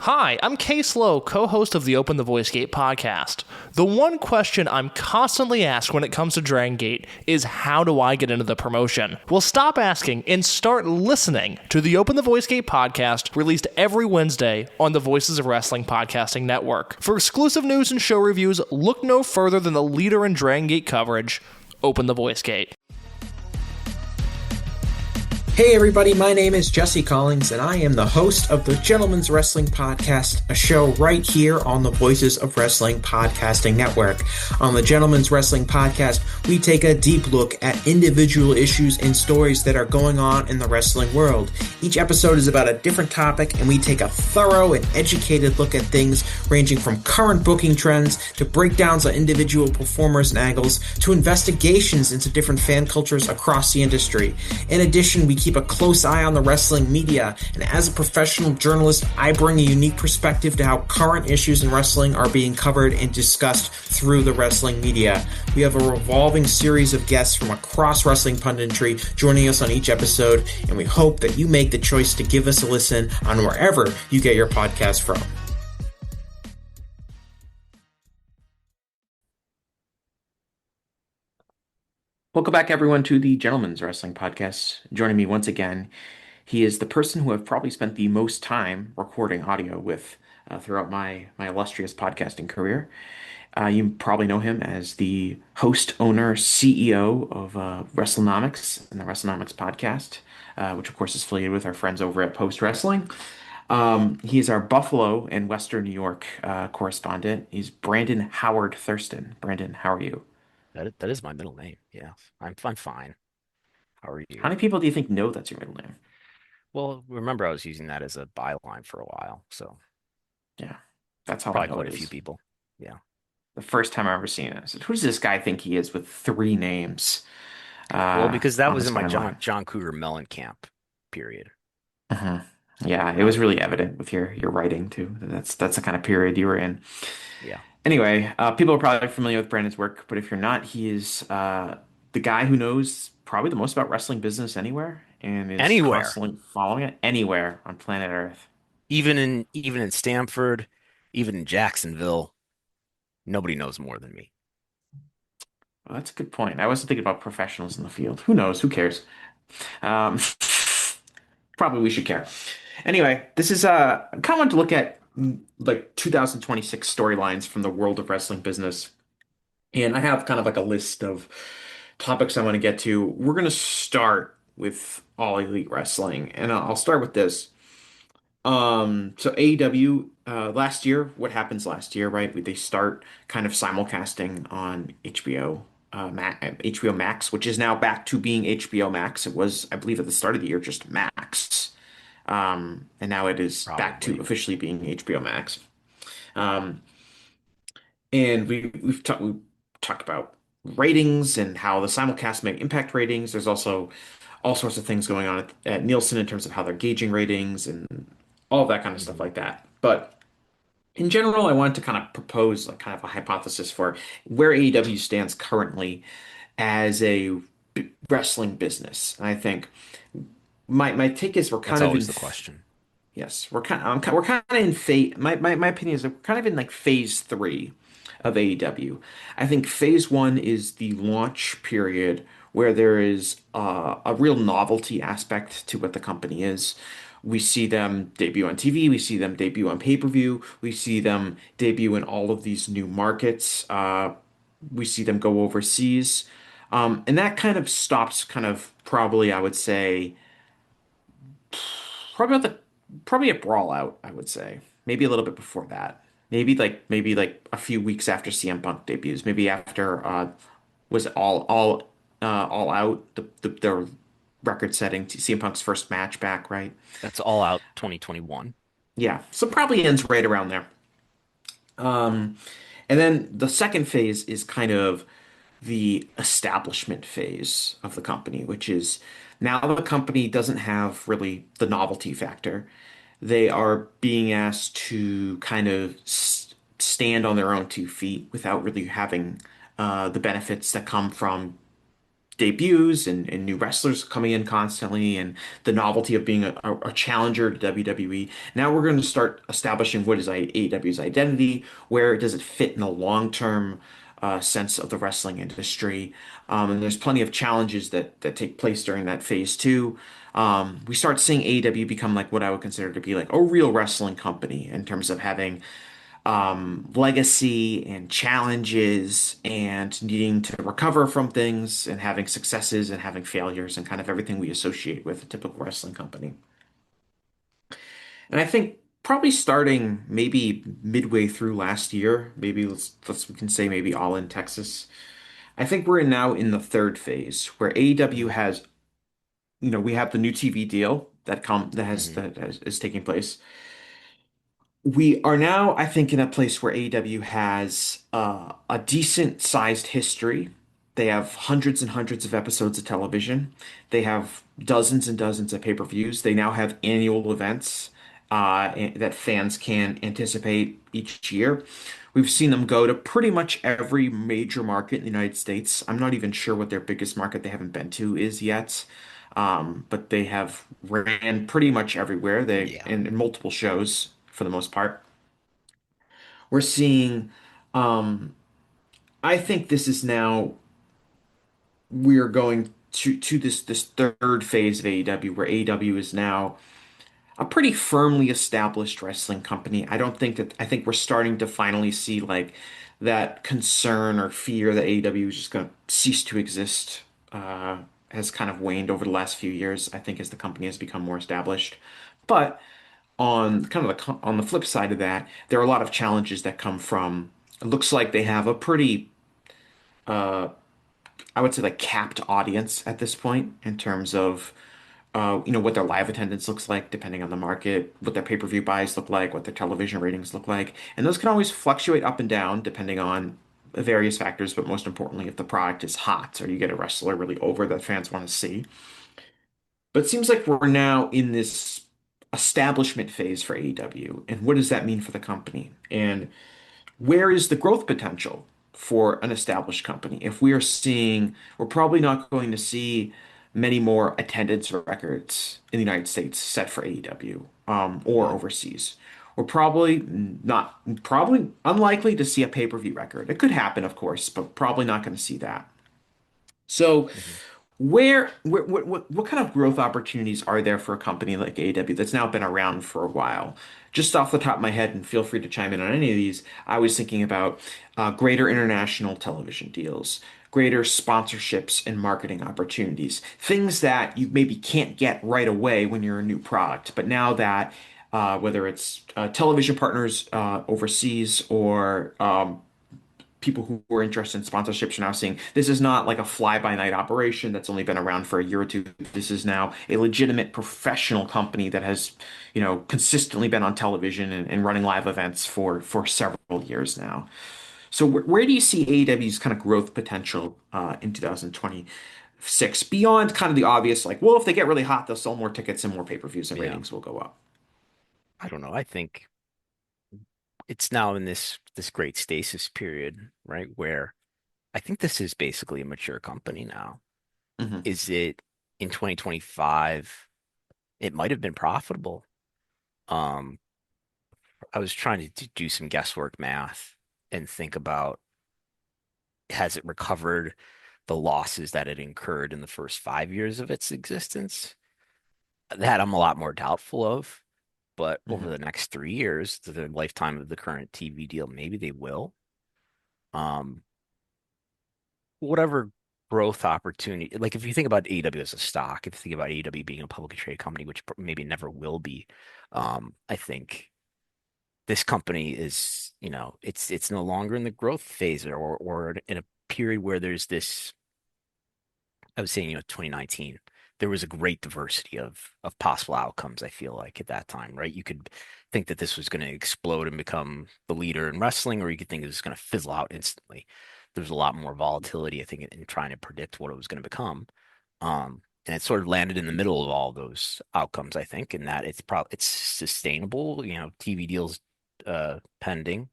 Hi, I'm Case Lowe, co-host of the Open the Voice Gate podcast. The one question I'm constantly asked when it comes to Dragon Gate is how do I get into the promotion? Well, stop asking and start listening to the Open the Voice Gate podcast, released every Wednesday on the Voices of Wrestling podcasting network. For exclusive news and show reviews, look no further than the leader in Dragon Gate coverage, Open the Voice Gate. Hey everybody, my name is Jesse Collings, and I am the host of the Gentleman's Wrestling Podcast, a show right here on the Voices of Wrestling Podcasting Network. On the Gentleman's Wrestling Podcast, we take a deep look at individual issues and stories that are going on in the wrestling world. Each episode is about a different topic, and we take a thorough and educated look at things ranging from current booking trends to breakdowns on individual performers and angles to investigations into different fan cultures across the industry. In addition, we keep a close eye on the wrestling media, and as a professional journalist, I bring a unique perspective to how current issues in wrestling are being covered and discussed through the wrestling media. We have a revolving series of guests from across wrestling punditry joining us on each episode, and we hope that you make the choice to give us a listen on wherever you get your podcast from. Welcome back, everyone, to the Gentleman's Wrestling Podcast. Joining me once again, he is the person who I've probably spent the most time recording audio with throughout my illustrious podcasting career. You probably know him as the host, owner, CEO of Wrestlenomics and the Wrestlenomics podcast, which of course is affiliated with our friends over at Post Wrestling. He is our Buffalo and Western New York correspondent. He's Brandon Howard Thurston. Brandon, how are you? That is my middle name. Yeah, I'm fine. How are How you? many people do you think know that's your middle name? Well, remember I was using that as a byline for a while, so Yeah, that's how I probably know quite it a few is. people. Yeah. The first time I ever seen it, I said, "Who does this guy think he is with three names Well, because that on was his in my byline?" John Cougar Mellencamp period. hmm Yeah, it Uh, was really evident with your writing too. That's the kind of period you were in. yeah. Anyway, people are probably familiar with Brandon's work, but if you're not, he is the guy who knows probably the most about wrestling business anywhere and is Anywhere, constantly following it anywhere on planet Earth. even in Stamford, even in Jacksonville, nobody knows more than me. Well, that's a good point. I wasn't thinking about professionals in the field. Who knows? Who cares? Um, Probably we should care. Anyway, this is I kind of want to look at like 2026 storylines from the world of wrestling business. And I have kind of like a list of topics I want to get to. We're going to start with All Elite Wrestling, and I'll start with this. So AEW last year, what happens last year, right? They start kind of simulcasting on HBO HBO Max, which is now back to being HBO Max. It was, I believe, at the start of the year just Max. And now it is back to Probably. officially being HBO Max. Um, and we've talked about ratings and how the simulcast may impact ratings. There's also all sorts of things going on at Nielsen in terms of how they're gauging ratings and all of that kind of stuff Mhm. like that. But in general, I wanted to kind of propose like kind of a hypothesis for where AEW stands currently as a wrestling business. And I think my take is we're That's kind of always in the question. yes, we're kind of in phase. My opinion is that we're kind of in like phase three of AEW. I think phase one is the launch period where there is a real novelty aspect to what the company is. We see them debut on TV, we see them debut on pay-per-view, we see them debut in all of these new markets. We see them go overseas. And that kind of stops kind of probably, I would say, probably about the probably a brawl out, I would say. Maybe a little bit before that. Maybe like a few weeks after CM Punk debuts. Maybe after was it all out the record setting CM Punk's first match back, right? That's all out 2021. Yeah. So probably ends right around there. Um and then the second phase is kind of the establishment phase of the company, which is now the company doesn't have really the novelty factor. They are being asked to kind of stand on their own two feet without really having the benefits that come from debuts and new wrestlers coming in constantly, and the novelty of being a challenger to WWE. Now we're going to start establishing what is AEW's identity, where does it fit in the long-term sense of the wrestling industry. And there's plenty of challenges that take place during that phase two. We start seeing AEW become like what I would consider to be like a real wrestling company in terms of having legacy and challenges and needing to recover from things and having successes and having failures and kind of everything we associate with a typical wrestling company. And I think probably starting maybe midway through last year, maybe we can say maybe All In Texas. I think we're now in the third phase where AEW Hmm. has, we have the new TV deal Hmm. that is taking place. We are now, I think, in a place where AEW has a decent sized history. They have hundreds and hundreds of episodes of television. They have dozens and dozens of pay-per-views. They now have annual events that fans can anticipate each year. We've seen them go to pretty much every major market in the United States. I'm not even sure what their biggest market they haven't been to is yet. But they have ran pretty much everywhere. They Yeah. in multiple shows for the most part. We're seeing, um, I think this is now we're going to this third phase of AEW where AEW is now a pretty firmly established wrestling company. I think we're starting to finally see like that concern or fear that AEW is just going to cease to exist has kind of waned over the last few years. I think as the company has become more established. But on kind of on the flip side of that, there are a lot of challenges that come from. It looks like they have a pretty, I would say, like capped audience at this point in terms of, what their live attendance looks like, depending on the market, what their pay-per-view buys look like, what their television ratings look like, and those can always fluctuate up and down depending on various factors. But most importantly, if the product is hot or you get a wrestler really over that fans want to see. But it seems like we're now in this establishment phase for AEW. And what does that mean for the company? And where is the growth potential for an established company? If we are seeing, we're probably not going to see many more attendance records in the United States set for AEW, or Mm-hmm. overseas. We're probably unlikely to see a pay-per-view record. It could happen, of course, but probably not going to see that. So Hmm. what kind of growth opportunities are there for a company like AEW that's now been around for a while? Just off the top of my head, and feel free to chime in on any of these, I was thinking about greater international television deals, greater sponsorships and marketing opportunities, things that you maybe can't get right away when you're a new product, but now that whether it's television partners overseas or people who were interested in sponsorships are now seeing this is not like a fly-by-night operation that's only been around for a year or two. This is now a legitimate professional company that has, consistently been on television and running live events for several years now. So where do you see AEW's kind of growth potential in 2026 beyond kind of the obvious, like, well, if they get really hot, they'll sell more tickets and more pay-per-views and Yeah. ratings will go up. I don't know. I think it's now in this great stasis period, right? Where I think this is basically a mature company now. Hmm. Is it in 2025? It might have been profitable. Um, I was trying to do some guesswork math and think about has it recovered the losses that it incurred in the first 5 years of its existence? That I'm a lot more doubtful of. But over Hmm. the next 3 years, the lifetime of the current TV deal, maybe they will. Um, whatever growth opportunity, like if you think about AEW as a stock, if you think about AEW being a publicly traded company, which maybe never will be, I think this company is, it's no longer in the growth phase or in a period where there's this. I was saying, 2019, there was a great diversity of possible outcomes, I feel like at that time, right? You could think that this was going to explode and become the leader in wrestling, or you could think it was going to fizzle out instantly. There's a lot more volatility, I think, in trying to predict what it was going to become. And it sort of landed in the middle of all those outcomes, I think, in that it's sustainable, TV deals pending,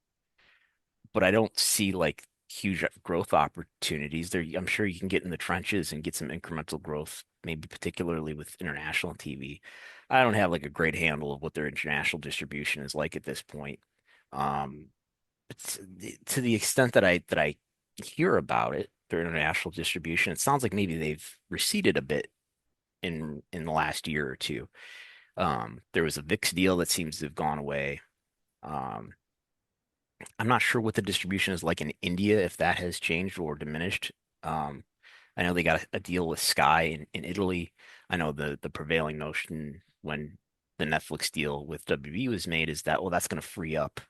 but I don't see like huge growth opportunities. There, I'm sure you can get in the trenches and get some incremental growth, maybe particularly with international TV. I don't have like a great handle of what their international distribution is like at this point. Um, to the extent that I hear about it, their international distribution, it sounds like maybe they've receded a bit in the last year or two. There was a VIX deal that seems to have gone away. Um, I'm not sure what the distribution is like in India, if that has changed or diminished. Um, I know they got a deal with Sky in Italy. I know the prevailing notion when the Netflix deal with WB was made is that, well, that's going to free up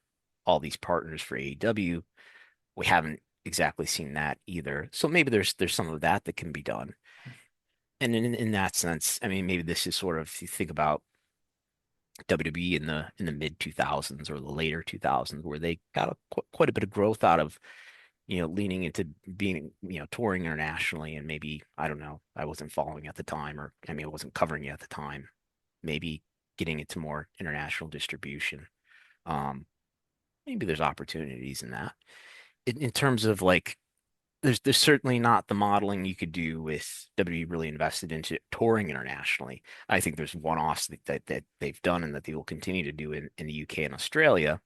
all these partners for AEW. We haven't exactly seen that either. So maybe there's some of that that can be done. And in that sense, I mean, maybe this is sort of, if you think about WWE in the mid 2000s or the later 2000s, where they got quite a bit of growth out of, leaning into being, touring internationally. And maybe, I don't know, I wasn't following at the time, or I mean, I wasn't covering it at the time, maybe getting into more international distribution. Um, Maybe there's opportunities in that. In terms of like, there's certainly not the modeling you could do with WWE really invested into touring internationally. I think there's one-offs that they've done and that they will continue to do in the UK and Australia.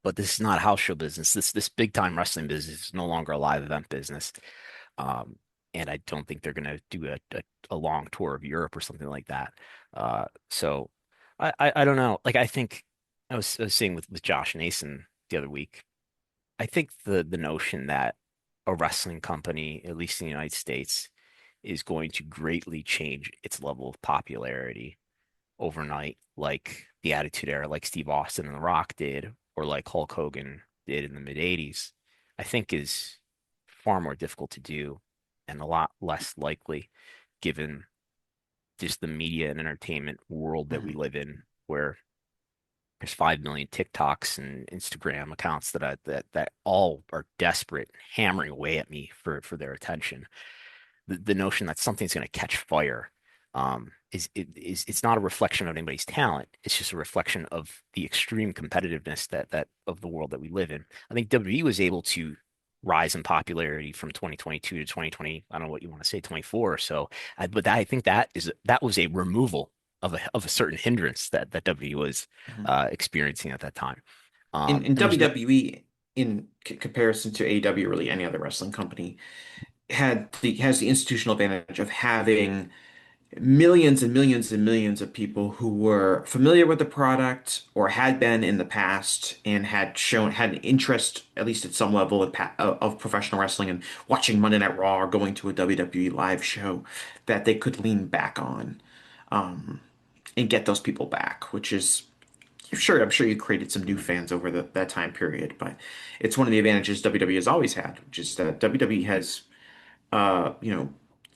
But this is not house show business. This big time wrestling business is no longer a live event business. Um, and I don't think they're going to do a long tour of Europe or something like that. So I don't know. Like I think I was saying with Josh Nason the other week. I think the notion that a wrestling company, at least in the United States, is going to greatly change its level of popularity overnight, like the Attitude Era, like Steve Austin and The Rock did, or like Hulk Hogan did in the mid 80s, I think is far more difficult to do and a lot less likely given just the media and entertainment world that we Mhm. live in, where there's 5 million TikToks and Instagram accounts that all are desperate, hammering away at me for their attention. The notion that something's going to catch fire is it's not a reflection of anybody's talent. It's just a reflection of the extreme competitiveness that of the world that we live in. I think WWE was able to rise in popularity from 2022 to 2020. I don't know what you want to say, 24 or so. But I think that was a removal of a certain hindrance that WWE was Mhm. experiencing at that time. In And there's no, WWE, in comparison to AEW, really any other wrestling company, has the institutional advantage of having millions and millions and millions of people who were familiar with the product or had been in the past and had an interest, at least at some level, of professional wrestling and watching Monday Night Raw or going to a WWE live show that they could lean back on, um, and get those people back, which is sure, I'm sure you created some new fans over that time period, but it's one of the advantages WWE has always had, which is that WWE has, you know,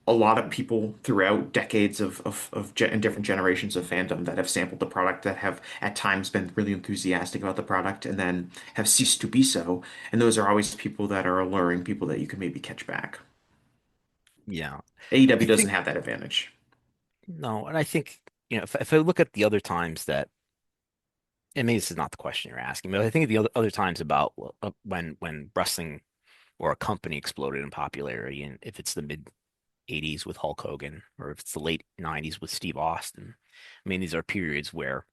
a lot of people throughout decades and different generations of fandom that have sampled the product, that have at times been really enthusiastic about the product and then have ceased to be so. And those are always people that are alluring, people that you can maybe catch back. yeah, I AEW doesn't think have that advantage. no, and I think if I look at the other times that, and maybe this is not the question you're asking, but I think the other times about when wrestling or a company exploded in popularity, and if it's the mid 80s with Hulk Hogan, or if it's the late 90s with Steve Austin. I mean, these are periods where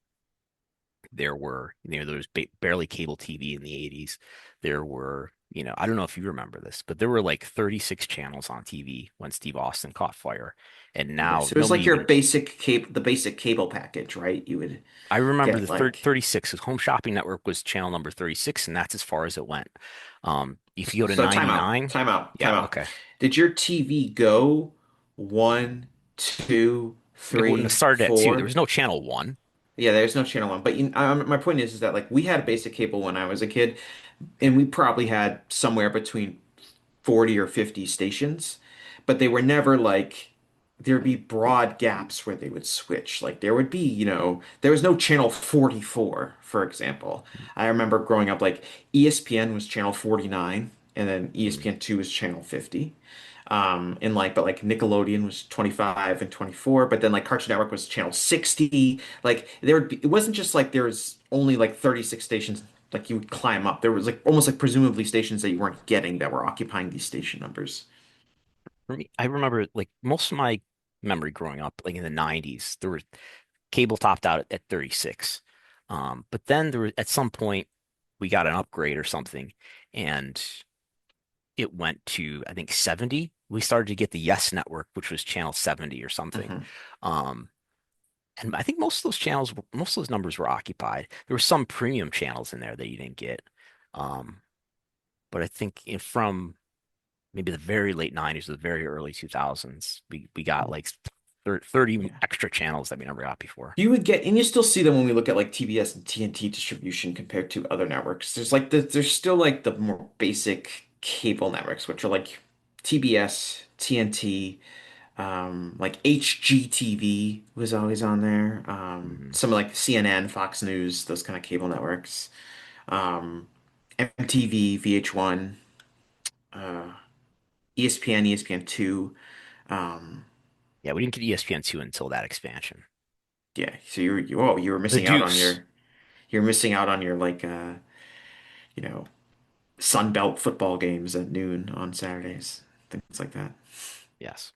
there was barely cable TV in the 80s. There were, I don't know if you remember this, but there were like 36 channels on TV when Steve Austin caught fire. And now Yes, it was nobody like your even, basic cable, the basic cable package, right? You would I remember get the like 36, Home Shopping Network was channel number 36, and that's as far as it went. If you go to so time out, 99, time out, yeah, time out. okay. Did your TV go one, two, It wouldn't have three, started at two. There four? was no channel one. Yeah, there's no channel one. But my point is that like we had a basic cable when I was a kid, and we probably had somewhere between 40 or 50 stations, but they were never like there'd be broad gaps where they would switch. Like there would be, there was no channel 44, for example. I remember growing up like ESPN was channel 49 and then Mm, ESPN2 was channel 50. And like but like Nickelodeon was 25 and 24, but then like Cartoon Network was channel 60. Like it wasn't just like there's only like 36 stations like you would climb up. There was like almost like presumably stations that you weren't getting that were occupying these station numbers. For me, I remember like most of my memory growing up, like in the 90s, there were cable topped out at 36. But then there was at some point we got an upgrade or something, and it went to I think 70. We started to get the Yes Network, which was channel 70 or something. Hmm. Um, and I think most of those channels, most of those numbers were occupied. There were some premium channels in there that you didn't get. Um, but I think from maybe the very late 90s or the very early 2000s, we got like 30 Yeah. extra channels that we never got before. You would get, and you still see them when we look at like TBS and TNT distribution compared to other networks. There's like there's still like the more basic cable networks, which are like TBS, TNT, like HGTV was always on there. Mhm. Some like CNN, Fox News, those kind of cable networks. Um, MTV, VH1, uh, ESPN, ESPN2. Um, Yeah, we didn't get ESPN2 until that expansion. yeah, so you were The missing out on Deuce. you're missing out on your like you know, Sun Belt football games at noon on Saturdays, things like that. Yes.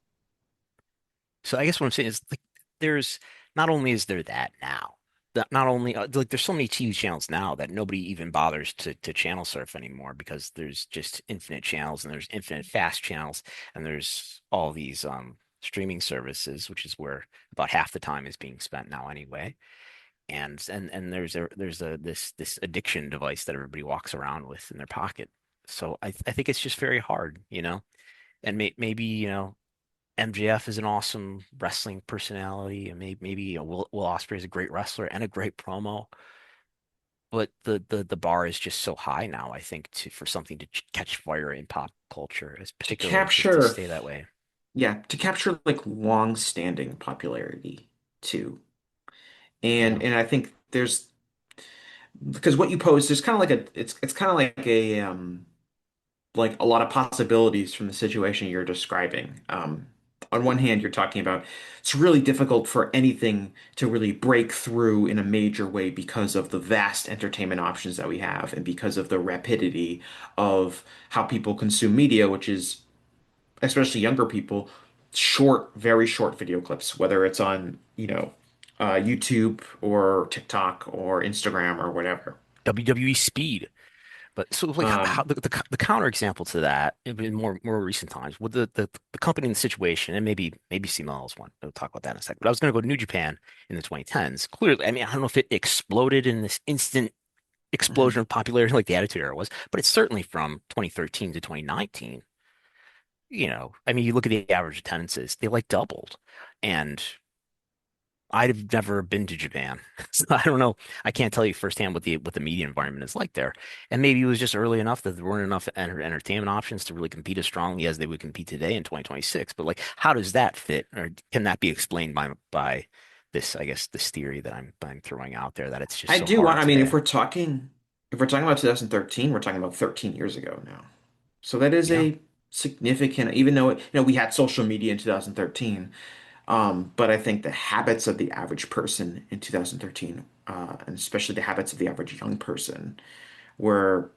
So I guess what I'm saying is like there's not only is there that now, that not only like there's so many TV channels now that nobody even bothers to channel surf anymore because there's just infinite channels and there's infinite fast channels and there's all these streaming services, which is where about half the time is being spent now anyway. And there's a this addiction device that everybody walks around with in their pocket. So I think it's just very hard, you know. And maybe, MJF is an awesome wrestling personality, and maybe Will Ospreay is a great wrestler and a great promo. But the bar is just so high now, I think, for something to catch fire in pop culture, is To particularly to capture, stay that way. yeah, to capture like long-standing popularity too. Yeah. And I think there's because what you pose, there's kind of like it's kind of like a lot of possibilities from the situation you're describing. On one hand, you're talking about it's really difficult for anything to really break through in a major way because of the vast entertainment options that we have and because of the rapidity of how people consume media, which is, especially younger people, short, very short video clips, whether it's on, YouTube or TikTok or Instagram or whatever. WWE Speed. But so like how Um, the counter example to that in more recent times with the company in the situation and maybe CMLL's one. We'll talk about that in a second. But I was going to go to New Japan in the 2010s. Clearly, I mean, I don't know if it exploded in this instant mhm. explosion of popularity like the Attitude Era was, but it's certainly from 2013 to 2019. I mean, you look at the average attendances, they like doubled. And I've never been to Japan, so I don't know. I can't tell you firsthand what the media environment is like there. And maybe it was just early enough that there weren't enough entertainment options to really compete as strongly as they would compete today in 2026. But like, how does that fit, or can that be explained by this? I guess this theory that I'm throwing out there that it's just I so do want, hard I mean, today. if we're talking about 2013, we're talking about 13 years ago now. So that is Yeah, a significant, even though, we had social media in 2013, but I think the habits of the average person in 2013, and especially the habits of the average young person, were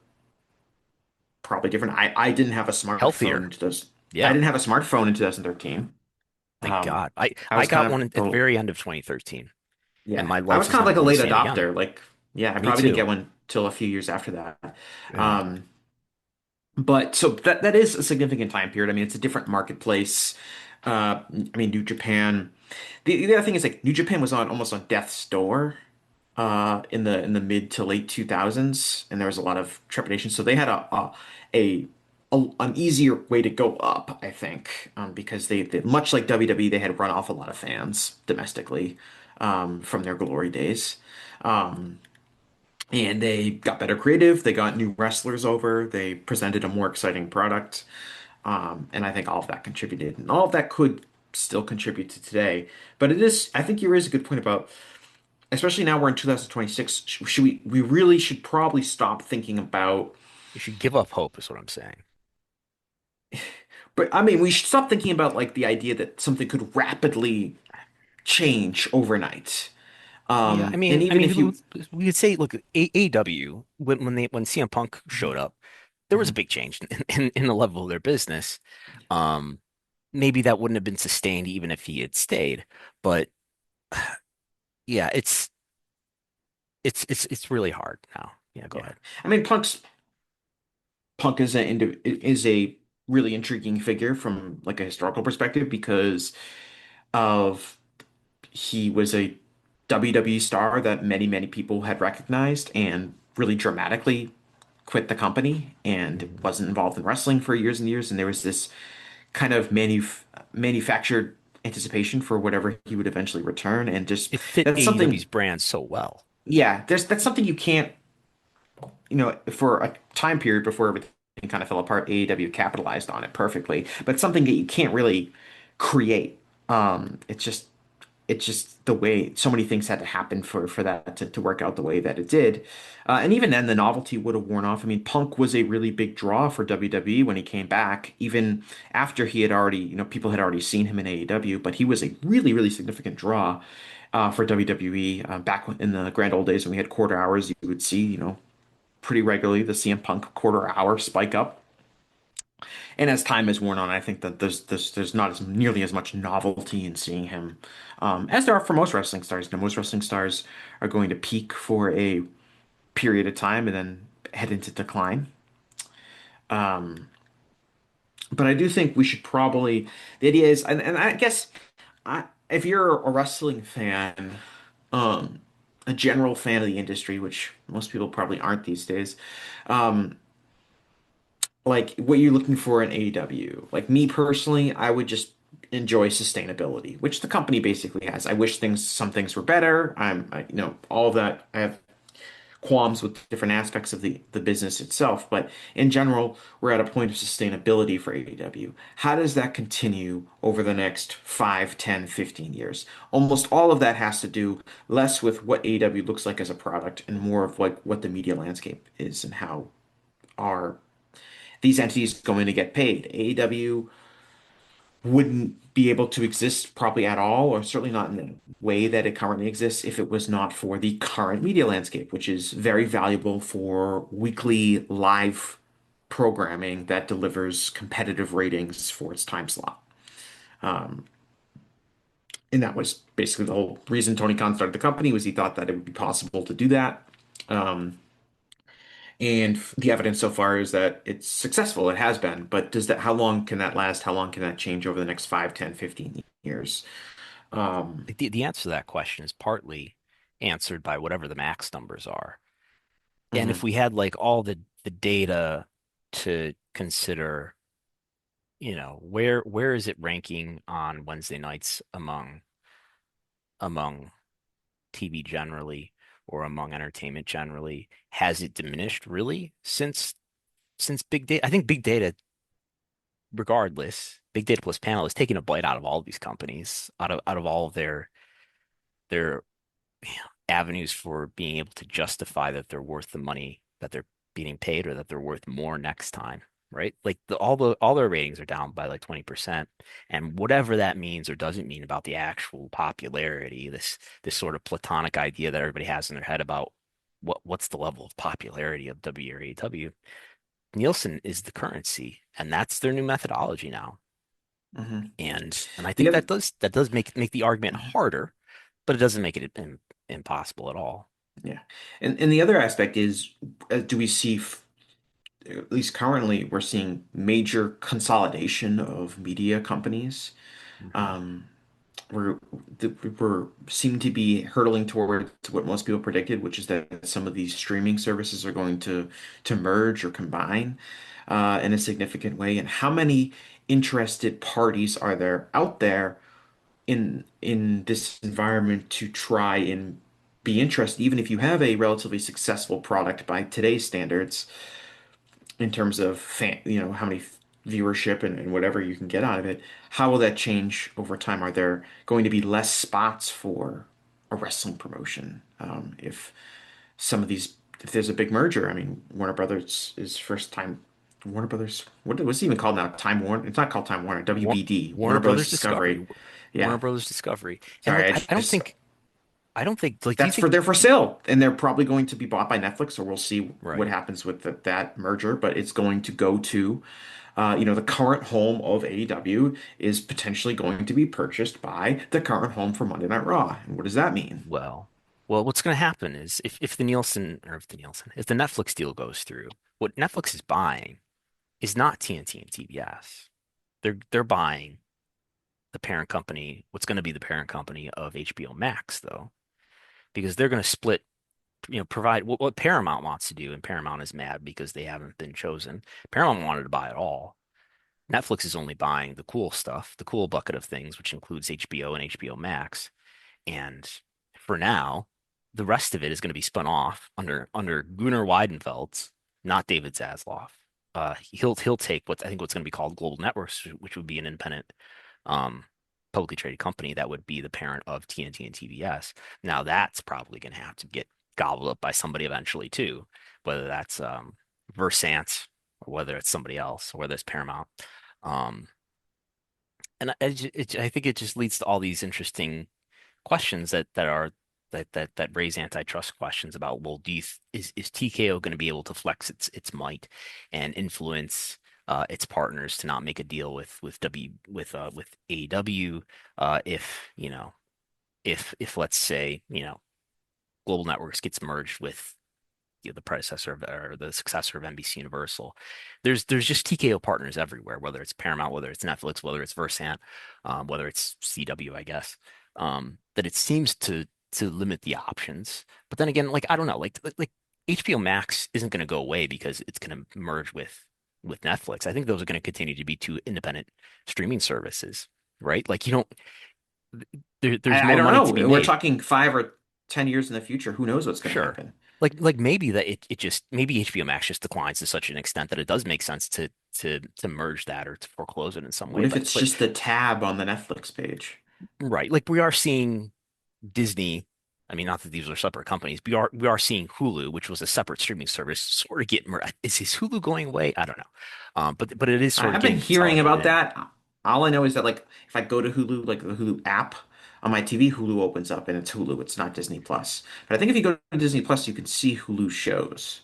probably different. I didn't have a smartphone healthier. in 2000, I Yeah, didn't have a smartphone in 2013. thank Um, God. I I I was kind got of one at the very end of 2013, and yeah, my I life was is kind of never like a been the late same again. adopter. Like, yeah, I Me probably didn't too. get one till a few years after that. Yeah. Um, But so that is a significant time period. I mean, it's a different marketplace. I mean, New Japan. The other thing is like New Japan was on almost on death's door in the mid to late 2000s, and there was a lot of trepidation. So they had a, an easier way to go up, I think, because they much like WWE, they had run off a lot of fans domestically from their glory days. Um, and they got better creative. They got new wrestlers over. They presented a more exciting product. And I think all of that contributed. And all of that could still contribute to today. But I think you raise a good point about, especially now we're in 2026, we really should probably stop thinking about, You should give up hope, is what I'm saying. but I mean, we should stop thinking about like the idea that something could rapidly change overnight. Yeah, And I even if mean, you, we could say, look, AEW when CM Punk showed up, there was a Mhm. big change in the level of their business. Um, Maybe that wouldn't have been sustained even if he had stayed. But yeah, it's really hard now. Yeah, go Yeah, ahead. I mean, Punk is a really intriguing figure from like a historical perspective because of he was a WWE star that many people had recognized and really dramatically quit the company and Mhm. wasn't involved in wrestling for years and years. And there was this kind of manufactured anticipation for whatever he would eventually return. And just It fit that's AEW's something, brand so well. yeah, that's something you can't, for a time period before everything kind of fell apart, AEW capitalized on it perfectly. But something that you can't really create. It's just the way so many things had to happen for that to work out the way that it did. And even then, the novelty would have worn off. I mean, Punk was a really big draw for WWE when he came back, even after he had already, people had already seen him in AEW, but he was a really significant draw for WWE back in the grand old days when we had quarter hours. You would see, pretty regularly the CM Punk quarter hour spike up. And as time has worn on, I think that there's not as nearly as much novelty in seeing him as there are for most wrestling stars. Most wrestling stars are going to peak for a period of time and then head into decline. But I do think we should probably the idea is, and I guess if you're a wrestling fan, um, a general fan of the industry, which most people probably aren't these days, like what you're looking for in AEW. Like me personally, I would just enjoy sustainability, which the company basically has. I wish some things were better. All of that. I have qualms with different aspects of the business itself, but in general, we're at a point of sustainability for AEW. How does that continue over the next 5, 10, 15 years? Almost all of that has to do less with what AEW looks like as a product and more of like what the media landscape is and how are these entities going to get paid. AEW wouldn't be able to exist probably at all, or certainly not in the way that it currently exists if it was not for the current media landscape, which is very valuable for weekly live programming that delivers competitive ratings for its time slot. And that was basically the whole reason Tony Khan started the company was he thought that it would be possible to do that. And the evidence so far is that it's successful. It has been. But how long can that last? How long can that change over the next 5, 10, 15 years? The answer to that question is partly answered by whatever the max numbers are. And if Mhm. we had like all the data to consider, where is it ranking on Wednesday nights among TV generally or among entertainment generally? Has it diminished really since big data? I think big data, regardless, big data plus panel is taking a bite out of all of these companies, out of all of their avenues for being able to justify that they're worth the money that they're being paid or that they're worth more next time, right? Like all their ratings are down by like 20%. And whatever that means or doesn't mean about the actual popularity, this sort of platonic idea that everybody has in their head about what's the level of popularity of W or AEW, Nielsen is the currency, and that's their new methodology now. Mhm. And I The think other, that does make the argument harder, but it doesn't make it impossible at all. yeah, and the other aspect is, do we see, at least currently, we're seeing major consolidation of media companies. Mhm. Um, we're we're seem to be hurtling toward to what most people predicted, which is that some of these streaming services are going to merge or combine in a significant way. And how many interested parties are there out there in this environment to try and be interested, even if you have a relatively successful product by today's standards? In terms of how many viewership and whatever you can get out of it, how will that change over time? Are there going to be less spots for a wrestling promotion if there's a big merger? I mean, Warner Brothers is first time. Warner Brothers, what's it even called now? Time Warner. It's not called Time Warner. WBD. Warner Warner Brothers Brothers Discovery, Discovery. Warner Yeah. Brothers Discovery, and Sorry, like I I don't just think I don't think like do you That's for think they're for sale, and they're probably going to be bought by Netflix, or we'll see what right? happens with that merger. But it's going to go to, the current home of AEW is potentially going to be purchased by the current home for Monday Night Raw. And what does that mean? Well, well, what's going to happen is if the Nielsen or if the Netflix deal goes through, what Netflix is buying is not TNT and TBS. They're buying the parent company, what's going to be the parent company of HBO Max, though, because they're going to split, provide what Paramount wants to do, and Paramount is mad because they haven't been chosen. Paramount wanted to buy it all. Netflix is only buying the cool stuff, the cool bucket of things, which includes HBO and HBO Max. And for now, the rest of it is going to be spun off under Gunnar Weidenfeld's, not David Zasloff. He'll take what's going to be called Global Networks, which would be an independent, um, publicly traded company that would be the parent of TNT and TBS. Now that's probably going to have to get gobbled up by somebody eventually too, whether that's Versant or whether it's somebody else, or whether it's Paramount. Um, I think it just leads to all these interesting questions that raise antitrust questions about, well, is TKO going to be able to flex its might and influence its partners to not make a deal with AEW, if if let's say Global Networks gets merged with the predecessor of, or the successor of NBC Universal. There's just TKO partners everywhere, whether it's Paramount, whether it's Netflix, whether it's Versant, whether it's CW, I guess. That it seems to limit the options. But then again, like I don't know, like HBO Max isn't going to go away because it's going to merge with Netflix. I think those are going to continue to be two independent streaming services, right? Like you don't there's I more don't money to know. be We're made. talking 5 or 10 years in the future. Who knows what's going to Sure. happen? Like maybe that it just maybe HBO Max just declines to such an extent that it does make sense to merge that or to foreclose it in some What way. if But it's just the tab on the Netflix page? right, like we are seeing Disney. I mean, not that these are separate companies. We are seeing Hulu, which was a separate streaming service, sort of get merged. Is Hulu going away? I don't know. But it is sort of I've been getting hearing about consolidated. that. All I know is that like if I go to Hulu, like the Hulu app on my TV, Hulu opens up and it's Hulu. It's not Disney Plus. But I think if you go to Disney Plus, you can see Hulu shows.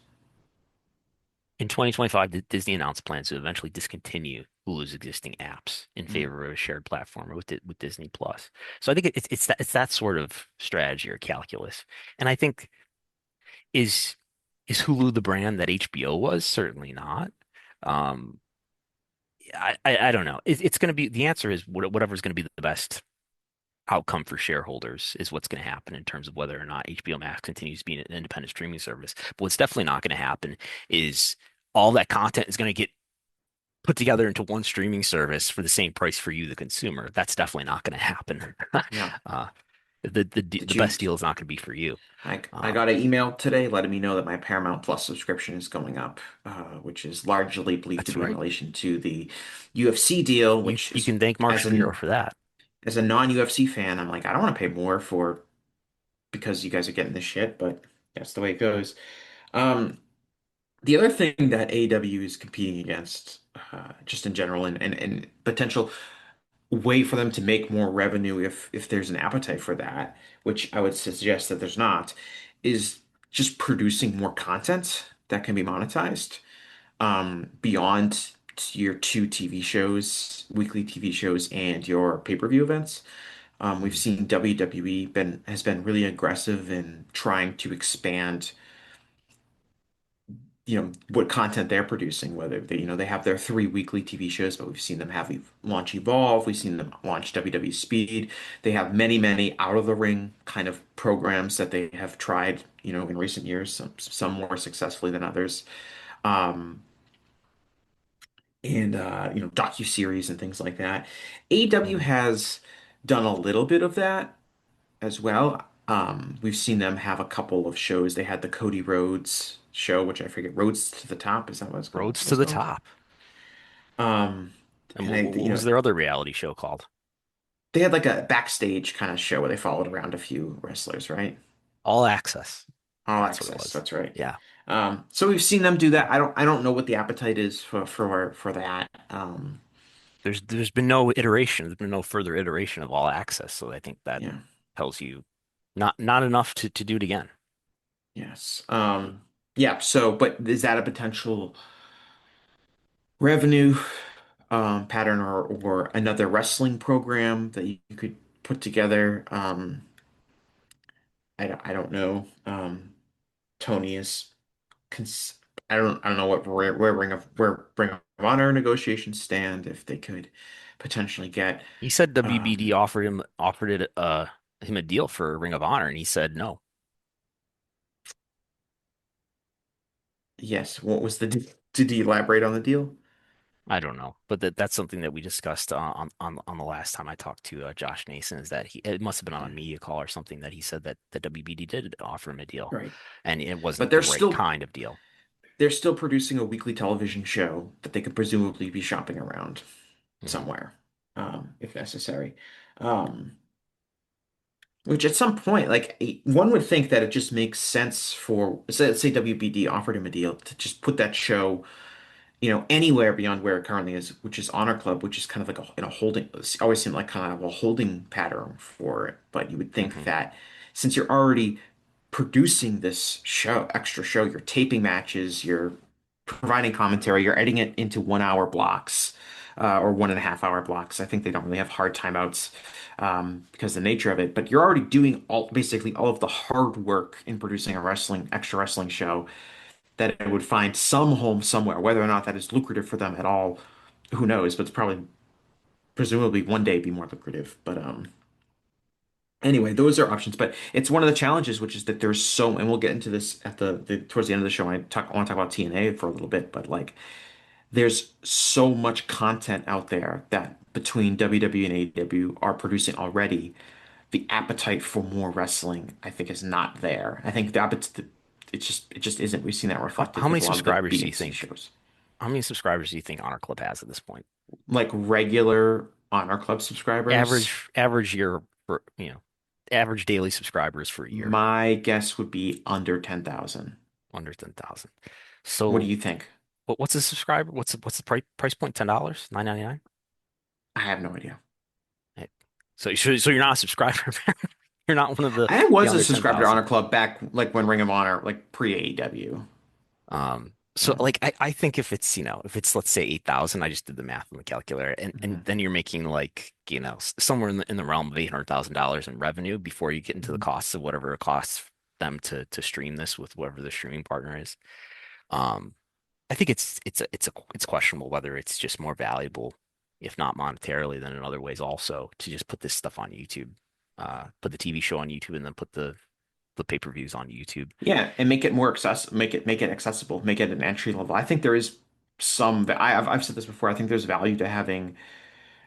In 2025, Disney announced plans to eventually discontinue Hulu's existing apps in Mm. favor of a shared platform with Disney Plus. So I think it's that sort of strategy or calculus. And I think is is Hulu the brand that HBO was? Certainly not. Um, I don't know. It's going to be the answer is whatever's going to be the best outcome for shareholders is what's going to happen in terms of whether or not HBO Max continues to be an independent streaming service. But what's definitely not going to happen is all that content is going to get put together into one streaming service for the same price for you, the consumer. That's definitely not going to happen. Yeah. uh, the Did the you? best deal is not going to be for you. I Um, got an email today letting me know that my Paramount Plus subscription is going up, which is largely believed to that's be in right. relation to the UFC deal, You which you is can thank Mark Shapiro for that. as a non-UFC fan, I'm like, I don't want to pay more for because you guys are getting this shit, but that's the way it goes. Um, the other thing that AEW is competing against, just in general, and potential way for them to make more revenue if there's an appetite for that, which I would suggest that there's not, is just producing more content that can be monetized beyond your two TV shows, weekly TV shows, and your pay-per-view events. We've Mhm. seen WWE has been really aggressive in trying to expand, what content they're producing, whether they have their three weekly TV shows, but we've seen them launch Evolve, we've seen them launch WWE Speed. They have many, many out of the ring kind of programs that they have tried, in recent years, some more successfully than others. Um, and docu-series and things like that. AEW Mhm. has done a little bit of that as well. We've seen them have a couple of shows. They had the Cody Rhodes show, which I forget, Rhodes to the Top, is that what it's called? Roads What to it's the called? top. Um, And and what was their other reality show called? they had like a backstage kind of show where they followed around a few wrestlers, right? All Access. All That's what it Access, was. that's right. Yeah. So we've seen them do that. I don't know what the appetite is for that. There's been no iteration. There's been no further iteration of All Access. So I think that Yeah. tells you Not enough to do it again. Yes. Yeah, so but is that a potential revenue pattern or another wrestling program that you could put together? I don't know. Tony is cons I don't know where Ring of Honor negotiations stand if they could potentially get He said WBD um offered him a deal for Ring of Honor, and he said no. yes, what was the did he elaborate on the deal? I don't know, but that's something that we discussed on the last time I talked to Josh Nason. Is that it must have been on a media call or something that he said that the WBD did offer him a deal, Right. and it But wasn't the right kind of deal. they're still producing a weekly television show that they could presumably be shopping around Hmm. somewhere, if necessary. Um, which at some point, like one would think that it just makes sense for, say WBD offered him a deal to just put that show, anywhere beyond where it currently is, which is Honor Club, which is kind of like a in a holding, it's always seemed like kind of a holding pattern for it. But you would think Hmm. that since you're already producing this extra show, you're taping matches, you're providing commentary, you're editing it into 1 hour blocks, or 1.5 hour blocks. I think they don't really have hard timeouts, because of the nature of it. But you're already doing basically all of the hard work in producing a extra wrestling show that it would find some home somewhere. Whether or not that is lucrative for them at all, who knows? But it's probably presumably one day be more lucrative. But anyway, those are options. But it's one of the challenges, which is that there's and we'll get into this at the towards the end of the show. I want to talk about TNA for a little bit, but like there's so much content out there that between WWE and AEW are producing already. The appetite for more wrestling, I think, is not there. I think the appetite, it just isn't. We've seen that reflected How many with a lot of the subscribers do you BMC think? shows. How many subscribers do you think Honor Club has at this point? Like regular Honor Club subscribers, Average year for average daily subscribers for a year, my guess would be under 10,000. under 10,000. What do So you think? what's a subscriber? What's the price point? $10, 9.99. I have no idea. So you're not a subscriber. You're not one of I the was a under subscriber to 10,000. Honor Club back like when Ring of Honor, like pre-AEW. So like I think if it's if it's let's say 8,000, I just did the math on the calculator, and Mhm, then you're making like somewhere in the realm of $800,000 in revenue before you get into the mhm. costs of whatever it costs them to stream this with whoever the streaming partner is. Um, I think it's questionable whether it's just more valuable, if not monetarily, than in other ways also to just put this stuff on YouTube, put the TV show on YouTube, and then put the pay-per-views on YouTube. Yeah, and make it more accessible, make it accessible, make it an entry level. I think there is I've said this before. I think there's value to having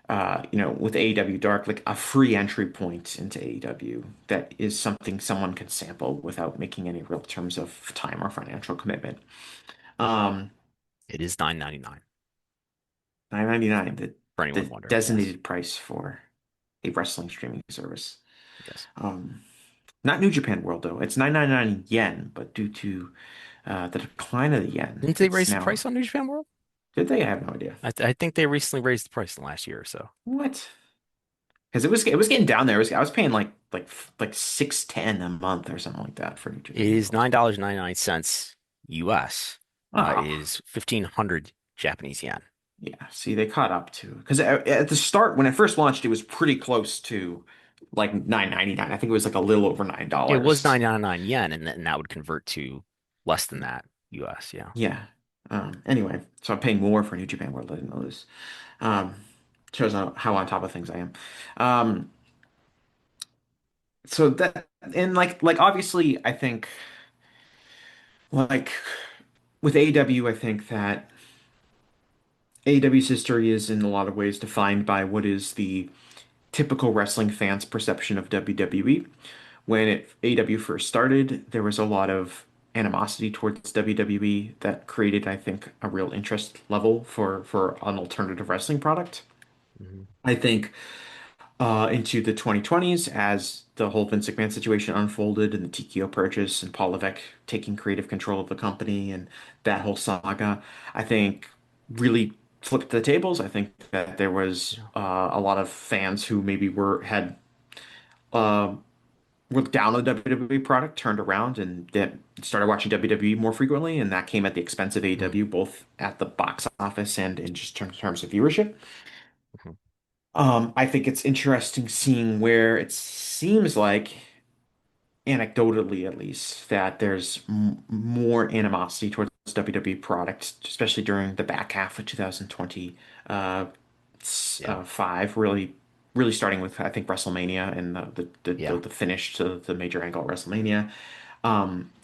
with AEW Dark, like a free entry point into AEW that is something someone can sample without making any real terms of time or financial commitment. Um, It is 9.99 $9.99, for the anyone wondering. Yes, designated price for a wrestling streaming service. yes. Um, Not New Japan World though. It's 9.99 yen, but due to the decline of the yen, Didn't they it's raise the now. price on New Japan World? Did they? I have no idea. I think they recently raised the price in the last year or so. What? Because it was getting down there. I was paying like 610 a month or something like that for New It Japan is World. $9.99 US. It Oh, is 1,500 Japanese yen. yeah. See, they caught up to because at the start when it first launched, it was pretty close to like 9.99. I think it was like a little over nine It was dollars. 9.99 yen, and that would convert to less than that US. Yeah. Yeah. Anyway, so I'm paying more for New Japan World. I didn't know this. Um, Shows how on top of things I am. Um, so that and like obviously, I think like with AEW, I think that AEW's history is in a lot of ways defined by what is the typical wrestling fan's perception of WWE. When AEW first started, there was a lot of animosity towards WWE that created, I think, a real interest level for an alternative wrestling product. Mhm. I think into the 2020s, as the whole Vince McMahon situation unfolded and the TKO purchase and Paul Levesque taking creative control of the company and that whole saga, I think really flipped the tables. I think that there was Yeah. a lot of fans who maybe had were down on the WWE product, turned around and then started watching WWE more frequently, and that came at the expense of Mhm, AEW, both at the box office and in just terms of viewership. mhm. I think it's interesting seeing where it seems like, anecdotally at least, that there's m more animosity towards WWE product, especially during the back half of 2020. Uh, Yeah, really starting with I think WrestleMania and yeah. the finish to the major angle at WrestleMania.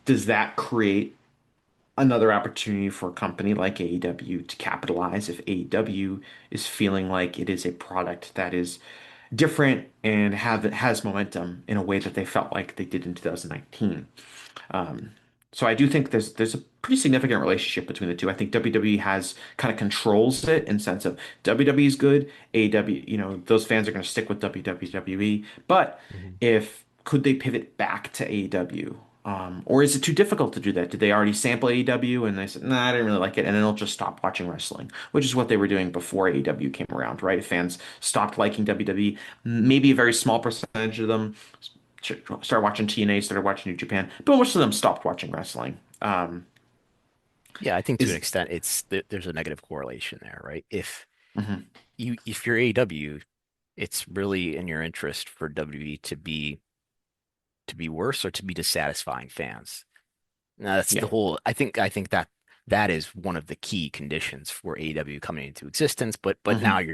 Does that create another opportunity for a company like AEW to capitalize if AEW is feeling like it is a product that is different and has momentum in a way that they felt like they did in 2019? So I do think there's a pretty significant relationship between the two. I think WWE has kind of controls it in sense of WWE is good, AEW, those fans are going to stick with WWE. But Mhm. if could they pivot back to AEW? Or is it too difficult to do that? Did they already sample AEW and they said, nah, I didn't really like it, and then they'll just stop watching wrestling, which is what they were doing before AEW came around, right? Fans stopped liking WWE. Maybe a very small percentage of them started watching TNA, started watching New Japan, but most of them stopped watching wrestling. Yeah, I think to an Is extent there's a negative correlation there, right? mhm. If you're AEW, it's really in your interest for WWE to be worse or to be dissatisfying fans. Now that's the Yeah. whole. I think that that is one of the key conditions for AEW coming into existence. But now Hmm.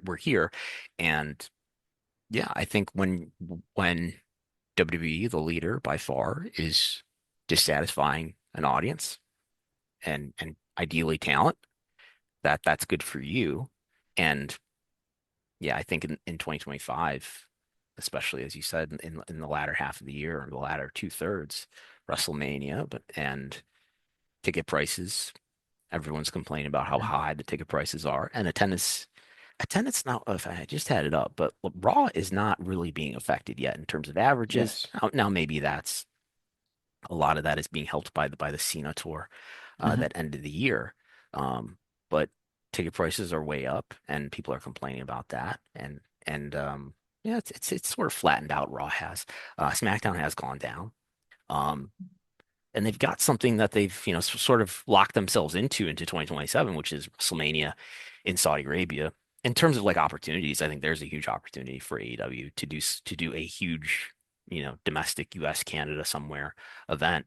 we're here, and yeah, I think when WWE, the leader by far, is dissatisfying an audience and ideally talent, that's good for you. And yeah, I think in 2025, especially as you said, in the latter half of the year or the latter two-thirds, WrestleMania, but and ticket prices, everyone's complaining about how high the ticket prices are, and attendance now, if I just had it up, but Raw is not really being affected yet in terms of averages. Yes. Now maybe that's a lot of that is being helped by the Cena tour Hmm. that ended the year. But ticket prices are way up, and people are complaining about that. And yeah, it's sort of flattened out. Raw has SmackDown has gone down. Um, and they've got something that they've sort of locked themselves into 2027, which is WrestleMania in Saudi Arabia. In terms of like opportunities, I think there's a huge opportunity for AEW to do a huge domestic US Canada somewhere event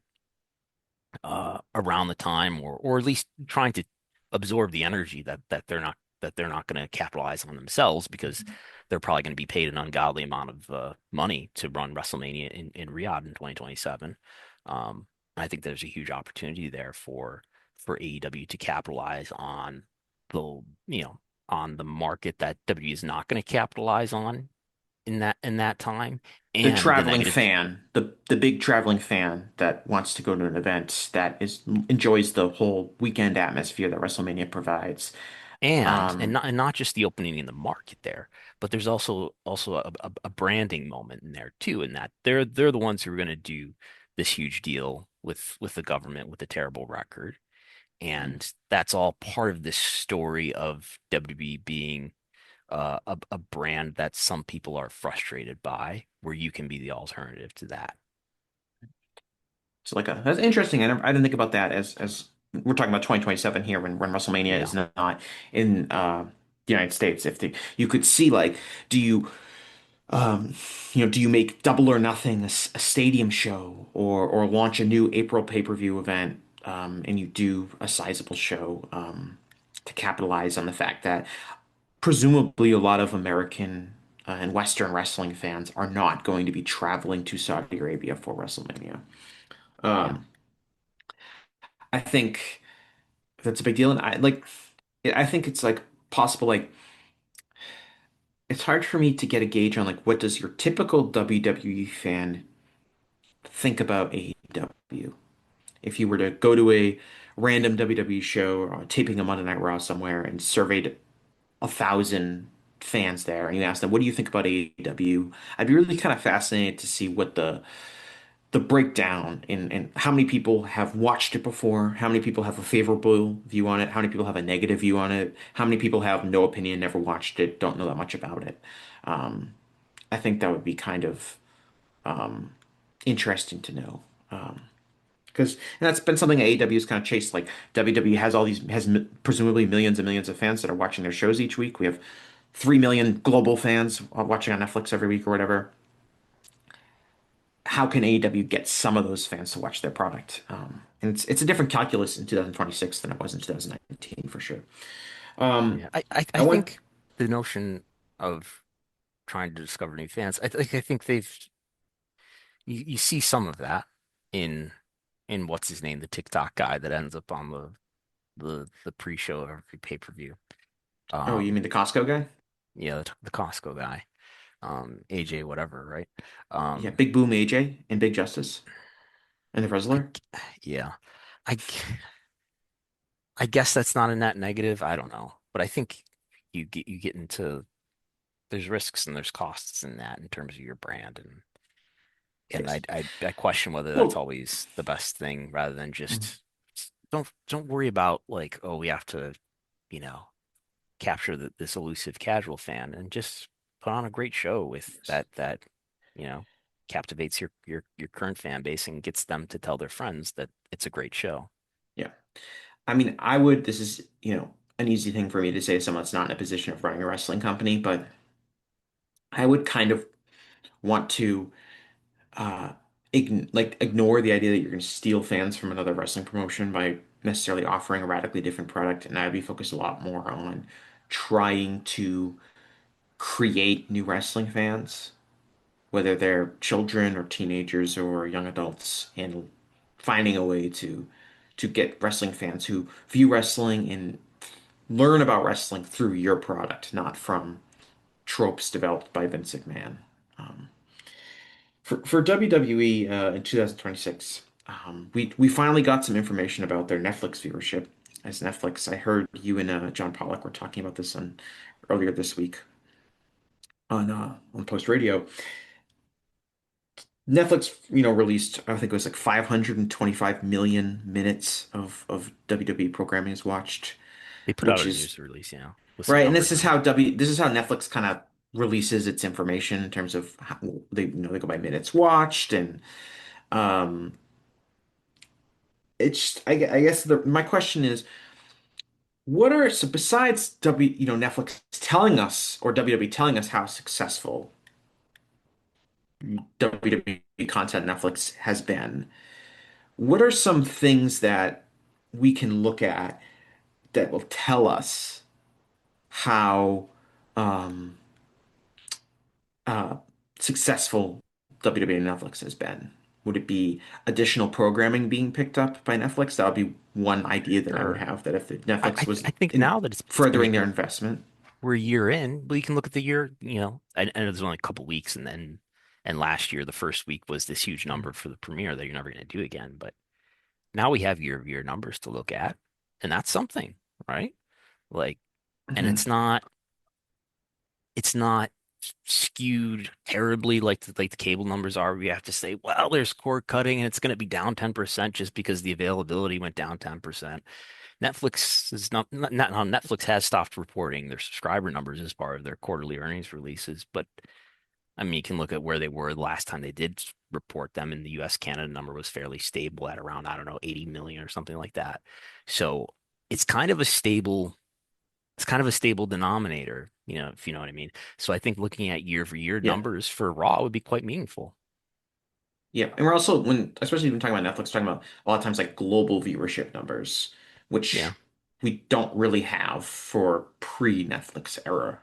around the time, or at least trying to absorb the energy that they're not going to capitalize on themselves because they're probably going to be paid an ungodly amount of money to run WrestleMania in Riyadh in 2027. I think there's a huge opportunity there for AEW to capitalize on the on the market that W is not going to capitalize on in that time, The and the traveling negative fan, the big traveling fan that wants to go to an event that is enjoys the whole weekend atmosphere that WrestleMania provides. and Um, not just the opening in the market there, but there's also a branding moment in there too, in that they're the ones who are going to do this huge deal with the government with a terrible record, and that's all part of this story of WWE being a brand that some people are frustrated by, where you can be the alternative to that. so that's interesting. I didn't think about that as we're talking about 2027 here when WrestleMania Yeah, is not in the United States. If you could see like, do you Um, do you make Double or Nothing a stadium show or launch a new April pay-per-view event, and you do a sizable show to capitalize on the fact that presumably a lot of American and Western wrestling fans are not going to be traveling to Saudi Arabia for WrestleMania. yeah. Um, I think that's a big deal, and I think it's like possible like it's hard for me to get a gauge on like what does your typical WWE fan think about AEW. If you were to go to a random WWE show or taping a Monday Night Raw somewhere and surveyed 1,000 fans there and you asked them, what do you think about AEW? I'd be really kind of fascinated to see what the breakdown in how many people have watched it before, how many people have a favorable view on it, how many people have a negative view on it, how many people have no opinion, never watched it, don't know that much about it. I think that would be kind of interesting to know. Because and that's been something AEW has kind of chased. Like WWE has all these has presumably millions and millions of fans that are watching their shows each week. We have 3 million global fans watching on Netflix every week or whatever. How can AEW get some of those fans to watch their product? And it's a different calculus in 2026 than it was in 2019 for sure. Um, Yeah, I I went. think the notion of trying to discover new fans, I think they've you see some of that in what's his name, the TikTok guy that ends up on the pre-show of every pay-per-view. Oh, you Um, mean the Costco guy? yeah, the Costco guy, AJ whatever, right? Yeah, Um, Big Boom AJ and Big Justice and the I Wrestler. yeah, I I guess that's not a net negative. I don't know, but I think you get into there's risks and there's costs in that in terms of your brand and Yes. I question whether that's Well, always the best thing rather than mhm. just don't worry about like, oh, we have to, you know, capture this elusive casual fan and just put on a great show with Yes. you know, captivates your current fan base and gets them to tell their friends that it's a great show. Yeah. I mean, I would, this is, an easy thing for me to say as someone that's not in a position of running a wrestling company, but I would kind of want to uh ignore the idea that you're going to steal fans from another wrestling promotion by necessarily offering a radically different product, and I'd be focused a lot more on trying to create new wrestling fans, whether they're children or teenagers or young adults, and finding a way to get wrestling fans who view wrestling and learn about wrestling through your product, not from tropes developed by Vince McMahon. Um, for WWE in 2026, we finally got some information about their Netflix viewership. As Netflix, I heard you and John Pollock were talking about this on earlier this week on Post Radio. Netflix, released, I think it was like 525 million minutes of WWE programming is watched, They put out which a is news release, with some right. And numbers on it. this is how Netflix kind of releases its information in terms of how they go by minutes watched and um it's I guess my question is what are so besides Netflix telling us or WWE telling us how successful WWE content Netflix has been, what are some things that we can look at that will tell us how um, uh, successful WWE and Netflix has been? Would it be additional programming being picked up by Netflix? That would be one idea that I would Sure. have, that if Netflix was I think in now that it's been furthering their investment. we're a year in, but you can look at the year, I know there's only a couple weeks and last year the first week was this huge number for the premiere that you're never going to do again. But now we have year-over-year numbers to look at, and that's something, right? Like, and Hmm. it's not skewed terribly like the cable numbers are. We have to say, well, there's cord cutting and it's going to be down 10% just because the availability went down 10%. Netflix is not Netflix has stopped reporting their subscriber numbers as part of their quarterly earnings releases, but I mean, you can look at where they were the last time they did report them, and the US Canada number was fairly stable at around, I don't know, 80 million or something like that. So it's kind of a stable, it's kind of a stable denominator, if you know what I mean. So I think looking at year over year Yeah. numbers for Raw would be quite meaningful. Yeah. And we're also especially when talking about Netflix, talking about a lot of times like global viewership numbers, which Yeah. we don't really have for pre-Netflix era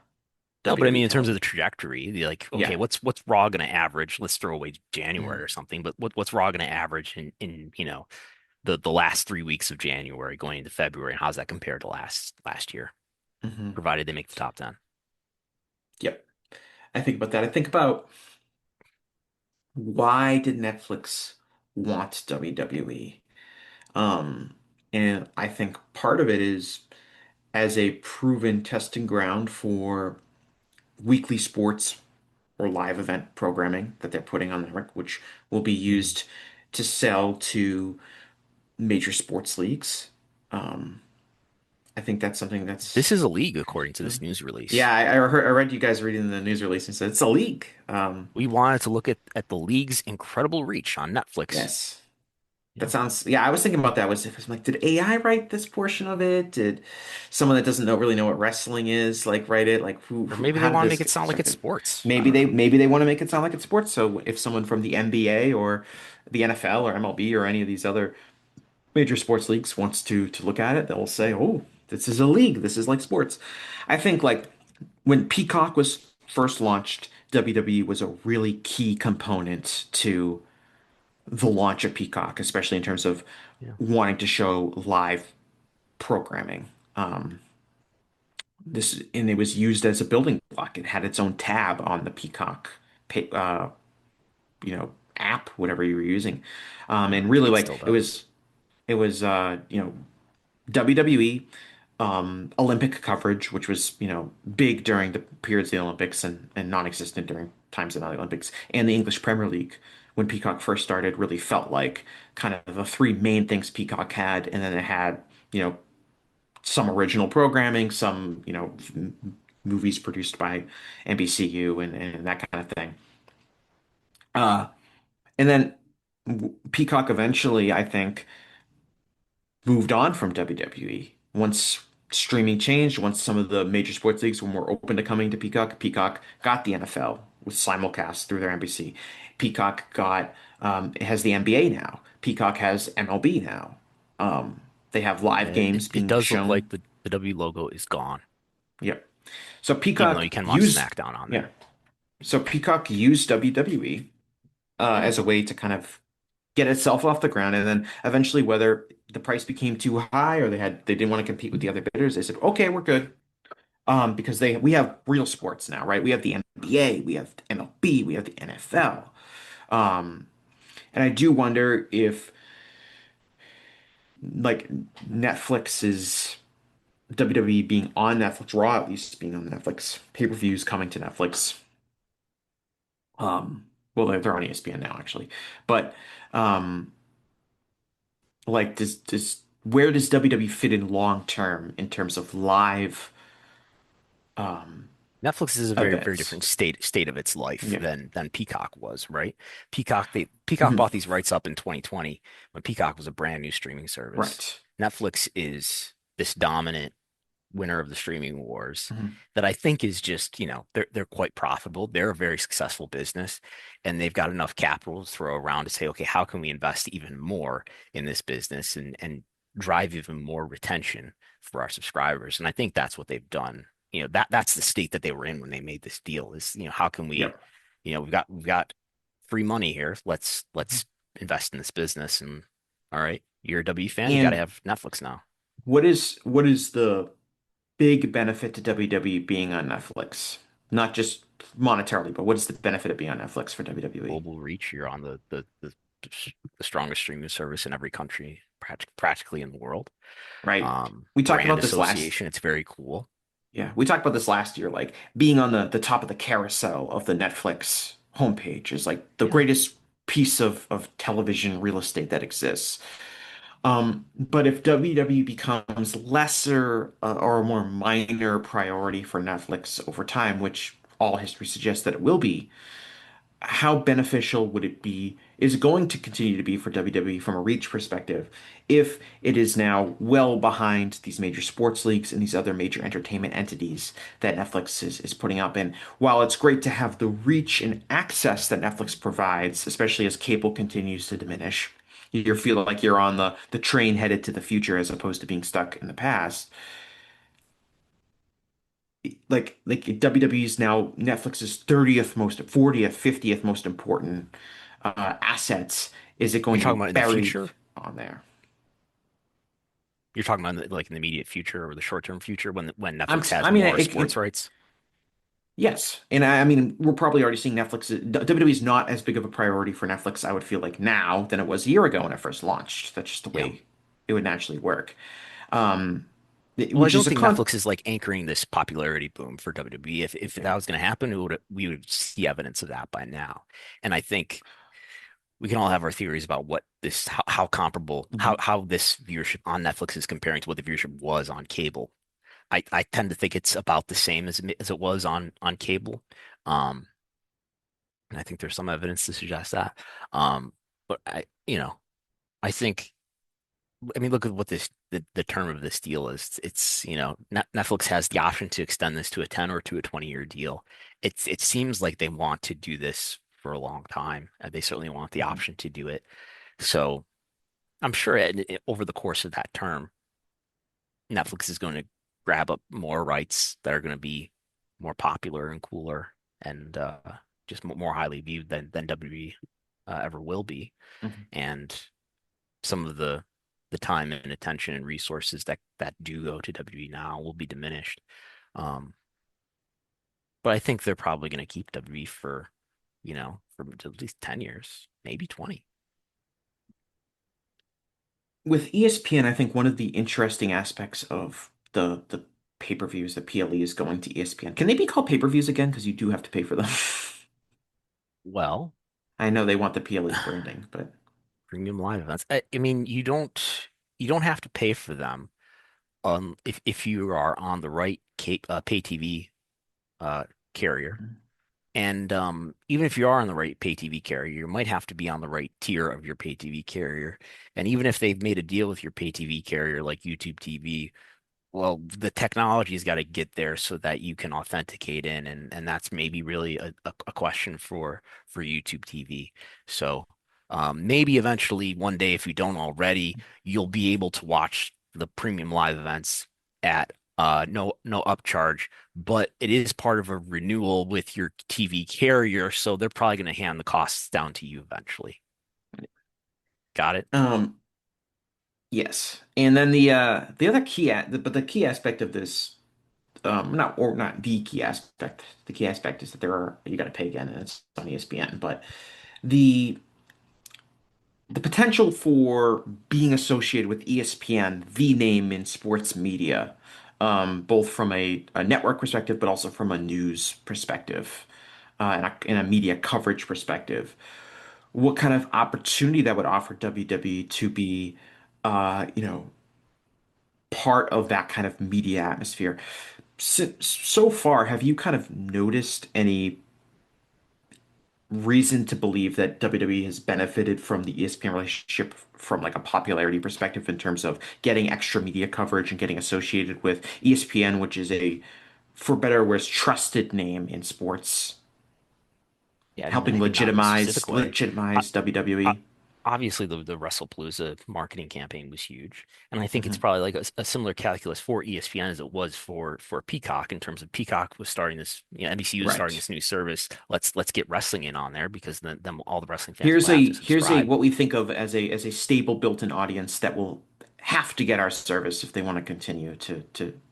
No, but I WWE mean, in terms of the television. trajectory, like, okay, Yeah. what's Raw going to average? Let's throw away Mm-hmm. January or something, but what's Raw going to average in the last 3 weeks of January going into February, and how's that compared to last year? Mm-hmm. Provided they make the top 10. Yep. I think about that. I think about why did Netflix want WWE? Um, and I think part of it is as a proven testing ground for weekly sports or live event programming that they're putting on the network, which will be Mhm. used to sell to major sports leagues. Um, I think that's something This that's is a league, according to this news release. yeah. I read you guys reading the news release and said it's a league. We wanted to look at the league's incredible reach on Netflix. Yes. That Yeah. sounds, yeah, I was thinking about that. Was like, did AI write this portion of it? Did someone that doesn't really know what wrestling is like write it? Like Or maybe they how did want to this make it get sound like it's constructed? sports. I don't know. Maybe they want to make it sound like it's sports. So if someone from the NBA or the NFL or MLB or any of these other major sports leagues wants to look at it, they'll say, "Oh, this is a league. This is like sports." I think like when Peacock was first launched, WWE was a really key component to the launch of Peacock, especially in terms of Yeah. wanting to show live programming. This and it was used as a building block. It had its own tab on the Peacock, app, whatever you were using, Yeah. and really It like still does. it was WWE Olympic coverage, which was big during the periods of the Olympics and non-existent during times of the Olympics, and the English Premier League when Peacock first started really felt like kind of the three main things Peacock had, and then it had some original programming, some movies produced by NBCU and that kind of thing. Uh, and then Peacock eventually, I think, moved on from WWE. Once streaming changed, once some of the major sports leagues were more open to coming to Peacock, Peacock got the NFL with simulcast through their NBC. Peacock got it has the NBA now. Peacock has MLB now. They have live Yeah, games it being does look shown. like the W logo is gone, Yep. So even though Peacock you can watch used SmackDown on yeah. there. So Peacock used WWE as a way to kind of get itself off the ground, and then eventually, whether the price became too high or they didn't want to compete with the other bidders, they said, "Okay, we're good." Because we have real sports now, right? We have the NBA, we have MLB, we have the NFL. Um, and I do wonder if like Netflix is WWE being on Netflix, Raw at least being on Netflix, pay-per-views coming to Netflix. Well, they're on ESPN now, actually, but um, like does where does WWE fit in long term in terms of live um Netflix is a very, very events? different state of its life Yeah. than Peacock was, right? Peacock Mhm. bought these rights up in 2020 when Peacock was a brand new streaming service. Right. Netflix is this dominant winner of the streaming wars Mhm. that I think is just, they're quite profitable. They're a very successful business and they've got enough capital to throw around to say, okay, how can we invest even more in this business and drive even more retention for our subscribers? And I think that's what they've done. That's the state that they were in when they made this deal is, how can we, Yep. we've got free money here. Let's invest in this business. And all right, you're a W fan, you got to And have Netflix now. what is the big benefit to WWE being on Netflix? Not just monetarily, but what is the benefit of being on Netflix for WWE? Global reach. You're on the strongest streaming service in every country, practically in the world. Right. We talked Brand about this last association. It's very cool. Yeah, we talked about this last year, like being on the top of the carousel of the Netflix homepage is like the Yeah. greatest piece of television real estate that exists. But if WWE becomes lesser or a more minor priority for Netflix over time, which all history suggests that it will be, how beneficial would it be, is it going to continue to be for WWE from a reach perspective if it is now well behind these major sports leagues and these other major entertainment entities that Netflix is putting up? And while it's great to have the reach and access that Netflix provides, especially as cable continues to diminish, you feel like you're on the train headed to the future as opposed to being stuck in the past. Like WWE is now Netflix's 30th most, 40th, 50th most important assets. Is it going You're to be talking about in the buried future. on there? You're talking about like in the immediate future or the short-term future when I'm Netflix I has mean more sports rights. yes, and I mean we're probably already seeing Netflix. WWE is not as big of a priority for Netflix, I would feel like now than it was a year ago when it first launched. That's just the Yeah. way it would naturally work. Um, Well, I which is don't a think con Netflix is like anchoring this popularity boom for WWE. If yeah. that was going to happen, we would see evidence of that by now. And I think we can all have our theories about what this how comparable Mhm. how this viewership on Netflix is comparing to what the viewership was on cable. I tend to think it's about the same as it was on cable. Um, and I think there's some evidence to suggest that. Um, but I think I mean, look at what the term of this deal is. It's, Netflix has the option to extend this to a 10 or to a 20-year deal. It seems like they want to do this for a long time. They certainly want the Mhm. option to do it. So I'm sure over the course of that term, Netflix is going to grab up more rights that are going to be more popular and cooler and just more highly viewed than WWE ever will be. Mhm. And some of the time and attention and resources that do go to WWE now will be diminished. Um, but I think they're probably going to keep WWE for at least 10 years, maybe 20. With ESPN, I think one of the interesting aspects of the pay-per-views, the PLE is going to ESPN. Can they be called pay-per-views again? Because you do have to pay for them. Well, I know they want the PLE branding, but premium live events. I mean, you don't have to pay for them if you are on the right pay TV uh, carrier. And even if you are on the right pay TV carrier, you might have to be on the right tier of your pay TV carrier. And even if they've made a deal with your pay TV carrier like YouTube TV, well, the technology's got to get there so that you can authenticate in, and that's maybe really a question for YouTube TV. So maybe eventually one day, if you don't already, you'll be able to watch the premium live events at no upcharge, but it is part of a renewal with your TV carrier, so they're probably going to hand the costs down to you eventually. Got it? um, yes. And then the other but the key aspect of this, not the key aspect. The key aspect is that you got to pay again, and it's on ESPN. But the the potential for being associated with ESPN, the name in sports media, both from a network perspective, but also from a news perspective, and a media coverage perspective. What kind of opportunity that would offer WWE to be, part of that kind of media atmosphere? So far, have you kind of noticed any reason to believe that WWE has benefited from the ESPN relationship from like a popularity perspective in terms of getting extra media coverage and getting associated with ESPN, which is for better or worse, trusted name in sports, Yeah, I helping think not in a specific way. legitimize o- WWE. Obviously the WrestlePalooza marketing campaign was huge, and I think it's Hmm. probably like a similar calculus for ESPN as it was for Peacock in terms of Peacock was starting this, NBC was starting Right. this new service. Let's get wrestling in on there because then all the wrestling fans will have to Here's a subscribe. what we think of as a stable built-in audience that will have to get our service if they want to continue to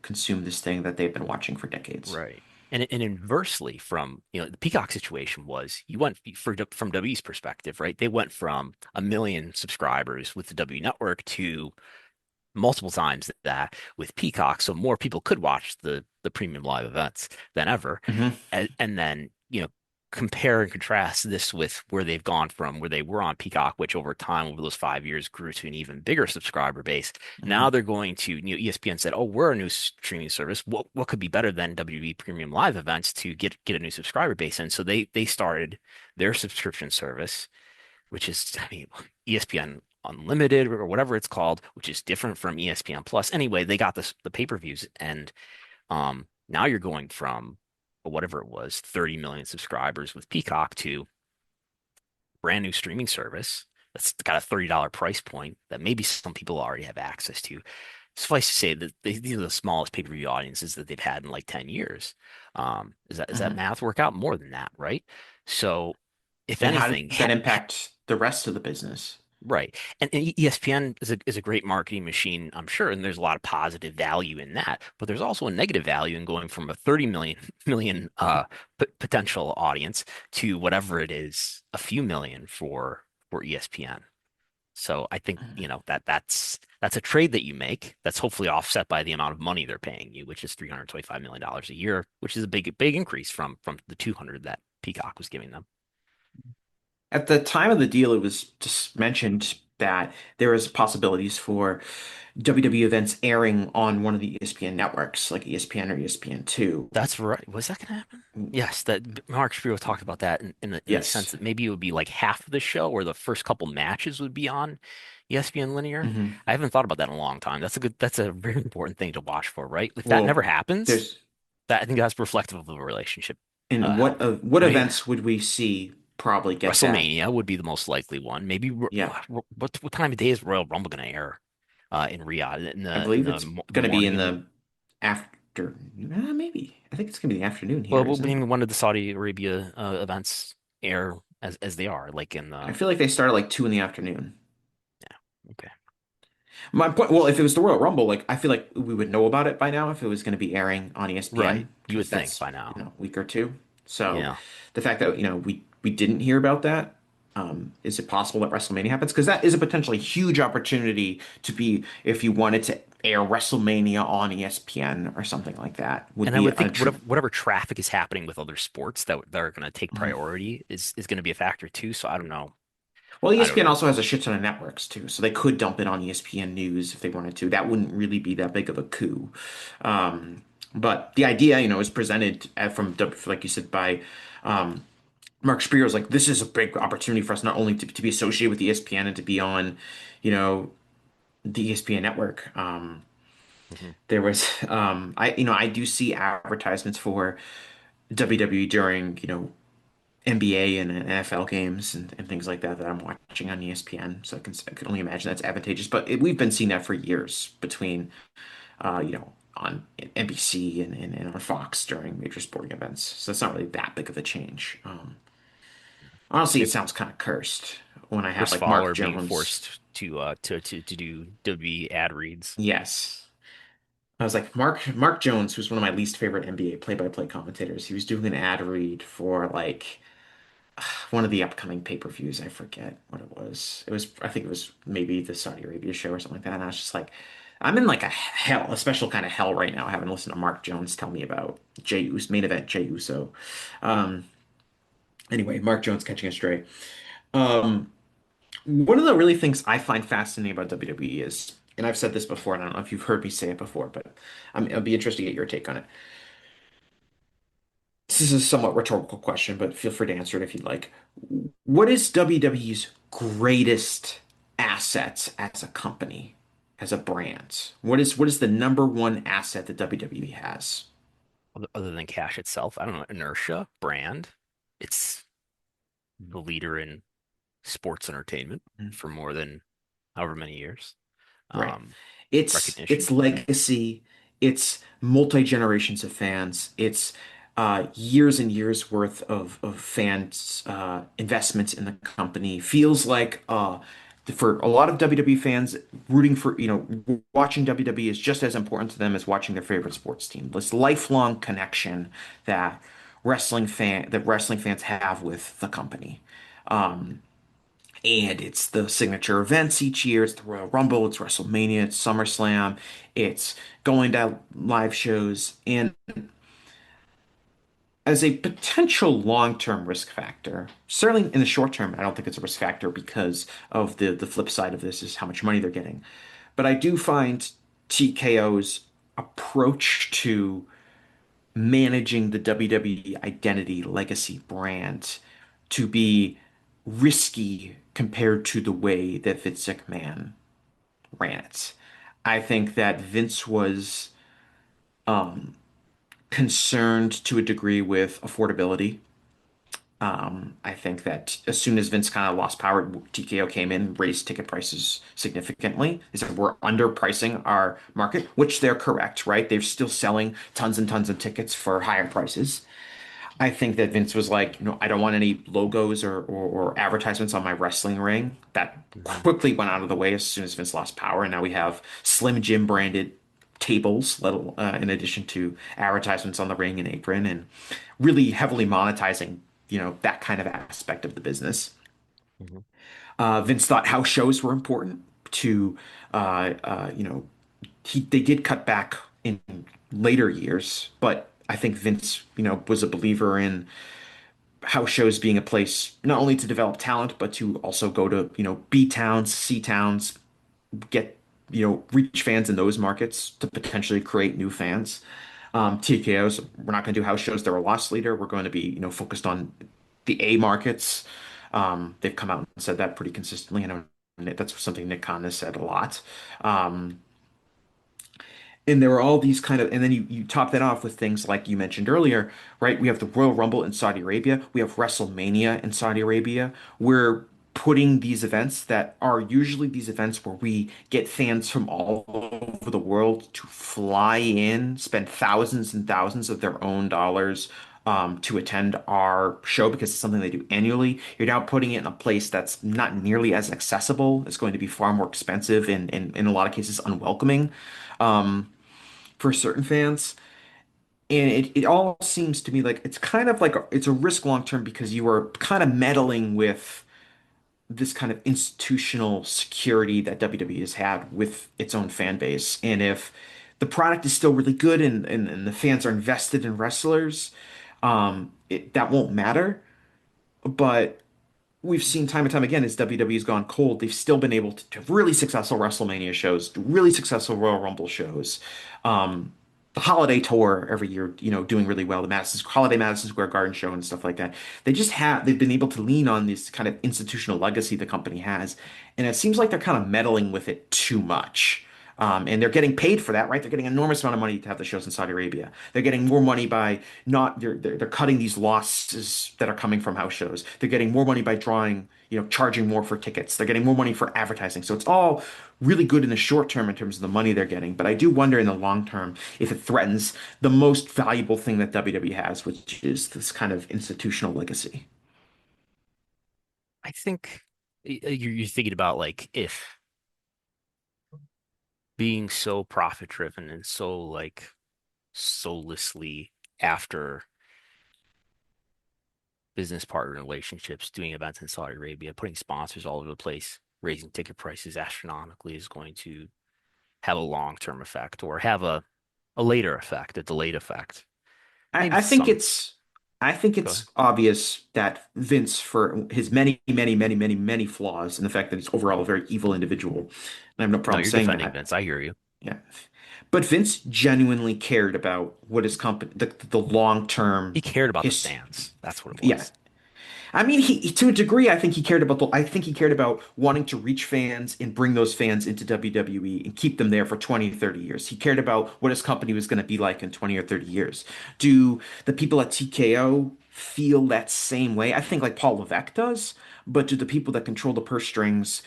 consume this thing that they've been watching for decades. Right. And inversely from, the Peacock situation was you went from W's perspective, right? They went from 1 million subscribers with the W network to multiple times that with Peacock, so more people could watch the premium live events than ever. Hmm. And then, compare and contrast this with where they've gone from where they were on Peacock, which over time, over those 5 years, grew to an even bigger subscriber base. Now Hmm. they're going to, ESPN said, "Oh, we're a new streaming service. What could be better than WWE premium live events to get a new subscriber base?" And so they started their subscription service, which is, I mean, ESPN Unlimited or whatever it's called, which is different from ESPN Plus. Anyway, they got the pay-per-views, and now you're going from whatever it was, 30 million subscribers with Peacock to brand new streaming service that's got a $30 price point that maybe some people already have access to. Suffice to say that these are the smallest pay-per-view audiences that they've had in like 10 years. Does that Hmm. math work out more than that, right? So if And how anything, does that impact the rest of the business? right. And ESPN is a great marketing machine, I'm sure, and there's a lot of positive value in that. But there's also a negative value in going from a 30 million potential audience to whatever it is, a few million for ESPN. So I think, that's a trade that you make that's hopefully offset by the amount of money they're paying you, which is $325 million a year, which is a big increase from the 200 that Peacock was giving them. At the time of the deal, it was just mentioned that there is possibilities for WWE events airing on one of the ESPN networks, like ESPN or ESPN2. That's right. Was that gonna happen? Yes, that Mark Spiro talked about that in the sense Yes. that maybe it would be like half of the show, or the first couple matches would be on ESPN linear. Hmm. I haven't thought about that in a long time. That's a very important thing to watch for, right? If that never Well, happens, there's that I think that's reflective of the relationship and health, what right? events would we see probably get that? WrestleMania would be the most likely one. Maybe Yeah, what time of day is Royal Rumble gonna air in Riyadh I in believe the it's the going to be in morning? the after. Maybe I think it's going to be the afternoon Well, here, what isn't it? when did the Saudi Arabia events air as they are, like in I the feel like they start at like 2 in the afternoon. yeah, okay. My point, well, if it was the Royal Rumble, like I feel like we would know about it by now if it was going to be airing on Right. ESPN You would because think that's, by now. a week or two. So Yeah. the fact that, we didn't hear about that, is it possible that WrestleMania happens? Because that is a potentially huge opportunity to be if you wanted to air WrestleMania on ESPN or something like that would And I be would a think true. whatever traffic is happening with other sports that are going to take Mhm. priority is going to be a factor too. So I don't know. Well, I don't ESPN know. also has a shit ton of networks too, so they could dump it on ESPN News if they wanted to. That wouldn't really be that big of a coup. Um, but the idea, is presented like you said, by um, Mark Spears. Like this is a big opportunity for us not only to be associated with ESPN and to be on, the ESPN network. Hmm. There was, I do see advertisements for WWE during, NBA and NFL games and things like that I'm watching on ESPN. So I can only imagine that's advantageous. But we've been seeing that for years between, on NBC and on Fox during major sporting events. So it's not really that big of a change. Honestly, it Maybe sounds kind of cursed when I have Chris like Mark Fowler being Jones. forced to do WWE ad reads. Yes. I was like, Mark Jones, who's one of my least favorite NBA play-by-play commentators, he was doing an ad read for like one of the upcoming pay-per-views. I forget what it was. I think it was maybe the Saudi Arabia show or something like that. And I was just like, I'm in like a special kind of hell right now, having listened to Mark Jones tell me about Jey Uso, main event Jey Uso. Um, anyway, Mark Jones catching a stray. Um, one of the really things I find fascinating about WWE is, and I've said this before, and I don't know if you've heard me say it before, but I'll be interested to get your take on it. This is a somewhat rhetorical question, but feel free to answer it if you'd like. What is WWE's greatest assets as a company, as a brand? What is the number one asset that WWE has? Other than cash itself, I don't know, inertia, brand. It's the leader in sports entertainment Mm, for more than however many years. right. Um, It's Recognition. legacy, it's multi-generations of fans, it's years and years worth of fans investments in the company. Feels like for a lot of WWE fans, rooting for, watching WWE is just as important to them as watching their favorite sports team. This lifelong connection that wrestling fans have with the company. And it's the signature events each year. It's the Royal Rumble, it's WrestleMania, it's SummerSlam, it's going to live shows. And as a potential long-term risk factor, certainly in the short term, I don't think it's a risk factor because of the flip side of this is how much money they're getting. But I do find TKO's approach to managing the WWE identity legacy brand to be risky compared to the way that Vince McMahon ran it. I think that Vince was concerned to a degree with affordability. I think that as soon as Vince kind of lost power, TKO came in, raised ticket prices significantly. They said we're underpricing our market, which they're correct, right? They're still selling tons and tons of tickets for higher prices. I think that Vince was like, I don't want any logos or advertisements on my wrestling ring. That Hmm. quickly went out of the way as soon as Vince lost power, and now we have Slim Jim branded tables, in addition to advertisements on the ring and apron, and really heavily monetizing, that kind of aspect of the business. Hmm. Vince thought house shows were important to, they did cut back in later years, but I think Vince, was a believer in house shows being a place not only to develop talent, but to also go to, B towns, C towns, get, reach fans in those markets to potentially create new fans. TKOs, we're not going to do house shows. They're a loss leader. We're going to be, focused on the A markets. They've come out and said that pretty consistently. I know that's something Nick Khan has said a lot. Um, and there were all these kind of, and then you top that off with things like you mentioned earlier, right? We have the Royal Rumble in Saudi Arabia. We have WrestleMania in Saudi Arabia. We're putting these events that are usually these events where we get fans from all over the world to fly in, spend thousands and thousands of their own dollars to attend our show because it's something they do annually. You're now putting it in a place that's not nearly as accessible. It's going to be far more expensive and in a lot of cases unwelcoming. Um, for certain fans. And it all seems to me like it's kind of like it's a risk long term because you are kind of meddling with this kind of institutional security that WWE has had with its own fan base. And if the product is still really good and the fans are invested in wrestlers, that won't matter. But we've seen time and time again as WWE's gone cold, they've still been able to have really successful WrestleMania shows, really successful Royal Rumble shows. The holiday tour every year, doing really well. The Madison Square Garden show and stuff like that. They've been able to lean on this kind of institutional legacy the company has, and it seems like they're kind of meddling with it too much. And they're getting paid for that, right? They're getting an enormous amount of money to have the shows in Saudi Arabia. They're getting more money by not they're cutting these losses that are coming from house shows. They're getting more money by drawing, charging more for tickets. They're getting more money for advertising. So it's all really good in the short term in terms of the money they're getting. But I do wonder in the long term if it threatens the most valuable thing that WWE has, which is this kind of institutional legacy. I think you're thinking about like if being so profit driven and so like soullessly after business partner relationships, doing events in Saudi Arabia, putting sponsors all over the place, raising ticket prices astronomically is going to have a long-term effect or have a later effect, a delayed effect. Maybe I think some. it's I think Go ahead. it's obvious that Vince, for his many, many, many, many, many flaws, and the fact that he's overall a very evil individual, and I have no No, problem you're saying defending that. Vince. I hear you. Yeah. But Vince genuinely cared about what his company, the long He term cared about the his fans. That's what it yeah. was. I mean, to a degree, I think he cared about wanting to reach fans and bring those fans into WWE and keep them there for 20, 30 years. He cared about what his company was going to be like in 20 or 30 years. Do the people at TKO feel that same way? I think like Paul Levesque does, but do the people that control the purse strings,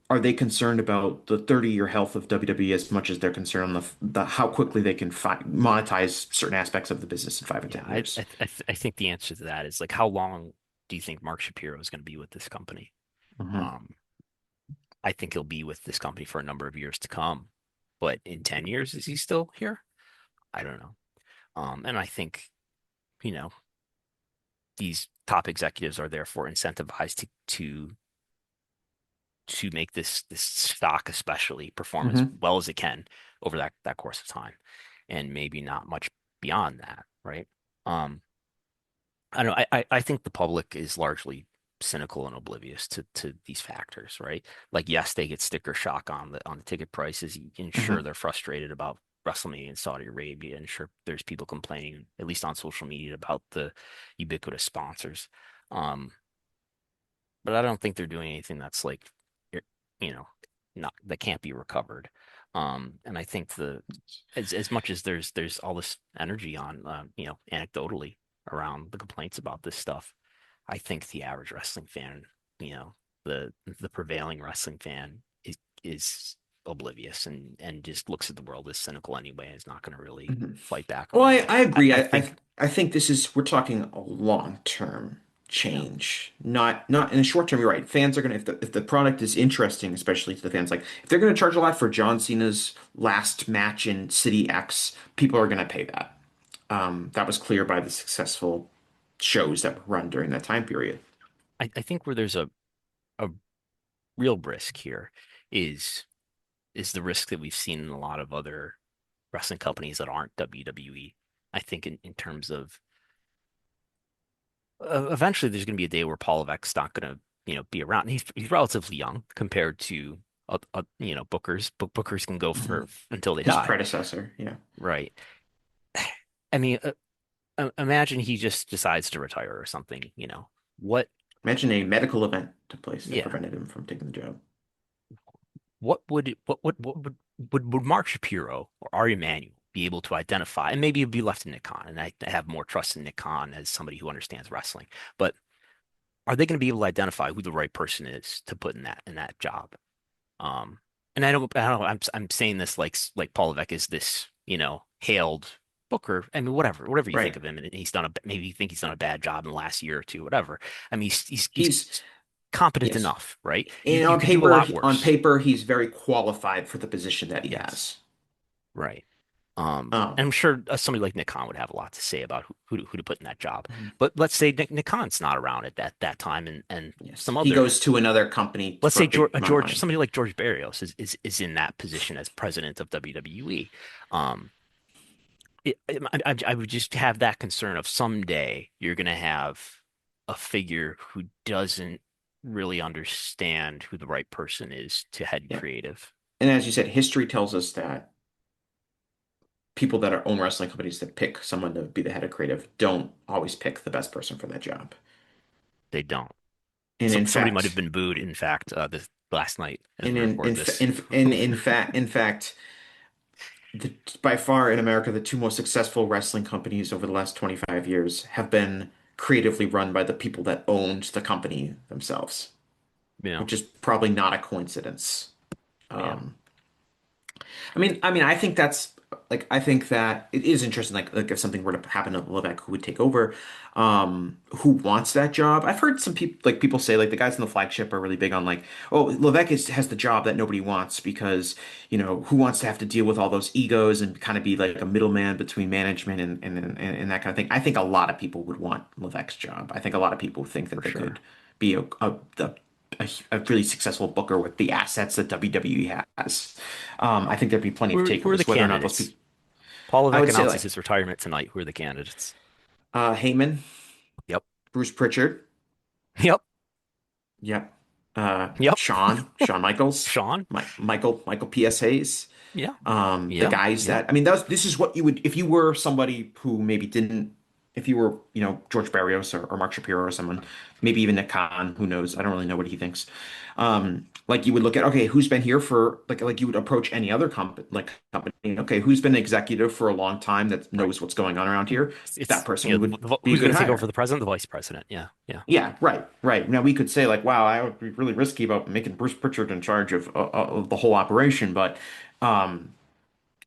are they concerned about the 30-year health of WWE as much as they're concerned on the how quickly they can monetize certain aspects of the business in 5 or Yeah, 10 years? I think the answer to that is like how long do you think Mark Shapiro is going to be with this company? Mhm. Um, I think he'll be with this company for a number of years to come. But in 10 years, is he still here? I don't know. And I think, you know, these top executives are therefore incentivized to make this stock especially perform as Mhm. well as it can over that course of time, and maybe not much beyond that, right? Um, I don't know. I think the public is largely cynical and oblivious to these factors, right? Like, yes, they get sticker shock on the ticket prices, and sure, Mhm. there frustrated about WrestleMania in Saudi Arabia, and sure, there's people complaining, at least on social media, about the ubiquitous sponsors. Um, but I don't think they're doing anything that's like, you know, not that can't be recovered. And I think the as much as there's all this energy on, anecdotally around the complaints about this stuff, I think the average wrestling fan, you know, the prevailing wrestling fan is oblivious and just looks at the world as cynical anyway, and is not going to really Mhm. fight back Well, on it. I I, agree. I think, I think this is we're talking a long-term yeah, change, not in the short term. You're right. Fans are gonna if the product is interesting, especially to the fans, like if they're gonna charge a lot for John Cena's last match in City X, people are gonna pay that. That was clear by the successful shows that were run during that time period. I think where there's a real risk here is is the risk that we've seen in a lot of other wrestling companies that aren't WWE. I think in terms of eventually there's going to be a day where Paul Levesque's not going to, be around. And he's relatively young compared to, Bookers. Bookers can go Mhm. for until they His die. predecessor, yeah. Right. I mean, imagine he just decides to retire or something, What, Imagine a medical event took place that yeah, prevented him from taking the job. what would Mark Shapiro or Ari Emanuel be able to identify? And maybe it'd be left to Nick Khan, and I have more trust in Nick Khan as somebody who understands wrestling. But are they going to be able to identify who the right person is to put in that job? Um, and I don't know. I'm saying this like Paul Levesque is this, hailed booker. I mean, whatever you think Right. of him, and maybe you think he's done a bad job in the last year or two, whatever. I mean, he's He's competent yes. enough, right? You And you could do a lot on worse. paper, he's very qualified for the position that he Yes, has. right. And Um, I'm sure somebody like Nick Khan would have a lot to say about who to put in that job. mhm. But let's say Nick Khan's not around at that time, and Yes, some he other, goes to another company let's for a say big amount of money. Somebody like George Barrios is in that position as president of WWE. Um, I would just have that concern of someday you're going to have a figure who doesn't really understand who the right person is to head Yeah. creative. And as you said, history tells us that people that are own wrestling companies that pick someone to be the head of creative don't always pick the best person for that job. They don't. And in Somebody might have fact, been booed, in fact, this last night as and we in record in fa- this. in fact, by far in America, the two most successful wrestling companies over the last 25 years have been creatively run by the people that owned the company themselves, Yeah, which is probably not a coincidence. yeah, Um, I think that's like I think that it is interesting. Like if something were to happen to Levesque, who would take over? Who wants that job? I've heard some people say like the guys in the flagship are really big on like, oh, has the job that nobody wants because who wants to have to deal with all those egos and kind of be like a middleman between management and that kind of thing. I think a lot of people would want Levesque's job. I think a lot of people think that for they sure. could be a really successful booker with the assets that WWE has. I think there'd be plenty of Who are the takeovers, whether or not those candidates? people. Paul I Levesque would say announces like his retirement tonight. Who are the candidates? Heyman, Yep, Bruce Pritchard, yep, yep, yep. Shawn Michaels, Sean? Michael P.S. Hayes. Yeah, The yeah, guys yeah. that I mean, this is what you would if you were somebody who maybe didn't, if you were George Barrios or Mark Shapiro or someone, maybe even Nick Khan, who knows? I don't really know what he thinks. Like you would look at okay, who's been here for like you would approach any other company. Okay, who's been executive for a long time that Right. knows what's going on around here? That person would be a Who's good going to take over for hire. the president, the vice president? Yeah, yeah, Yeah, right, right. Now we could say like, wow, I would be really risky about making Bruce Pritchard in charge of the whole operation, but. Um,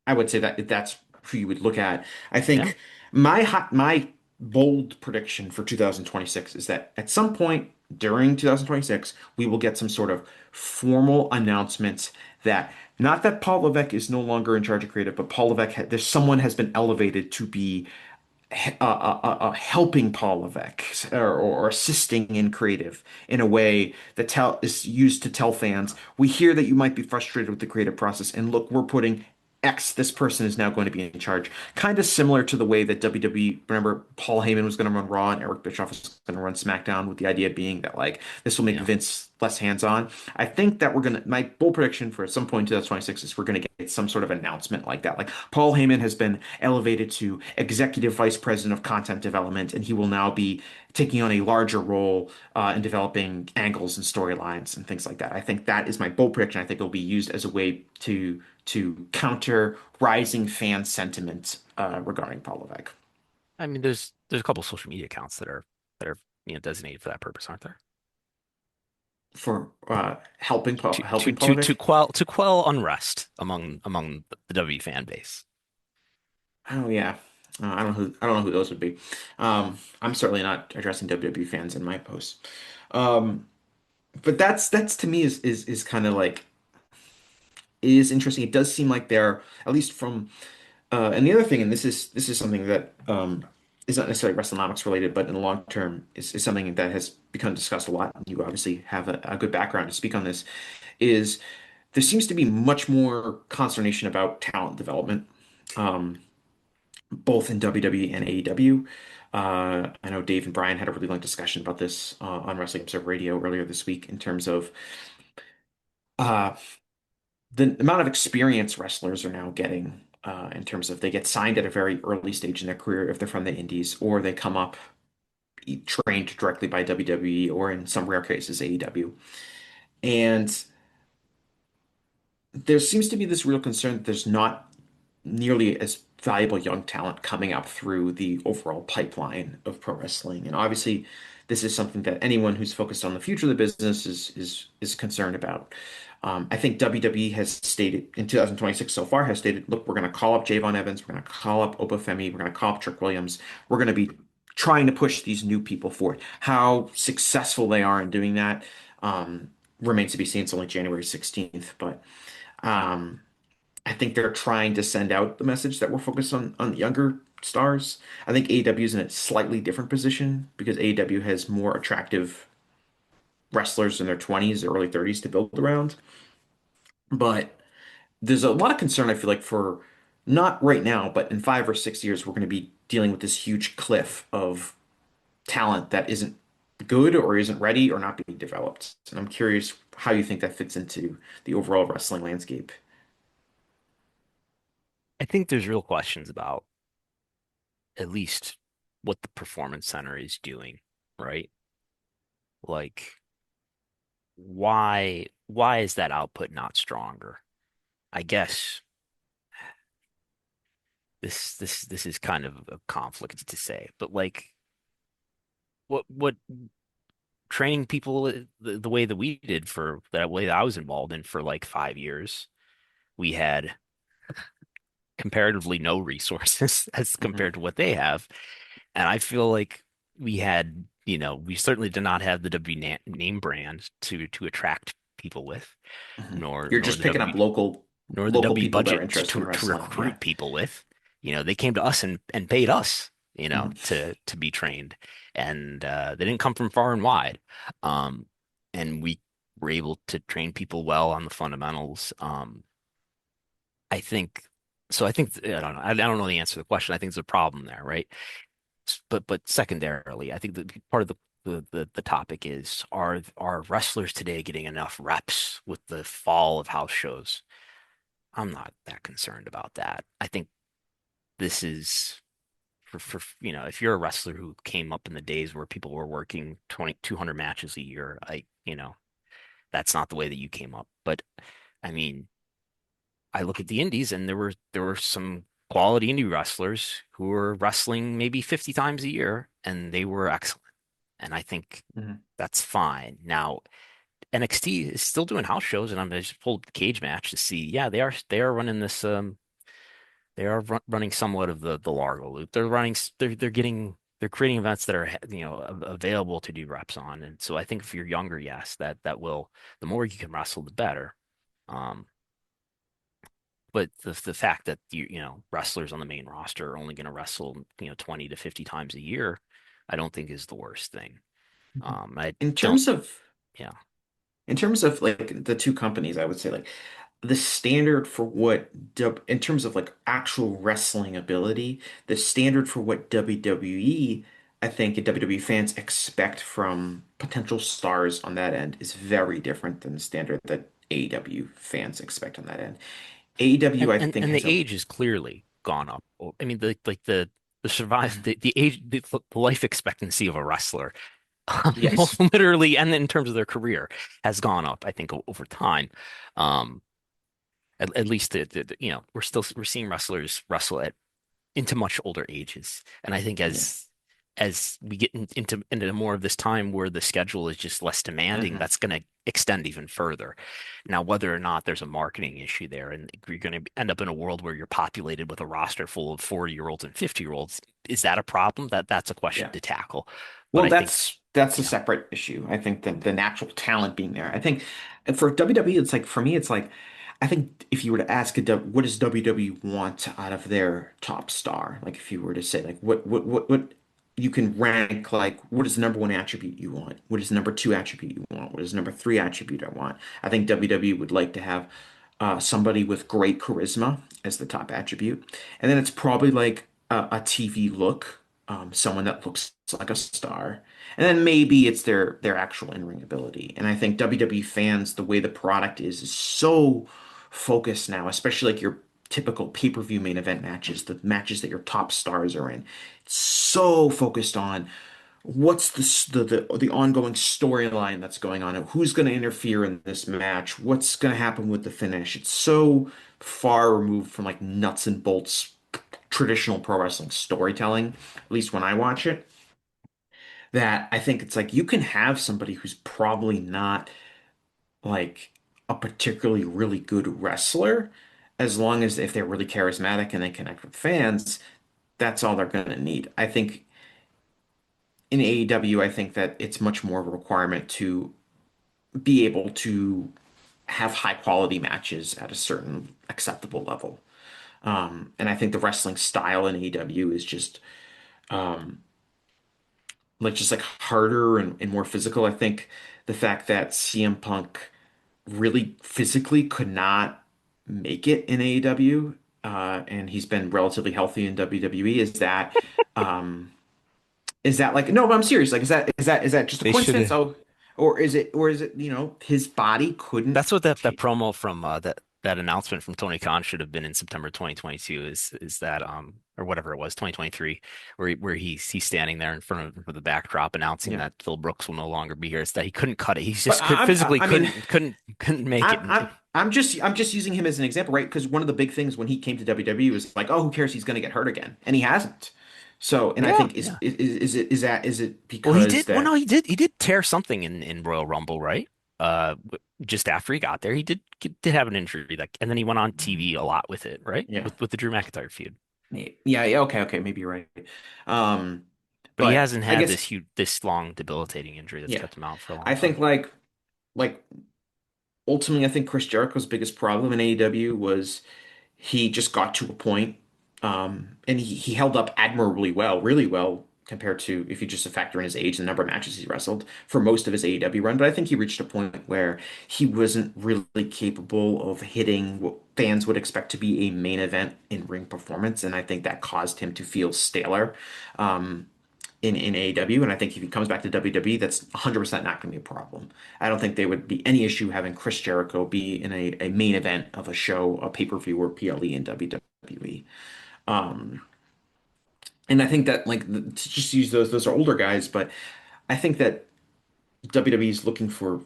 I would say that that's who you would look at. I yeah. think my bold prediction for 2026 is that at some point during 2026, we will get some sort of formal announcement that not that Paul Levesque is no longer in charge of creative, but Paul Levesque there's someone has been elevated to be helping Paul Levesque or assisting in creative in a way that is used to tell fans, we hear that you might be frustrated with the creative process, and look, we're putting X, this person is now going to be in charge. Kind of similar to the way that WWE, remember, Paul Heyman was going to run Raw and Eric Bischoff was going to run SmackDown, with the idea being that like this will make Yeah. Vince less hands-on. I think that my bold prediction for at some point in 2026 is we're going to get some sort of announcement like that. Like Paul Heyman has been elevated to executive vice president of content development, and he will now be taking on a larger role in developing angles and storylines and things like that. I think that is my bold prediction. I think it'll be used as a way to counter rising fan sentiment regarding Paul Levesque I mean, there's a couple of social media accounts that are designated for that purpose, aren't there? for To helping Paul to to Levesque. quell to quell unrest among the W fan base. Oh yeah. I don't know who those would be. I'm certainly not addressing WWE fans in my posts. Um, but that's to me is kind of like is interesting. It does seem like they're at least from and the other thing, and this is something that is not necessarily WrestleNomics related, but in the long term is something that has become discussed a lot. You obviously have a good background to speak on this. Is there seems to be much more consternation about talent development. Um, both in WWE and AEW. I know Dave and Brian had a really long discussion about this on Wrestling Observer Radio earlier this week in terms of uh, the amount of experience wrestlers are now getting in terms of they get signed at a very early stage in their career if they're from the indies, or they come up trained directly by WWE or in some rare cases AEW. And there seems to be this real concern that there's not nearly as valuable young talent coming up through the overall pipeline of pro wrestling. And obviously, this is something that anyone who's focused on the future of the business is concerned about. I think WWE has stated in 2026 so far has stated, look, we're going to call up Javon Evans, we're going to call up Obafemi, we're going to call up Trick Williams, we're going to be trying to push these new people forward. How successful they are in doing that remains to be seen. It's only January 16th, but um, I think they're trying to send out the message that we're focused on younger stars. I think AEW is in a slightly different position because AEW has more attractive wrestlers in their 20s, early 30s to build around. But there's a lot of concern, I feel like, for not right now, but in 5 or 6 years, we're going to be dealing with this huge cliff of talent that isn't good or isn't ready or not being developed. And I'm curious how you think that fits into the overall wrestling landscape. I think there's real questions about at least what the performance center is doing, right? Like why is that output not stronger? I guess this is kind of a conflict to say, but like what training people the way that we did for that way that I was involved in for like 5 years, we had comparatively no resources as Hmm. compared to what they have. And I feel like we had, we certainly did not have the name brand to attract people with, Hmm. nor You're nor just the picking up W nor the local W people that are budget interested in to wrestling. Yeah. recruit people with. They came to us and paid us, Mhm. to be trained, and they didn't come from far and wide, um, and we were able to train people well on the fundamentals. I think so. I think I don't know. I don't know the answer to the question. I think there's a problem there, right? But secondarily, I think that part of the topic is are wrestlers today getting enough reps with the fall of house shows? I'm not that concerned about that. I think this is for if you're a wrestler who came up in the days where people were working 200 matches a year, that's not the way that you came up. But I mean, I look at the indies and there were some quality indie wrestlers who were wrestling maybe 50 times a year and they were excellent. And I think Mhm. that's fine. Now, NXT is still doing house shows, and I just pulled the cage match to see. Yeah, they are running this. They are running somewhat of the Largo loop. They're creating events that are available to do reps on. And so I think if you're younger, yes, that will the more you can wrestle, the better. Um, but the fact that wrestlers on the main roster are only going to wrestle 20 to 50 times a year, I don't think is the worst thing. Mhm. I In don't. terms of Yeah. in terms of like the two companies, I would say like the standard for in terms of like actual wrestling ability, the standard for what WWE, I think, and WWE fans expect from potential stars on that end is very different than the standard that AEW fans expect on that end. And AEW, I and think, and has the a age has clearly gone up. I mean, the age, the life expectancy of a wrestler, yes. literally, and in terms of their career, has gone up. I think over time. Um, at least we're seeing wrestlers wrestle at into much older ages, and I think Yeah. as we get into more of this time where the schedule is just less demanding, Hmm. that's going to extend even further. Now, whether or not there's a marketing issue there, and you're going to end up in a world where you're populated with a roster full of 40-year-olds and 50-year-olds, is that a problem? That's a question Yeah. to tackle. But Well, I think, that's a yeah, separate issue. I think the natural talent being there. I think for WWE, it's like for me, it's like I think if you were to ask what does WWE want out of their top star? Like if you were to say like what you can rank like what is the number one attribute you want? What is the number two attribute you want? What is the number three attribute I want? I think WWE would like to have somebody with great charisma as the top attribute, and then it's probably like a TV look, someone that looks like a star, and then maybe it's their actual in-ring ability. And I think WWE fans, the way the product is so focused now, especially like your typical pay-per-view main event matches, the matches that your top stars are in, it's so focused on what's the ongoing storyline that's going on, who's going to interfere in this match, what's going to happen with the finish. It's so far removed from like nuts and bolts traditional pro wrestling storytelling, at least when I watch it, that I think it's like you can have somebody who's probably not like a particularly really good wrestler, as long as if they're really charismatic and they connect with fans, that's all they're going to need. I think in AEW, I think that it's much more of a requirement to be able to have high quality matches at a certain acceptable level. And I think the wrestling style in AEW is just like harder and more physical. I think the fact that CM Punk really physically could not make it in AEW, and he's been relatively healthy in WWE, um, is that like no, but I'm serious. Like, is that just a They should coincidence? have. Oh, or is it his body couldn't That's what that take. promo from that announcement from Tony Khan should have been in September 2022 is that or whatever it was 2023 where he's standing there in front of the backdrop announcing Yeah, that Phil Brooks will no longer be here. It's that he couldn't cut it. He but just physically I mean, couldn't make I'm it. I'm I'm just using him as an example, right? Because one of the big things when he came to WWE was like, oh, who cares? He's going to get hurt again, and he hasn't. So, and I Yeah, think yeah. is it Well, he because did. Well, no, that he did tear something in Royal Rumble, right? Just after he got there, he did have an injury, like, and then he went on TV a lot with it, right? yeah. With the Drew McIntyre feud. Yeah, yeah, okay, maybe you're right. Um, But he but hasn't I had guess, this long debilitating injury that's yeah, kept him out for a long I think time. like ultimately, I think Chris Jericho's biggest problem in AEW was he just got to a point, and he held up admirably well, really well compared to if you just factor in his age and the number of matches he wrestled for most of his AEW run. But I think he reached a point where he wasn't really capable of hitting what fans would expect to be a main event in ring performance, and I think that caused him to feel staler. Um, in AEW, and I think if he comes back to WWE, that's 100% not going to be a problem. I don't think there would be any issue having Chris Jericho be in a main event of a show, a pay-per-view, or PLE in WWE. Um, and I think that like to just use those are older guys, but I think that WWE is looking for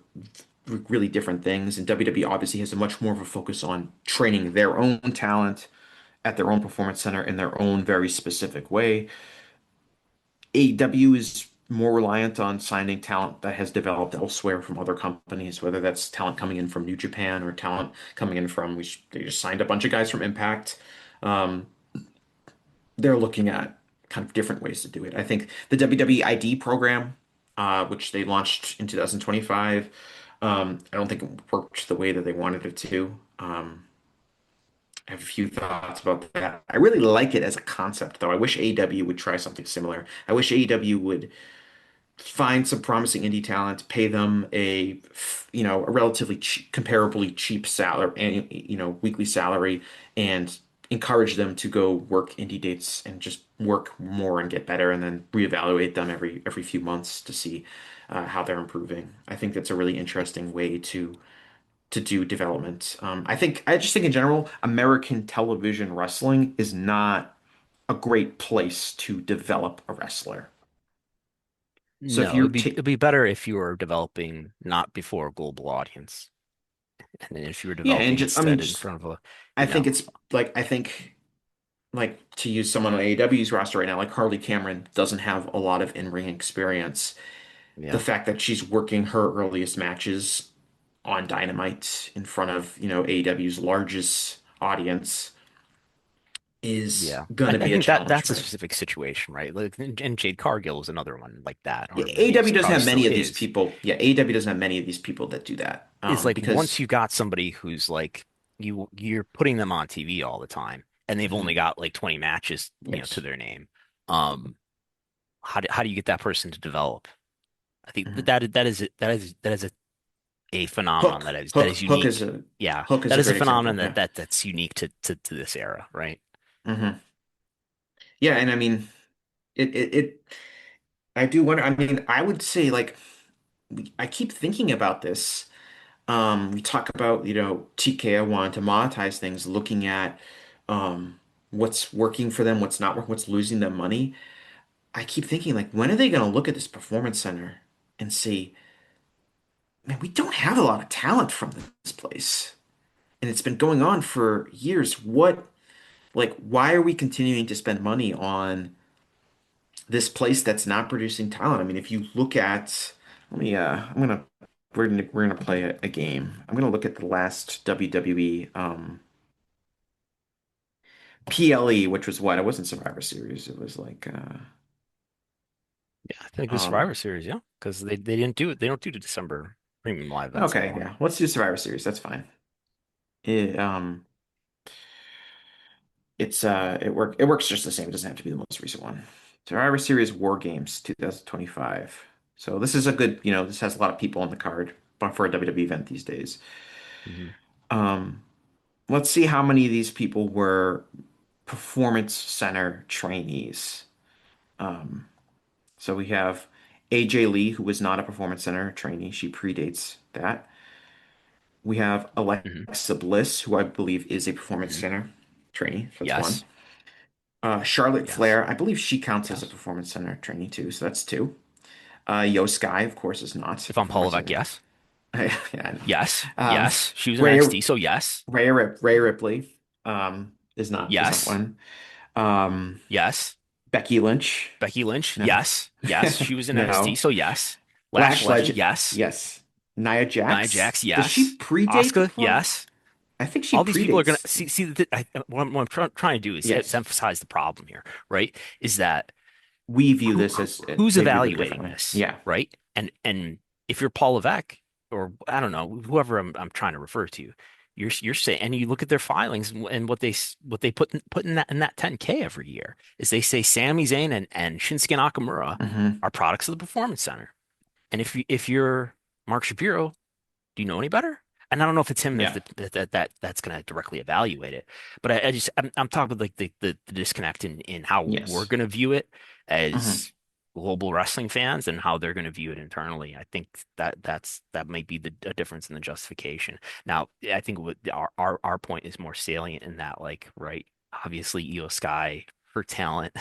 really different things, and WWE obviously has a much more of a focus on training their own talent at their own performance center in their own very specific way. AEW is more reliant on signing talent that has developed elsewhere from other companies, whether that's talent coming in from New Japan or talent coming in from, they just signed a bunch of guys from Impact. Um, they're looking at kind of different ways to do it. I think the WWE ID program, which they launched in 2025, I don't think it worked the way that they wanted it to. I have a few thoughts about that. I really like it as a concept, though. I wish AEW would try something similar. I wish AEW would find some promising indie talent, pay them a relatively comparably cheap salary, and weekly salary, and encourage them to go work indie dates and just work more and get better, and then reevaluate them every few months to see how they're improving. I think that's a really interesting way to do development. I just think in general, American television wrestling is not a great place to develop a wrestler. So if No, you're it'd be better if you were developing not before a global audience, and then if you were Yeah, and developing just I mean, instead in just front of a, I you know, think it's like I think like to use someone on AEW's roster right now, like Harley Cameron doesn't have a lot of in-ring experience. The yeah, fact that she's working her earliest matches on Dynamite in front of, AEW's largest audience is yeah. gonna I be a think challenge that's a for her. specific situation, right? Like, and Jade Cargill was another one like that, Yeah, or maybe AEW doesn't probably have still many of these is. people. Yeah, AEW doesn't have many of these people that do that. Is like once Because you got somebody who's like you're putting them on TV all the time, and they've only Mhm. got like 20 matches, to Yes. their name. Um, how do you get that person to develop? I think Mhm. that is a phenomenon Hook, that is Hook, Hook is unique. a Yeah, Hook is that a is a great phenomenon example. Yeah. that's unique to this era, right? hmm Yeah, and I mean, it I do wonder. I mean, I would say like I keep thinking about this. We talk about, TKO wanting to monetize things, looking at what's working for them, what's not working, what's losing them money. I keep thinking like, when are they going to look at this performance center and see, man, we don't have a lot of talent from this place, and it's been going on for years. Why are we continuing to spend money on this place that's not producing talent? I mean, if you look at, let me, we're gonna play a game. I'm gonna look at the last WWE PLE, which was what? It wasn't Survivor Series. It was like, Yeah, I think the um, Survivor Series, yeah, because they didn't do it. They don't do the December premium live events okay, anymore. yeah, let's do Survivor Series. That's fine. It it works just the same. It doesn't have to be the most recent one. Survivor Series War Games 2025. So this is a good, this has a lot of people on the card for a WWE event these days. Hmm. Um, let's see how many of these people were performance center trainees. Um, so we have AJ Lee, who was not a performance center trainee. She predates that. We have Hmm. Alexa Bliss, who I believe is a performance Hmm. center trainee. So that's one. Yes, Charlotte yes, Flair, I believe she counts as a yes. performance center trainee too. So that's two. Yo Sky, of course, is not a If I'm performance Polivek, center. yes, Yeah, I know. yes, Um, yes. She was in Ray NXT, so yes, Ray Ripley is not yes, one. Um, yes. Becky Lynch, Becky Lynch, no. yes, yes. She was in NXT, No. so yes. Lash Lash Legend, Legend, yes. yes. Nia Nia Jax, Jax, does she yes. predate the Asuka, perform? yes. I think she All these people are gonna predates. see. What I'm trying to do is Yes, emphasize the problem here, right? Is that we view who, this as who's they view them evaluating differently. this, Yeah. right? And if you're Paul Levesque or I don't know whoever I'm trying to refer to, you're saying, and you look at their filings and what they put in that 10K every year is they say Sami Zayn and Shinsuke Nakamura Hmm. are products of the Performance Center. And if you're Mark Shapiro, do you know any better? And I don't know if it's him Yeah. that's going to directly evaluate it, but I'm talking about like the disconnect in how we're Yes. going to view it Hmm. as global wrestling fans and how they're going to view it internally. I think that might be the a difference in the justification. Now, I think what our point is more salient in that, like, right, obviously Io Sky, her talent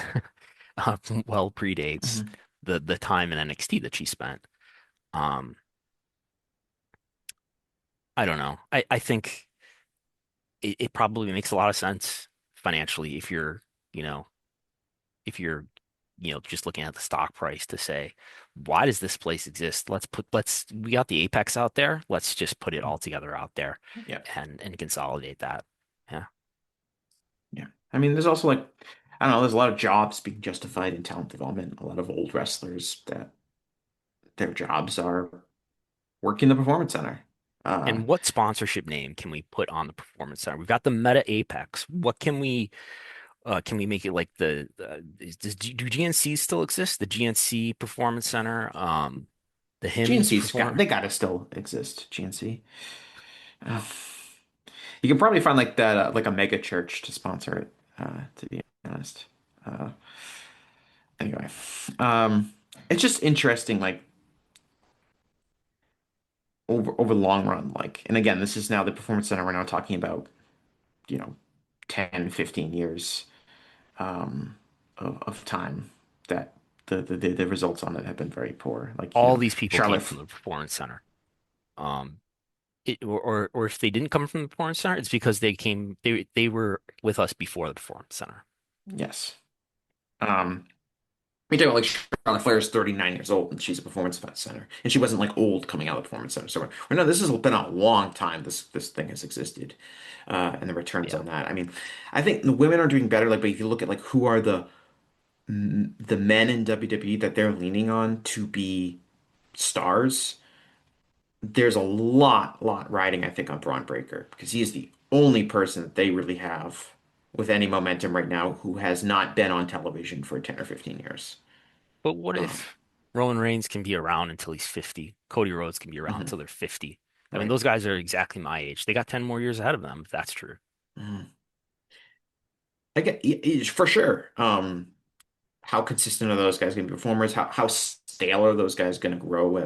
uh, well predates Hmm. the time in NXT that she spent. Um, I don't know. I think it probably makes a lot of sense financially if you know, if you're, just looking at the stock price to say, why does this place exist? We got the Apex out there. Let's just put it all together out there Yeah. and consolidate that. Yeah. Yeah. I mean, there's also like, I don't know, there's a lot of jobs being justified in talent development. A lot of old wrestlers that their jobs are working the performance center. Uh, And what sponsorship name can we put on the Performance Center? We've got the Meta Apex. What can we make it like do GNC still exist? The GNC Performance Center, the HIMS GNC's got Perform. they gotta still exist. GNC. Uh, you can probably find like that like a mega church to sponsor it. To be honest. Uh, anyway, um, it's just interesting. Like over the long run. Like, and again, this is now the performance center. We're now talking about you know 10, 15 years of time that the results on it have been very poor. Like, All these people came Charlotte. from the Performance Center. Um, or if they didn't come from the Performance Center, it's because they were with us before the Performance Center. Yes. We talk about like Charlotte Flair is 39 years old and she's a performance center, and she wasn't like old coming out of the performance center. So no, this has been a long time. This thing has existed, and the returns Yeah. on that. I mean, I think the women are doing better. Like, but if you look at like who are the men in WWE that they're leaning on to be stars, there's a lot riding, I think, on Braun Breaker because he is the only person that they really have with any momentum right now who has not been on television for 10 or 15 years. But what Um, if Roman Reigns can be around until he's 50? Cody Rhodes can be around mhm, until they're 50. I mean, right. those guys are exactly my age. They got 10 more years ahead of them, if that's true. Mhm. I get for sure. How consistent are those guys going to be performers? How stale are those guys going to grow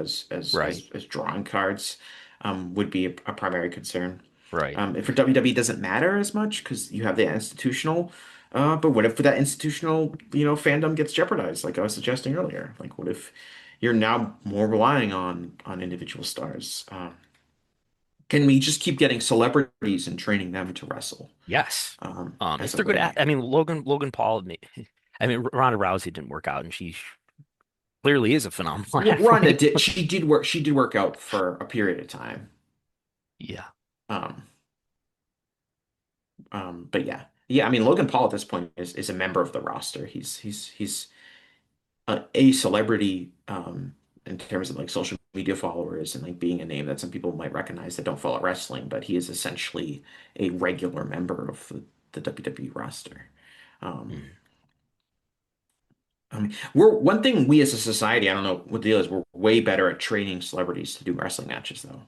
Right, as drawing cards? Would be a primary concern. right. If for WWE it doesn't matter as much because you have the institutional. But what if that institutional, fandom gets jeopardized, like I was suggesting earlier? Like, what if you're now more relying on individual stars? Can we just keep getting celebrities and training them to wrestle Yes. as If a they're good living? at, I mean, Logan Paul, I mean, Ronda Rousey didn't work out, and she clearly is a phenomenal Well, Rhonda athlete. did. She did work out for a period of time. Yeah. Um, but yeah, yeah. I mean, Logan Paul at this point is a member of the roster. He's a celebrity in terms of like social media followers and like being a name that some people might recognize that don't follow wrestling, but he is essentially a regular member of the WWE roster. Um, Mm. I mean, we're one thing we as a society, I don't know what the deal is, we're way better at training celebrities to do wrestling matches though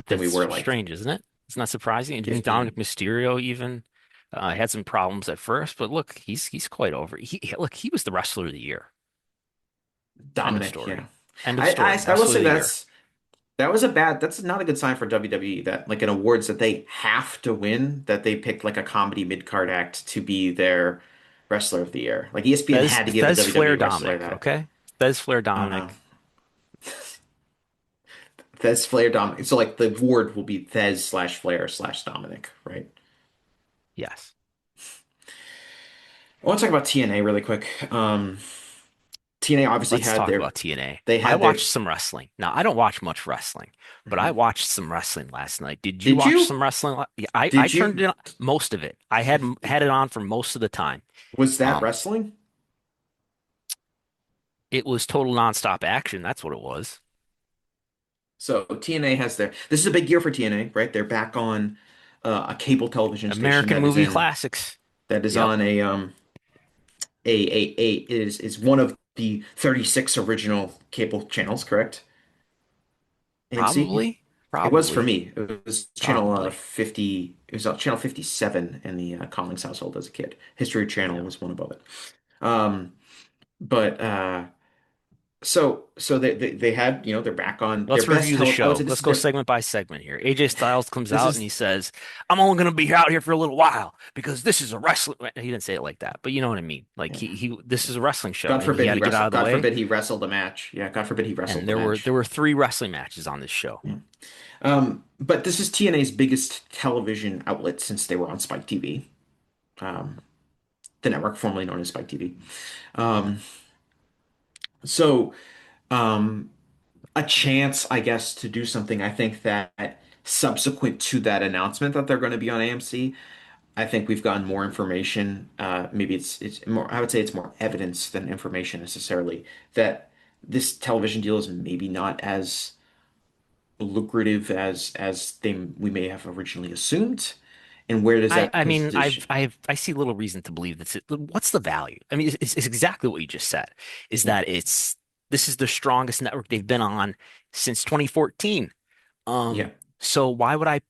than we That's were like strange, isn't it? It's not surprising. And even Dominic 15. Mysterio even had some problems at first, but look, he's quite over. Look, he was the wrestler of the year. End of Dominic, yeah. story. End of I, story. I will Wrestler say of the year. that's not a good sign for WWE that like in awards that they have to win, that they picked like a comedy mid-card act to be their wrestler of the year. Like ESPN had to give a Thez Flair WWE wrestler Dominic, that. okay? Thez Flair Uh, Dominic. Thez Flair Dominic. So like the award will be Thez/Flair/Dominic, right? Yes. I want to talk about TNA really quick. TNA obviously Let's had talk their about TNA. they I had their watched some wrestling. Now, I don't watch much wrestling, but I Mhm. watched some wrestling last night. Did you Did watch you? some wrestling? Yeah, I Did turned you? it on, most of it. I had it on for most of the time. Was that Um, wrestling? it was total nonstop action. That's what it was. So TNA has their this is a big year for TNA, right? They're back on a cable television station American movie classics. that is Yep. on a is one of the 36 original cable channels, correct? AMC. Probably. It was for Probably. me. It was channel Probably. 50. It was channel 57 in the Collings household as a kid. History Channel Yeah. was one above it. Um, but so they had they're back on their Let's best review the health. I would say show. this Let's is go their segment by segment here. AJ Styles comes this out and is he says, I'm only going to be out here for a little while because this is a wrestling. He didn't say it like that, but you know what I mean. Like yeah. this is a wrestling show God and he forbid had he to get out wrestled. of the God way. forbid he wrestled a match. Yeah, God forbid he wrestled And the there match. were three wrestling matches on this show. Yeah. But this is TNA's biggest television outlet since they were on Spike TV, um, the network formerly known as Spike TV. Um, so, um, a chance, I guess, to do something. I think that subsequent to that announcement that they're going to be on AMC, I think we've gotten more information. Maybe it's more. I would say it's more evidence than information necessarily that this television deal is maybe not as lucrative as we may have originally assumed. And where does that I mean, position? I see little reason to believe that's it. What's the value? I mean, it's exactly what you just said, is Yeah, that this is the strongest network they've been on since 2014. yeah, So why would I,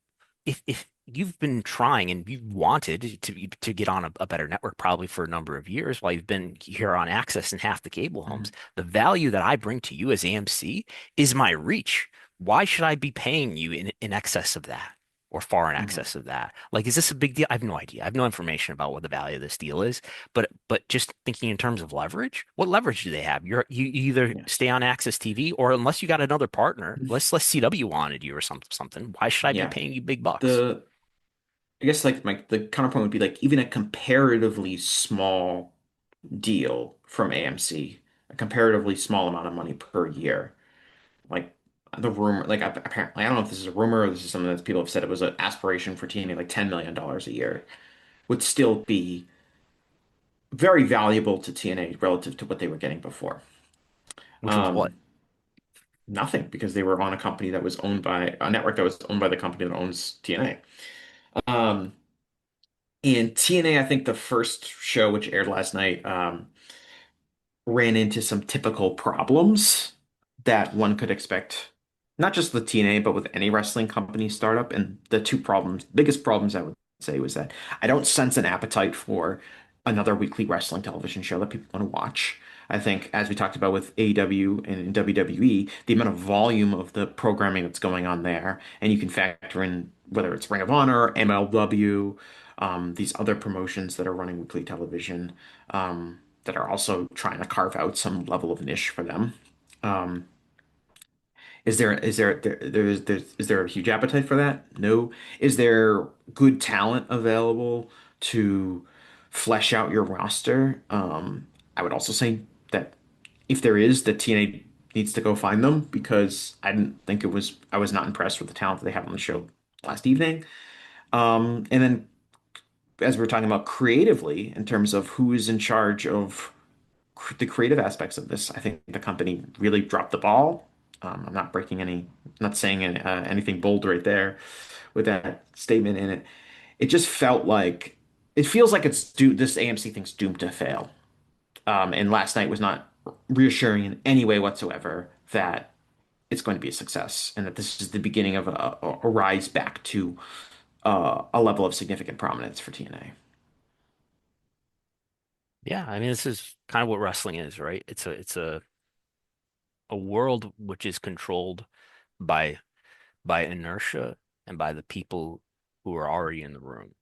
if you've been trying and you've wanted to get on a better network probably for a number of years while you've been here on Access and half the cable mhm, homes, the value that I bring to you as AMC is my reach. Why should I be paying you in excess of that or far in mhm, excess of that? Like, is this a big deal? I have no idea. I have no information about what the value of this deal is. But just thinking in terms of leverage, what leverage do they have? You either yeah. stay on Access TV or unless you got another partner, let's CW wanted you or something. Why should I be Yeah. paying you big bucks? The I guess like the counterpoint would be like even a comparatively small deal from AMC, a comparatively small amount of money per year. Like the rumor, like apparently, I don't know if this is a rumor or this is something that people have said it was an aspiration for TNA, like $10 million a year, would still be very valuable to TNA relative to what they were getting before. Which was what? Um, Nothing because they were on a company that was owned by a network that was owned by the company that owns TNA. And TNA, I think the first show which aired last night, ran into some typical problems that one could expect, not just with TNA, but with any wrestling company startup. And the two problems, biggest problems I would say was that I don't sense an appetite for another weekly wrestling television show that people want to watch. I think, as we talked about with AEW and WWE, the amount of volume of the programming that's going on there, and you can factor in whether it's Ring of Honor, MLW, these other promotions that are running weekly television, that are also trying to carve out some level of niche for them. Um, is there a huge appetite for that? No. Is there good talent available to flesh out your roster? I would also say that if there is, that TNA needs to go find them because I was not impressed with the talent that they have on the show last evening. And then as we're talking about creatively, in terms of who is in charge of the creative aspects of this, I think the company really dropped the ball. I'm not breaking any, not saying anything bold right there with that statement in it. It just felt like it feels like this AMC thing's doomed to fail. And last night was not reassuring in any way whatsoever that it's going to be a success and that this is the beginning of a rise back to a level of significant prominence for TNA. Yeah, I mean, this is kind of what wrestling is, right? It's a world which is controlled by inertia and by the people who are already in the room,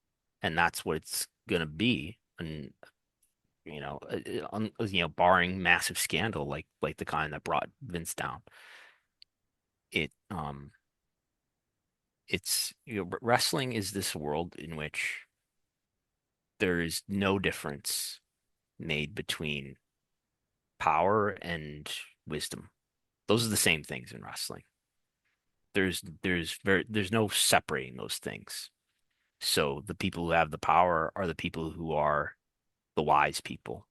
and that's what it's gonna be. And barring massive scandal like the kind that brought Vince down, it it's wrestling is this world in which there is no difference made between power and wisdom. Those are the same things in wrestling. There's no separating those things. So the people who have the power are the people who are the wise people,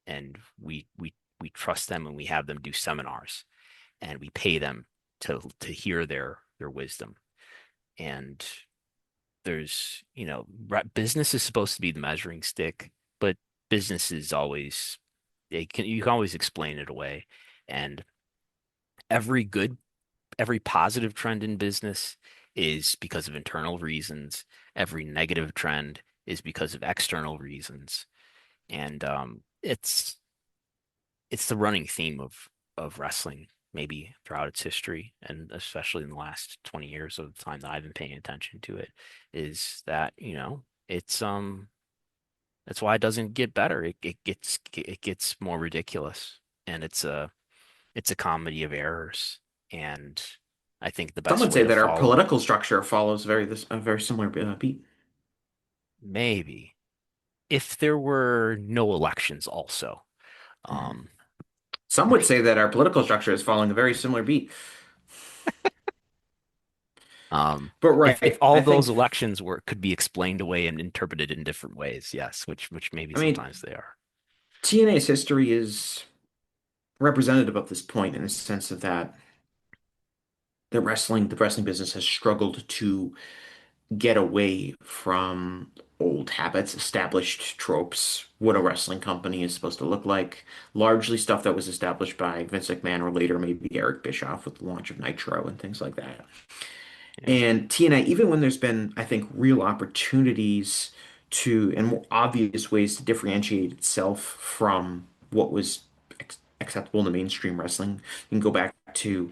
and we trust them and we have them do seminars and we pay them to hear their wisdom. And business is supposed to be the measuring stick, but business is always you can always explain it away. And every good every positive trend in business is because of internal reasons. Every negative trend is because of external reasons. And it's the running theme of wrestling, maybe throughout its history, and especially in the last 20 years of the time that I've been paying attention to it, is that, that's why it doesn't get better. It gets more ridiculous. And it's a comedy of errors. And I think the Some best would way say to that our follow, political structure follows a very similar beat. maybe, if there were no elections also. Um, Some would say that our political structure is following a very similar beat. But if right, all I those think, elections could be explained away and interpreted in different ways, yes, which maybe I mean, sometimes they are. TNA's history is representative of this point in the sense of that the wrestling business has struggled to get away from old habits, established tropes, what a wrestling company is supposed to look like, largely stuff that was established by Vince McMahon or later maybe Eric Bischoff with the launch of Nitro and things like that. Yeah. And TNA, even when there's been, I think, real opportunities and more obvious ways to differentiate itself from what was acceptable in the mainstream wrestling, you can go back to,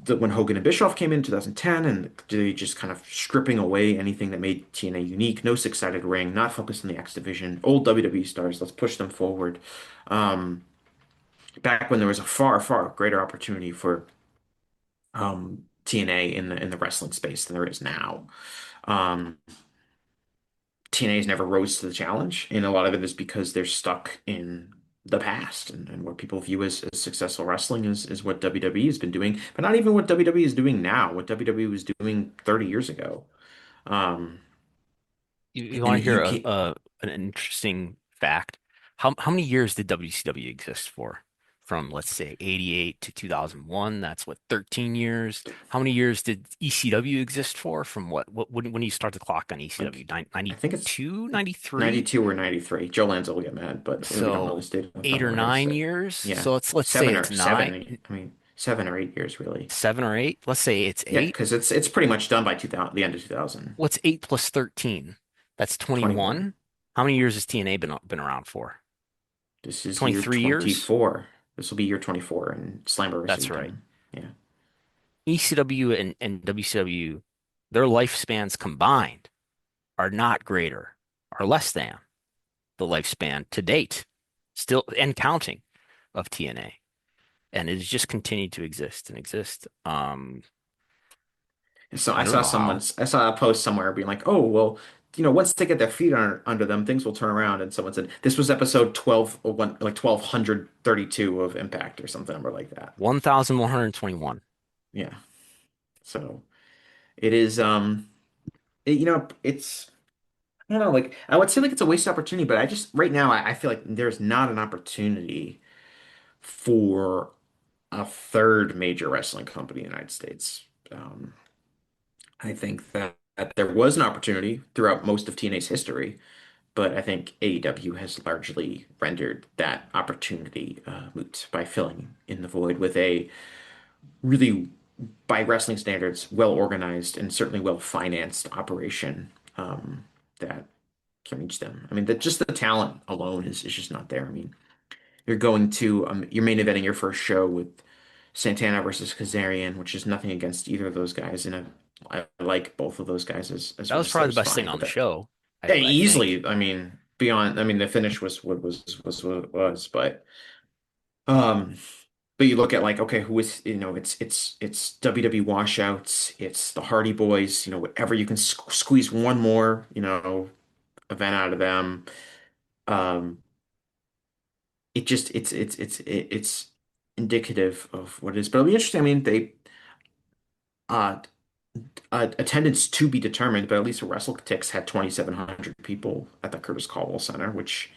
when Hogan and Bischoff came in 2010, and they just kind of stripping away anything that made TNA unique, no six-sided ring, not focused on the X division, old WWE stars, let's push them forward. Um, Back when there was a far, far greater opportunity for TNA in the wrestling space than there is now. Um, TNA's never rose to the challenge, and a lot of it is because they're stuck in the past and what people view as successful wrestling is what WWE has been doing, but not even what WWE is doing now, what WWE was doing 30 years ago. Um, You want to and hear you can't, an interesting fact? How many years did WCW exist for? From, let's say, 88 to 2001, that's what, 13 years. How many years did ECW exist for? From when do you start the clock on ECW? like, I think it's 92, 93? 92 or 93. Joe Lanza will get mad, but we don't know So this data off the top eight of or our heads. nine So, years. yeah, So let's say seven it's or nine. seven. I mean. 7 or 8 years, really. 7 or 8? Let's say it's Yeah, eight. because it's pretty much done by 2000, the end of 2000. What's 8 plus 13? That's 21. 21. How many years has TNA been around for? This is year 23 years? 24. This will be year 24 in Slammiversary That's right. time. Yeah. ECW and WCW, their lifespans combined are not greater, are less than the lifespan to date, still and counting of TNA. And it has just continued to exist and exist. So I don't know how. I saw a post somewhere being like, oh, well, once they get their feet under them, things will turn around. And someone said this was episode 12, or one, like 1232 of Impact or something number like that. 1,121. Yeah. So it is, it's, I don't know, like, I would say like it's a wasted opportunity, but right now, I feel like there's not an opportunity for a third major wrestling company in the United States. Um, I think that there was an opportunity throughout most of TNA's history, but I think AEW has largely rendered that opportunity moot by filling in the void with a really, by wrestling standards, well organized and certainly well financed operation that can reach them. I mean, just the talent alone is just not there. I mean, you're main eventing your first show with Santana versus Kazarian, which is nothing against either of those guys, and I like both of those guys as That was probably the wrestlers best thing fine, on but the that show, yeah, I think. easily. I mean, the finish was what it was, um, but you look at like, okay, who is, it's WWE washouts, it's the Hardy Boys, whatever you can squeeze one more, event out of them. Um, it's indicative of what it is. But it'll be interesting. I mean, uh, attendance to be determined, but at least WrestleTix had 2,700 people at the Curtis Caldwell Center, which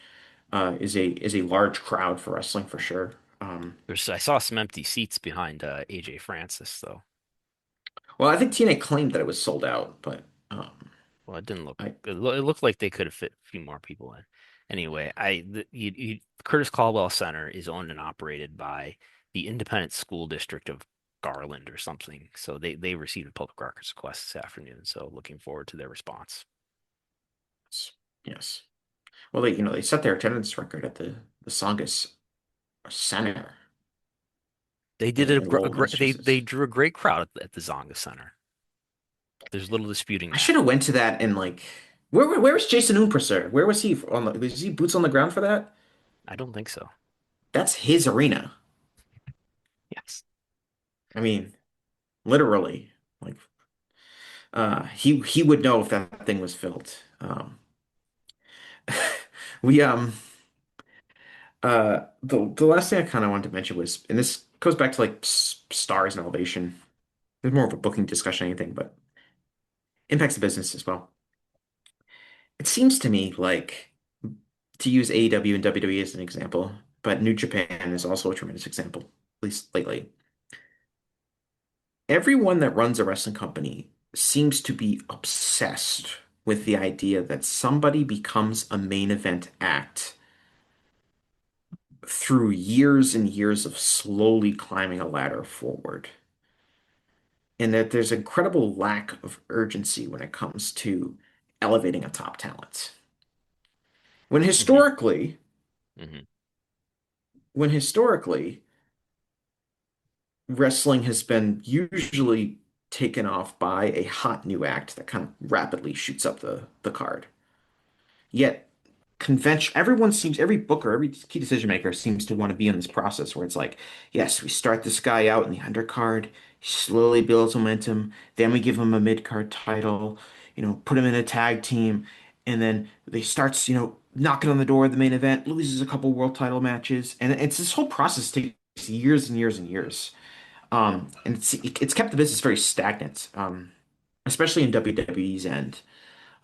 is a large crowd for wrestling for sure. I saw some empty seats behind AJ Francis, though. Well, I think TNA claimed that it was sold out, but Well, it didn't look. I It looked like they could have fit a few more people in. Anyway, Curtis Caldwell Center is owned and operated by the Independent School District of Garland or something. So they received a public records request this afternoon. So looking forward to their response. yes. Well, they set their attendance record at the Songus Center They did in Lowell, they Massachusetts. drew a great crowd at the Zonga Center. There's little disputing I that. should have went to that and like, where was Jason Umpresser? Where was he was he boots on the ground for that? I don't think so. That's his arena. Yes. I mean, literally, like, he would know if that thing was filled. We the last thing I kind of wanted to mention was, and this goes back to like stars and elevation. There's more of a booking discussion, than anything, but impacts the business as well. It seems to me like, to use AEW and WWE as an example, but New Japan is also a tremendous example, at least lately. Everyone that runs a wrestling company seems to be obsessed with the idea that somebody becomes a main event act through years and years of slowly climbing a ladder forward. And that there's incredible lack of urgency when it comes to elevating a top talent. When Hmm. historically, Hmm. when historically, wrestling has been usually taken off by a hot new act that kind of rapidly shoots up the card. Yet every booker, every key decision maker seems to want to be in this process where it's like, yes, we start this guy out in the undercard, he slowly builds momentum, then we give him a mid-card title, put him in a tag team, and then they starts, knocking on the door of the main event, loses a couple world title matches, and it's this whole process takes years and years and years. And it's kept the business very stagnant, especially in WWE's end.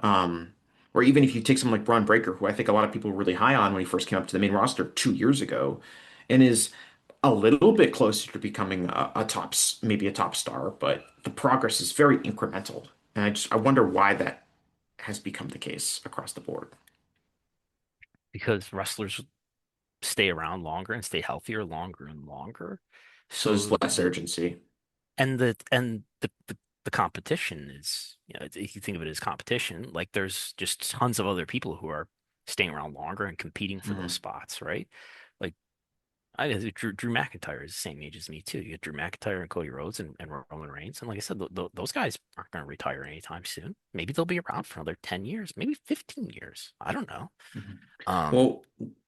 Um, or even if you take someone like Braun Breaker, who I think a lot of people were really high on when he first came up to the main roster 2 years ago, and is a little bit closer to becoming maybe a top star, but the progress is very incremental. And I wonder why that has become the case across the board. Because wrestlers stay around longer and stay healthier longer and longer. So there's So less urgency. the competition is, if you think of it as competition, like there's just tons of other people who are staying around longer and competing for those Mhm. spots, right? Like Drew McIntyre is the same age as me too. You got Drew McIntyre and Cody Rhodes and Roman Reigns, and like I said, those guys aren't going to retire anytime soon. Maybe they'll be around for another 10 years, maybe 15 years. I don't know. Mhm. Um, Well,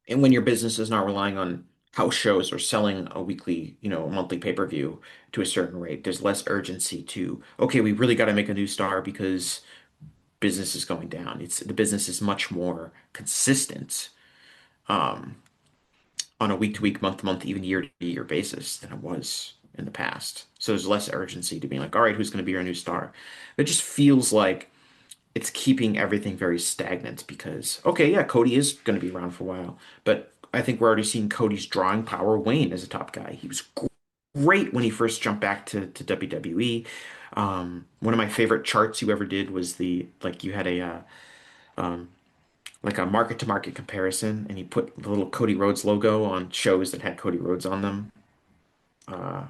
and when your business is not relying on house shows or selling a weekly, a monthly pay-per-view to a certain rate, there's less urgency to, okay, we really got to make a new star because business is going down. The business is much more consistent um, on a week-to-week, month-to-month, even year-to-year basis than it was in the past. So there's less urgency to being like, all right, who's going to be our new star? It just feels like it's keeping everything very stagnant because, okay, yeah, Cody is going to be around for a while, but I think we're already seeing Cody's drawing power wane as a top guy. He was great when he first jumped back to WWE. One of my favorite charts you ever did was you had um, like a market to market comparison, and he put the little Cody Rhodes logo on shows that had Cody Rhodes on them uh,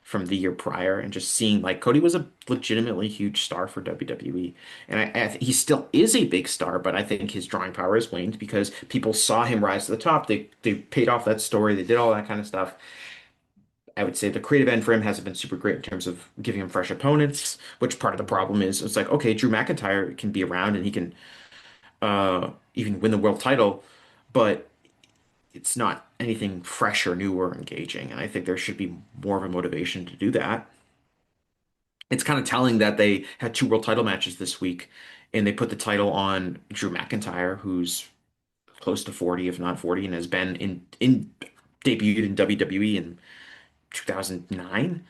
from the year prior, and just seeing like Cody was a legitimately huge star for WWE, and he still is a big star, but I think his drawing power has waned because people saw him rise to the top. They paid off that story, they did all that kind of stuff. I would say the creative end for him hasn't been super great in terms of giving him fresh opponents, which part of the problem is it's like, okay, Drew McIntyre can be around and he can even win the world title, but it's not anything fresh or new or engaging. And I think there should be more of a motivation to do that. It's kind of telling that they had two world title matches this week and they put the title on Drew McIntyre, who's close to 40, if not 40, and has been in debuted in WWE in 2009,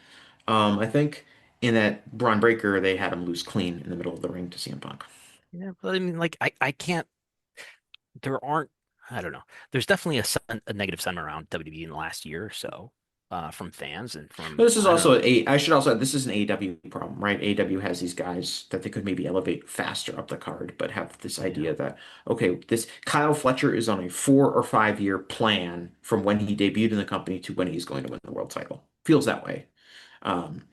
I think. In that Braun Breaker, they had him lose clean in the middle of the ring to CM Punk. yeah, but I mean, like I can't. There aren't. I don't know. There's definitely a negative sentiment around WWE in the last year or so, from fans and But from this is I don't know. also I should also add, this is an AEW problem, right? AEW has these guys that they could maybe elevate faster up the card, but have this Yeah. idea that, okay, this Kyle Fletcher is on a 4 or 5 year plan from when he debuted in the company to when he's going to win the world title. Feels that way,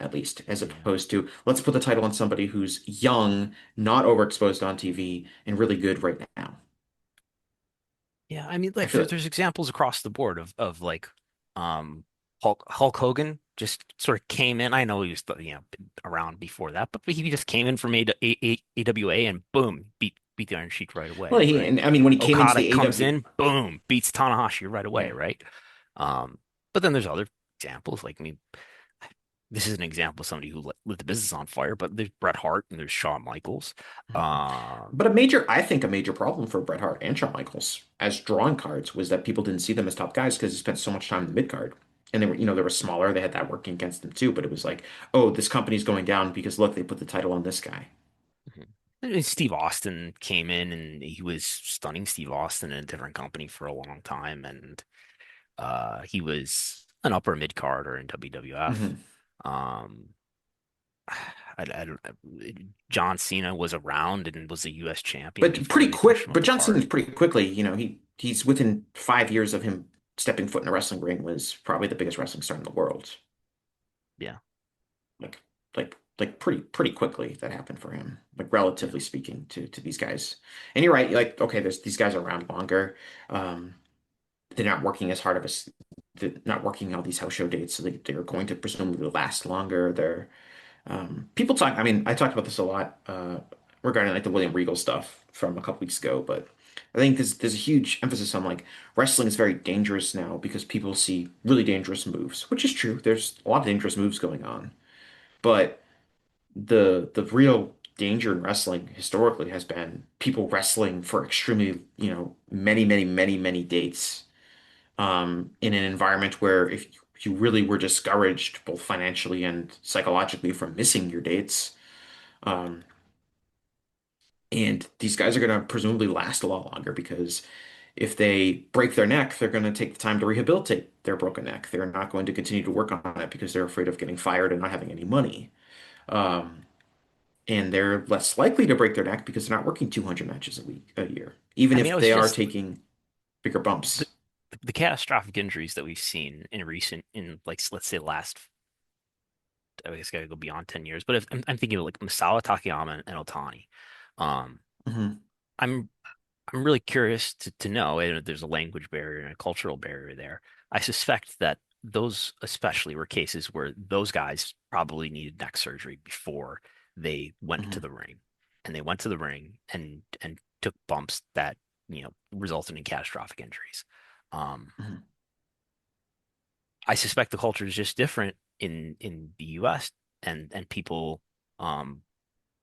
at least, as Yeah. opposed to let's put the title on somebody who's young, not overexposed on TV, and really good right now. Yeah, I mean, I like feel there's examples across the board of like, um, Hulk Hogan just sort of came in. I know he was been around before that, but he just came in from AWA and boom, beat the Iron Sheik right well, away, he right? and I mean when he came into Okada the comes AEW, in, boom, beats Tanahashi right away, yeah. right? Um, but then there's other examples. Like, I mean, this is an example of somebody who lit the business on fire. But there's Bret Hart and there's Shawn Michaels. Um, But I think a major problem for Bret Hart and Shawn Michaels as drawing cards was that people didn't see them as top guys because they spent so much time in the mid card. And they were smaller. They had that working against them too. But it was like, oh, this company's going down because look, they put the title on this guy. And Steve Austin came in and he was stunning Steve Austin in a different company for a long time. And he was an upper mid carder in WWF. Hmm. Um, I don't, John Cena was around and was a US champion But before pretty they pushed quick. him up But the John card. Cena's pretty quickly. He's within 5 years of him stepping foot in a wrestling ring was probably the biggest wrestling star in the world. Yeah. Like pretty quickly that happened for him. Like Yeah. relatively speaking to these guys. And you're right. Like okay, there's these guys are around longer. Um, they're not working as hard of they're not working all these house show dates, so they're going to presumably last longer. They're people talk. I mean, I talked about this a lot regarding like the William Regal stuff from a couple weeks ago, but I think there's a huge emphasis on like wrestling is very dangerous now because people see really dangerous moves, which is true. There's a lot of dangerous moves going on, but the real danger in wrestling historically has been people wrestling for extremely, many dates in an environment where if you really were discouraged both financially and psychologically from missing your dates, um, and these guys are going to presumably last a lot longer because if they break their neck, they're going to take the time to rehabilitate their broken neck. They're not going to continue to work on it because they're afraid of getting fired and not having any money. Um, and they're less likely to break their neck because they're not working 200 matches a year, even I mean, if it was they are just taking bigger the, bumps. the catastrophic injuries that we've seen in recent, in like let's say last, I guess gotta go beyond 10 years, but if I'm thinking of like Misawa, Takayama, and Otani. Um, Hmm. I'm I'm really curious to know, and there's a language barrier and a cultural barrier there. I suspect that those especially were cases where those guys probably needed neck surgery before they went into Hmm. the ring. And they went to the ring and took bumps that, resulted in catastrophic injuries. Um, Hmm. I suspect the culture is just different in the US, and people, um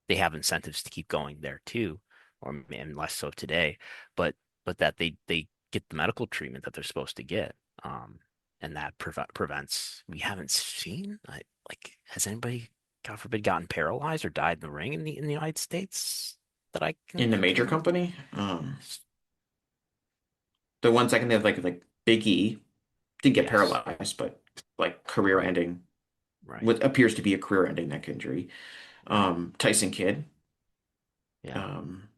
they have incentives to keep going there too, or and less so today, but that they get the medical treatment that they're supposed to get, and that prevents. We haven't seen, like, has anybody, God forbid, gotten paralyzed or died in the ring in the United States that I can In the think major of? company, the ones I can have like Big E did get Yes, paralyzed, but like right, career-ending, right, what appears to be a career-ending neck injury. right, Tyson Kidd yeah. um,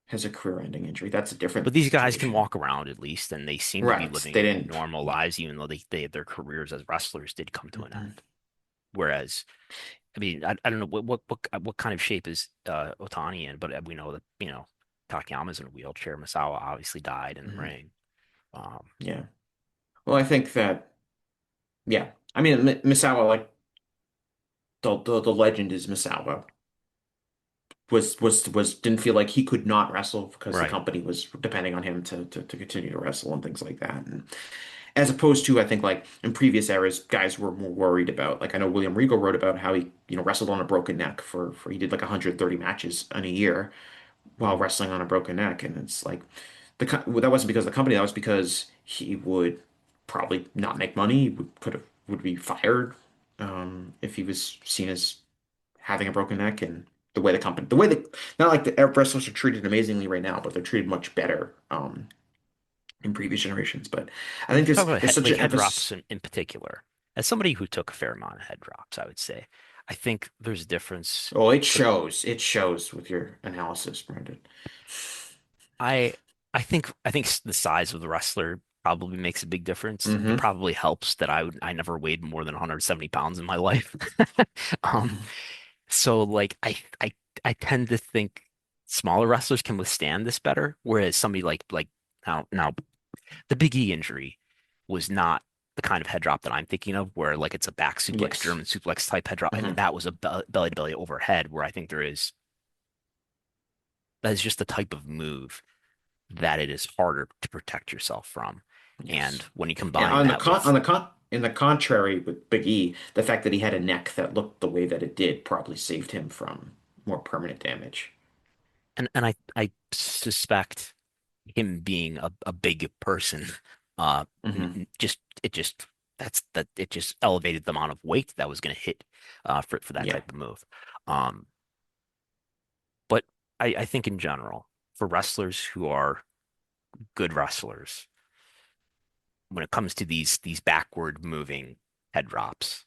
has a career-ending injury. That's a different But these guys can situation. walk around at least, and they seem to be Right. They living didn't. normal lives, even though their careers as wrestlers did come to an Mhm. end. Whereas, I mean, I don't know what kind of shape is Otani in, but we know that, Takayama's in a wheelchair. Misawa obviously died in the Mhm. ring. Um, Yeah. Well, I think that, yeah. I mean, Misawa, like the legend is Misawa, was didn't feel like he could not wrestle because the right. company was depending on him to continue to wrestle and things like that. And as opposed to, I think, like in previous eras, guys were more worried about, like I know William Regal wrote about how he, wrestled on a broken neck for he did like 130 matches in a year while Mhm. wrestling on a broken neck. And it's like well, that wasn't because of the company, that was because he would probably not make money, would be fired if he was seen as having a broken neck. And the way that not like the wrestlers are treated amazingly right now, but they're treated much better in previous generations. But I And think if you talk there's about there's such like an head drops emphasis. in particular, as somebody who took a fair amount of head drops, I would say I think there's a difference. Oh, it For shows. It shows with your analysis, Brandon. I I think the size of the wrestler probably makes a big difference. It Mm-hmm. probably helps that I never weighed more than 170 pounds in my life. Um, so like I tend to think smaller wrestlers can withstand this better, whereas somebody like now the Big E injury was not the kind of head drop that I'm thinking of, where like it's a back suplex, Yes. German suplex type head drop. I mean, Mm-hmm. that was a belly to belly overhead, where I think that is just the type of move that it is harder to protect yourself from. And Yes. when you And combine that with, in the contrary, with Big E, the fact that he had a neck that looked the way that it did probably saved him from more permanent damage. and I suspect him being a big person, uh, Mm-hmm. just it just that it just elevated the amount of weight that was going to hit, for that Yeah. type of move. Um, but I think in general, for wrestlers who are good wrestlers, when it comes to these backward moving head drops,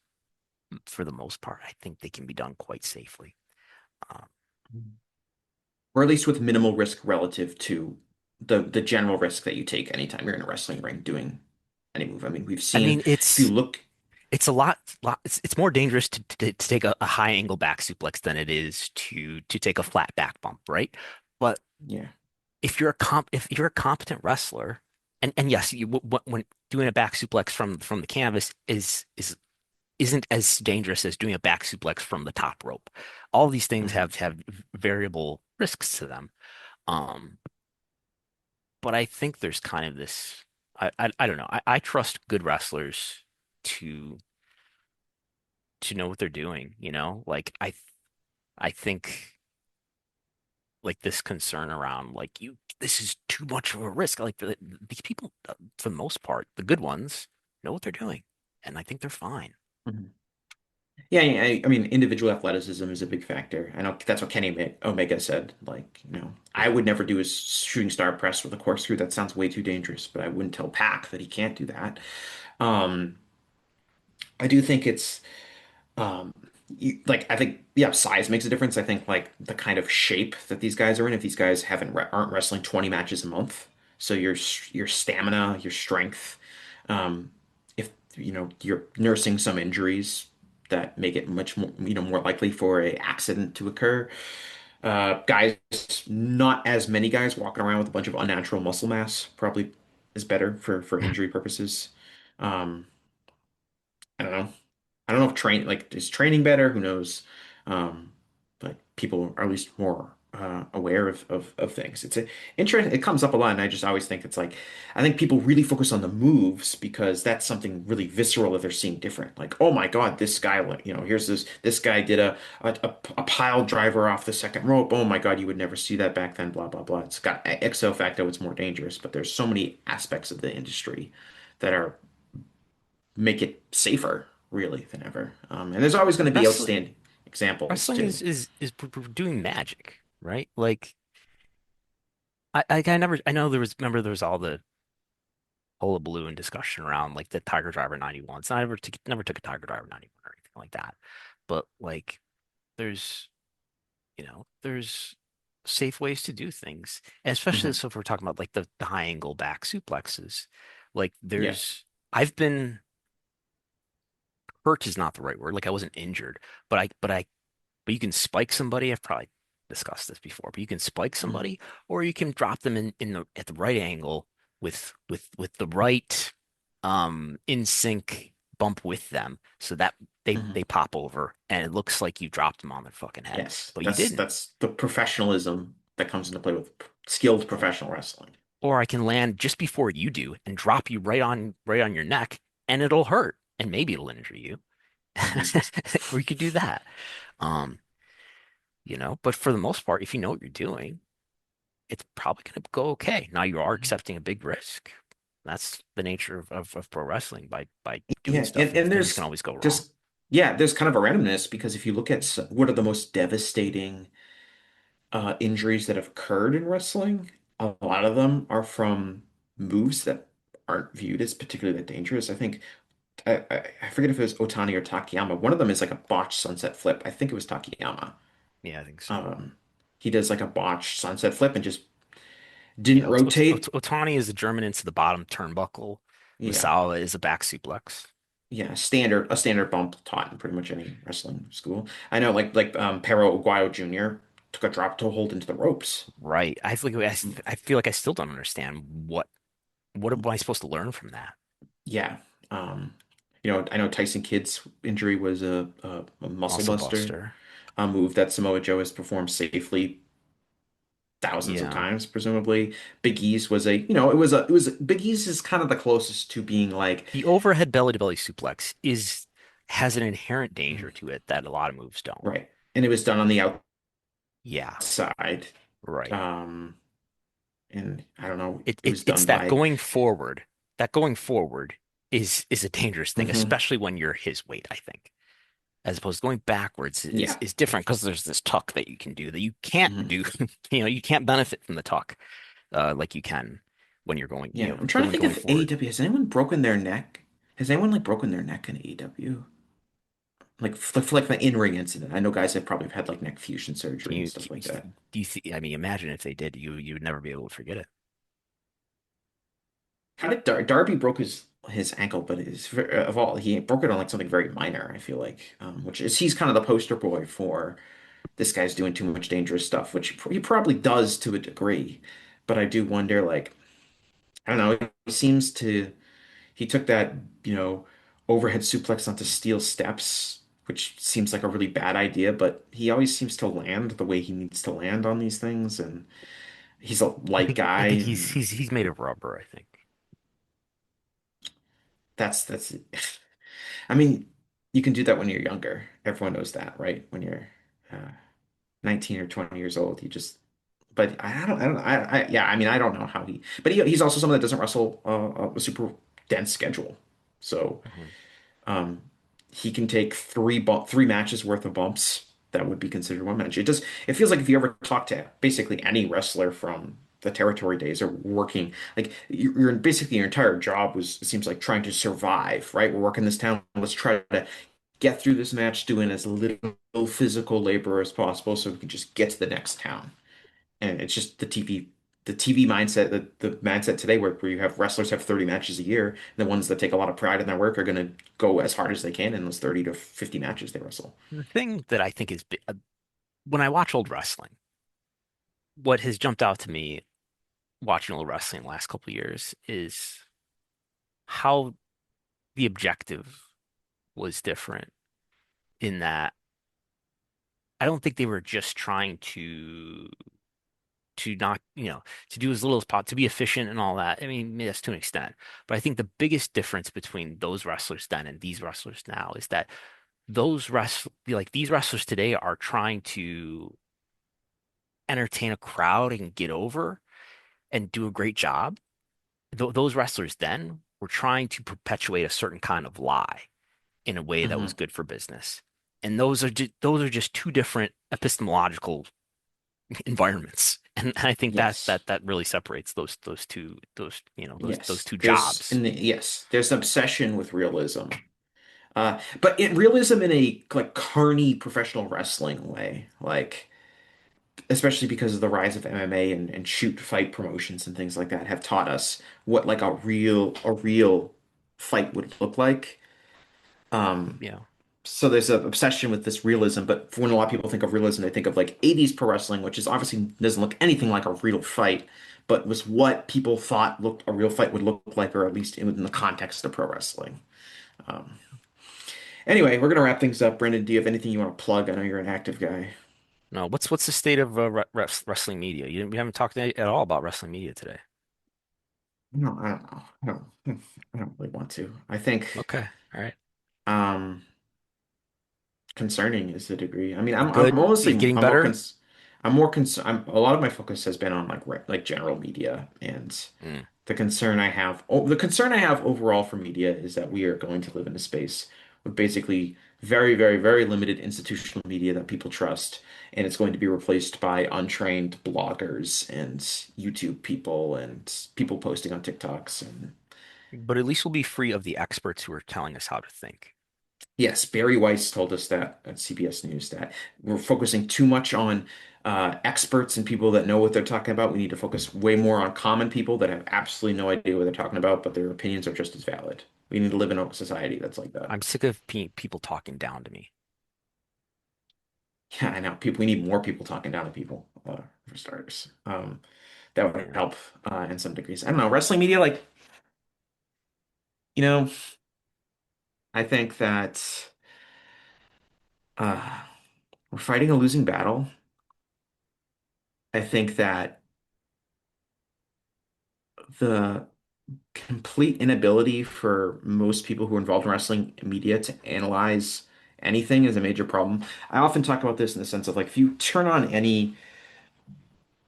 for the most part, I think they can be done quite safely. Um, Or at least with minimal risk relative to the general risk that you take anytime you're in a wrestling ring doing any move. I mean, we've I seen mean, if you look. it's a lot it's more dangerous to take a high angle back suplex than it is to take a flat back bump, right? But Yeah. if you're a competent wrestler, and yes, when doing a back suplex from the canvas isn't as dangerous as doing a back suplex from the top rope. All these things Mm-hmm. have variable risks to them. Um, but I think there's kind of this, I don't know. I trust good wrestlers to know what they're doing, Like I think like this concern around like this is too much of a risk. Like these people, for the most part, the good ones know what they're doing, and I think they're fine. Mm-hmm. Yeah, yeah, I mean, individual athleticism is a big factor. I know that's what Kenny Omega said. Like, I Yeah. would never do a shooting star press with a corkscrew. That sounds way too dangerous, but I wouldn't tell Pac that he can't do that. Um, I do think it's like I think yeah, size makes a difference. I think like the kind of shape that these guys are in. If these guys haven't aren't wrestling 20 matches a month, So your stamina, your strength, um, if you're nursing some injuries that make it much more more likely for a accident to occur. Guys, not as many guys walking around with a bunch of unnatural muscle mass probably is better for injury purposes. Um, I don't know. I don't know if is training better? Who knows? Um, but people are at least more aware of things. It's a interesting. It comes up a lot, and I just always think it's like I think people really focus on the moves because that's something really visceral that they're seeing different. Like, oh my God, this guy, like, here's this guy did a pile driver off the second rope. Oh my God, you would never see that back then. Blah blah blah. It's got ipso facto, it's more dangerous, but there's so many aspects of the industry that are make it safer, really, than ever. And there's always going to be Wrestling outstanding examples wrestling too. is doing magic, right? Like I know there was remember there was all the hullabaloo and discussion around like the Tiger Driver 91. So I never took a Tiger Driver 91 or anything like that. But like there's there's safe ways to do things. And especially Hmm. so if we're talking about like the high angle back suplexes. Like Yeah. I've been hurt is not the right word. Like I wasn't injured, but you can spike somebody. I've probably discussed this before, but you can spike Hmm. somebody or you can drop them at the right angle with the right in sync bump with them so that Hmm. they pop over and it looks like you dropped them on their fucking head, Yes, but you that's didn't. that's the professionalism that comes into play with skilled professional wrestling. Or I can land just before you do and drop you right on your neck and it'll hurt and maybe it'll injure you. Hmm. Or you could do that. Um, but for the most part, if you know what you're doing, it's probably going to go okay. Now you are accepting a big risk. That's the nature of pro wrestling. By doing Yeah, stuff, and things can there's always go wrong. just yeah, there's kind of a randomness because if you look at what are the most devastating injuries that have occurred in wrestling, a lot of them are from moves that aren't viewed as particularly that dangerous. I think I forget if it was Otani or Takayama. One of them is like a botched sunset flip. I think it was Takayama. Yeah, I think so. Um, he does like a botched sunset flip and just didn't Yeah, rotate. Otani is the German into the bottom turnbuckle. Yeah, Misawa is a back suplex. yeah, a standard bump taught in pretty much any wrestling school. I know, like Pero Aguayo Jr. took a drop toe hold into the ropes. Right. I feel like I still don't understand what am I supposed to learn from that? Yeah. Um, I know Tyson Kidd's injury was a muscle Muscle buster, Buster. a move that Samoa Joe has performed safely thousands of Yeah. times, presumably. Big E's was it was Big E's is kind of the closest to being like, The overhead belly to belly suplex is has an inherent danger to it that a lot of moves don't. right. And it was done on the Yeah, outside. right. Um, and I don't know, It, it it was it's done that by going forward. That going forward is a dangerous thing, Mhm. especially when you're his weight, I think. As opposed to going backwards Yeah. is different because there's this tuck that you can do that you can't Mhm. do. You can't benefit from the tuck like you can when you're going, Yeah. I'm trying to when think going if forward. AEW has anyone broken their neck? Has anyone like broken their neck in AEW? Like for like the in-ring incident. I know guys have probably had like neck fusion Can surgery and you, stuff like that. do you see, I mean, imagine if they did, you would never be able to forget it. How did Darby broke his ankle, but of all he broke it on like something very minor, I feel like, which is he's kind of the poster boy for this guy's doing too much dangerous stuff, which he probably does to a degree. But I do wonder, like, I don't know, he took that, you know, overhead suplex onto steel steps, which seems like a really bad idea, but he always seems to land the way he needs to land on these things, and he's a light I guy, think and he's made of rubber, I think. that's I mean, you can do that when you're younger. Everyone knows that, right? When you're uh, 19 or 20 years old, you just. But yeah. I mean, I don't know how but he's also someone that doesn't wrestle a super dense schedule, so Mhm. um, he can take three matches worth of bumps that would be considered one match. It feels like if you ever talk to basically any wrestler from the territory days or working like you're basically your entire job was it seems like trying to survive, right? We're working this town. Let's try to get through this match doing as little physical labor as possible so we can just get to the next town. And it's just the TV the TV mindset, the mindset today where you have wrestlers have 30 matches a year, and the ones that take a lot of pride in their work are going to go as hard as they can in those 30 to 50 matches they wrestle. The thing that I think is when I watch old wrestling, what has jumped out to me watching old wrestling the last couple of years is how the objective was different in that I don't think they were just trying to not, to do as little as possible, to be efficient and all that. I mean, that's to an extent. But I think the biggest difference between those wrestlers then and these wrestlers now is that these wrestlers today are trying to entertain a crowd and get over and do a great job. Those wrestlers then were trying to perpetuate a certain kind of lie in a way that was Hmm. good for business. And those are just two different epistemological environments. And I think that Yes. that that really separates those Yes. two There's jobs. in the yes, there's an obsession with realism. But realism in a like carny professional wrestling way, like especially because of the rise of MMA and shoot fight promotions and things like that have taught us what like a real fight would look like. Um, Yeah. so there's an obsession with this realism, but when a lot of people think of realism, they think of like 80s pro wrestling, which is obviously doesn't look anything like a real fight, but was what people thought looked a real fight would look like, or at least within the context of pro wrestling. Um, anyway, we're gonna wrap things up. Brendan, do you have anything you want to plug? I know you're an active guy. No, what's the state of wrestling media? We haven't talked at all about wrestling media today. No, I don't know. I don't really want to. I think Okay. All right. um concerning is the degree. I mean, I'm Good. honestly Getting better. I'm more concerned. A lot of my focus has been on like general media, and Mm. the concern I have overall for media is that we are going to live in a space with basically very, very, very limited institutional media that people trust, and it's going to be replaced by untrained bloggers and YouTube people and people posting on TikToks. And But at least we'll be free of the experts who are telling us how to think. yes, Barry Weiss told us that at CBS News that we're focusing too much on experts and people that know what they're talking about. We need to focus way more on common people that have absolutely no idea what they're talking about, but their opinions are just as valid. We need to live in a society that's like that. I'm sick of people talking down to me. Yeah, I know. We need more people talking down to people, for starters. That would Yeah. help in some degrees. I don't know. Wrestling media, like, you know, I think that uh, we're fighting a losing battle. I think that the complete inability for most people who are involved in wrestling media to analyze anything is a major problem. I often talk about this in the sense of like if you turn on any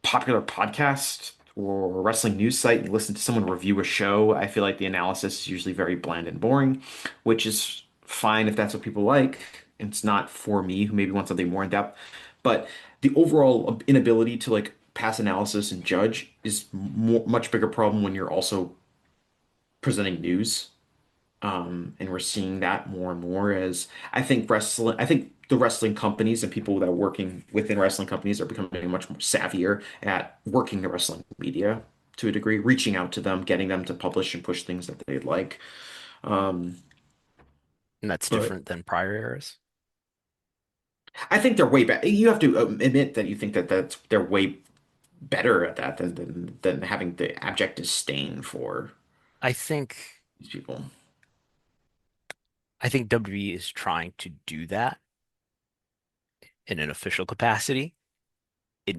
popular podcast or wrestling news site and you listen to someone review a show, I feel like the analysis is usually very bland and boring, which is fine if that's what people like. It's not for me who maybe want something more in depth, but the overall inability to like pass analysis and judge is much bigger problem when you're also presenting news. And we're seeing that more and more as I think the wrestling companies and people that are working within wrestling companies are becoming much more savvier at working the wrestling media to a degree, reaching out to them, getting them to publish and push things that they'd like. Um, And that's but different than prior eras. I think they're way better. You have to admit that you think that they're way better at that than having the abject disdain for I think these people. I think WWE is trying to do that in an official capacity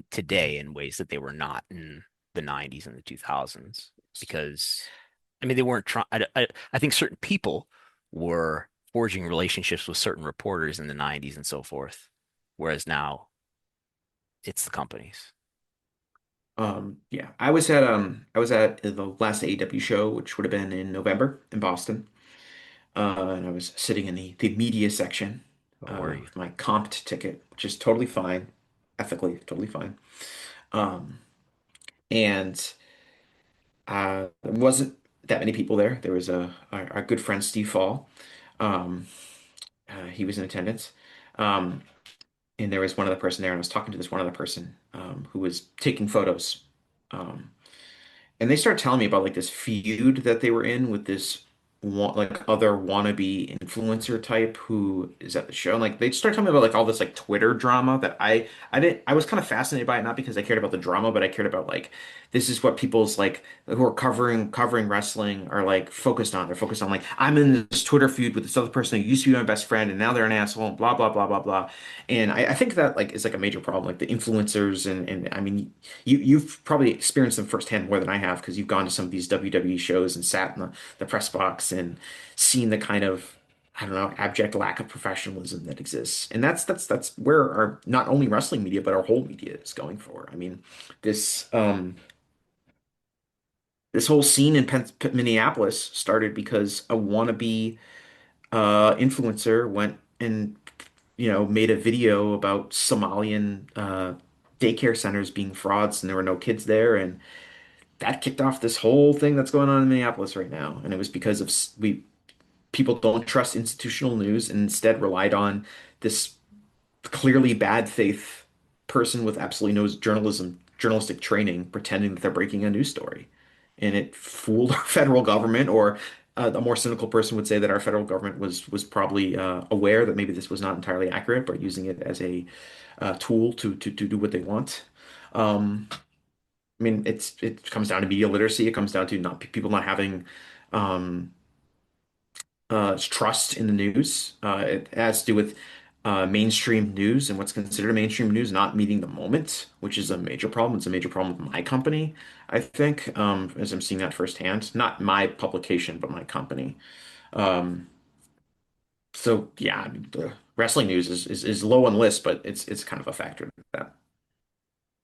today in ways that they were not in the 90s and the 2000s because I mean they weren't trying I think certain people were forging relationships with certain reporters in the 90s and so forth whereas now it's the companies. Yeah, I was at the last AEW show, which would have been in November in Boston. And I was sitting in the media section Or were you? with my comped ticket, which is totally fine, ethically, totally fine. Um, and there wasn't that many people there. There was our good friend Steve Fall. Um, he was in attendance. Um, and there was one other person there, and I was talking to this one other person who was taking photos Um, and they start telling me about like this feud that they were in with this like other wannabe influencer type who is at the show. And like they start telling me about like all this like Twitter drama that I was kind of fascinated by it, not because I cared about the drama, but I cared about like this is what people's like who are covering wrestling are like focused on. They're focused on like I'm in this Twitter feud with this other person who used to be my best friend and now they're an asshole and blah blah blah blah blah. And I think that like is like a major problem, like the influencers and I mean you've probably experienced them firsthand more than I have because you've gone to some of these WWE shows and sat in the press box and seen the kind of I don't know abject lack of professionalism that exists. And that's where our not only wrestling media but our whole media is going for. I mean, this this whole scene in Minneapolis started because a wannabe influencer went and made a video about Somalian daycare centers being frauds and there were no kids there and that kicked off this whole thing that's going on in Minneapolis right now. And it was because of we people don't trust institutional news and instead relied on this clearly bad faith person with absolutely no journalistic training pretending that they're breaking a news story. And it fooled our federal government, or a more cynical person would say that our federal government was probably aware that maybe this was not entirely accurate, but using it as a tool to do what they want. I mean, it comes down to media literacy. It comes down to not people not having um, trust in the news. It has to do with mainstream news and what's considered mainstream news not meeting the moment, which is a major problem. It's a major problem with my company, I think, as I'm seeing that firsthand. Not my publication, but my company. Um, so yeah, I mean, the wrestling news is low on the list, but it's kind of a factor in that.